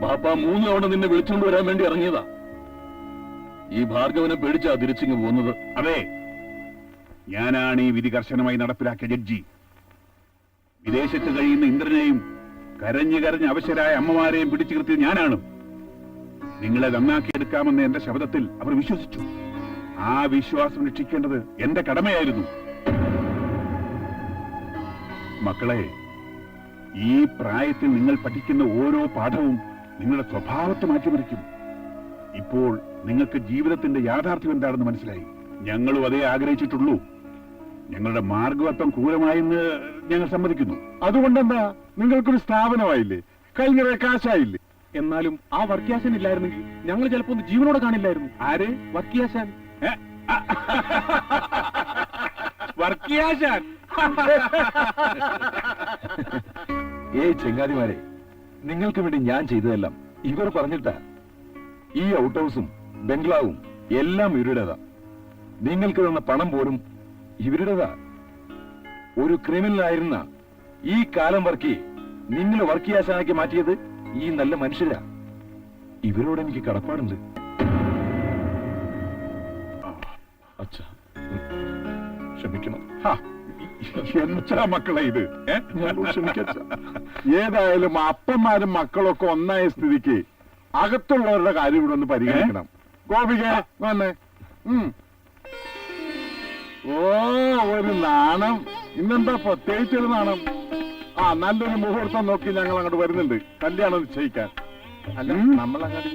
ബാപ്പ 3 തവണ നിന്നെ വിളിച്ചുകൊണ്ട് വരാൻ വേണ്ടി ഇറങ്ങിയതാ. ഈ ഭാർഗവനെ പേടിച്ചാ തിരിച്ചിങ്ങ് പോകുന്നത്. അതെ, ഞാനാണ് ഈ വിധി കർശനമായി നടപ്പിലാക്കിയ ജഡ്ജി. വിദേശത്ത് കഴിയുന്ന ഇന്ദ്രനെയും കരഞ്ഞു കരഞ്ഞ് അവശരായ അമ്മമാരെയും പിടിച്ചു നിർത്തിയത് ഞാനാണ്. നിങ്ങളെ നന്നാക്കിയെടുക്കാമെന്ന് എന്റെ ശബ്ദത്തിൽ അവർ വിശ്വസിച്ചു. ആ വിശ്വാസം രക്ഷിക്കേണ്ടത് എന്റെ കടമയായിരുന്നു. മക്കളെ, ഈ പ്രായത്തിൽ നിങ്ങൾ പഠിക്കുന്ന ഓരോ പാഠവും നിങ്ങളുടെ സ്വഭാവത്തെ മാറ്റിമറിക്കും. ഇപ്പോൾ നിങ്ങൾക്ക് ജീവിതത്തിന്റെ യാഥാർത്ഥ്യം എന്താണെന്ന് മനസ്സിലായി. ഞങ്ങളും അതേ ആഗ്രഹിച്ചിട്ടുള്ളൂ. ഞങ്ങളുടെ മാർഗവത്വം ക്രൂരമായെന്ന് ഞങ്ങൾ സമ്മതിക്കുന്നു. അതുകൊണ്ടെന്താ, നിങ്ങൾക്കൊരു സ്ഥാപനമായില്ലേ, കൈനിറയെ കാശായില്ലേ? എന്നാലും ആ വർക്കിയാശൻ ഇല്ലായിരുന്നെങ്കിൽ ഞങ്ങൾ ചിലപ്പോ ഒന്ന് ജീവനോടെ കാണില്ലായിരുന്നു. ആര്? വർക്കിയാശാൻ. വർക്കിയാശാൻ? ചെങ്ങാതിമാരെ, നിങ്ങൾക്ക് വേണ്ടി ഞാൻ ചെയ്തതെല്ലാം ഇവർ പറഞ്ഞിട്ടാ. ഈ ഔട്ട് ഹൗസും ബംഗ്ലാവും എല്ലാം ഇവരുടേതാ. നിങ്ങൾക്ക് തന്ന പണം പോലും ഇവരുടേതാ. ഒരു ക്രിമിനലായിരുന്ന ഈ കാലം വർക്കി നിങ്ങൾ വർക്കിയാശാനാക്കി മാറ്റിയത് ഈ നല്ല മനുഷ്യരാ. ഇവരോട് എനിക്ക് കടപ്പാടുണ്ട്. അച്ഛാ, ക്ഷമിക്കണം. എന്താ മക്കളെ ഇത്? ഏതായാലും അപ്പന്മാരും മക്കളൊക്കെ ഒന്നായ സ്ഥിതിക്ക് അകത്തുള്ളവരുടെ കാര്യം ഇവിടെ ഒന്ന് പരിഗണിക്കണം. ഗോപിക വന്നേ. ഓ, ഒരു നാണം. ഇന്നെന്താ പ്രത്യേകിച്ചൊരു നാണം? നല്ലൊരു മുഹൂർത്തം നോക്കി ഞങ്ങൾ അങ്ങോട്ട് വരുന്നുണ്ട് കല്യാണം നിശ്ചയിക്കാൻ. അല്ല, നമ്മൾ അങ്ങോട്ട്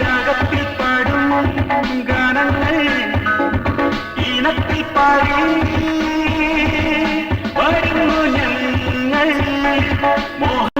രാഗത്തിൽ പാടും ഗാനങ്ങൾ ഈണത്തിൽ പാടി വരുന്നു ഞങ്ങൾ മോഹ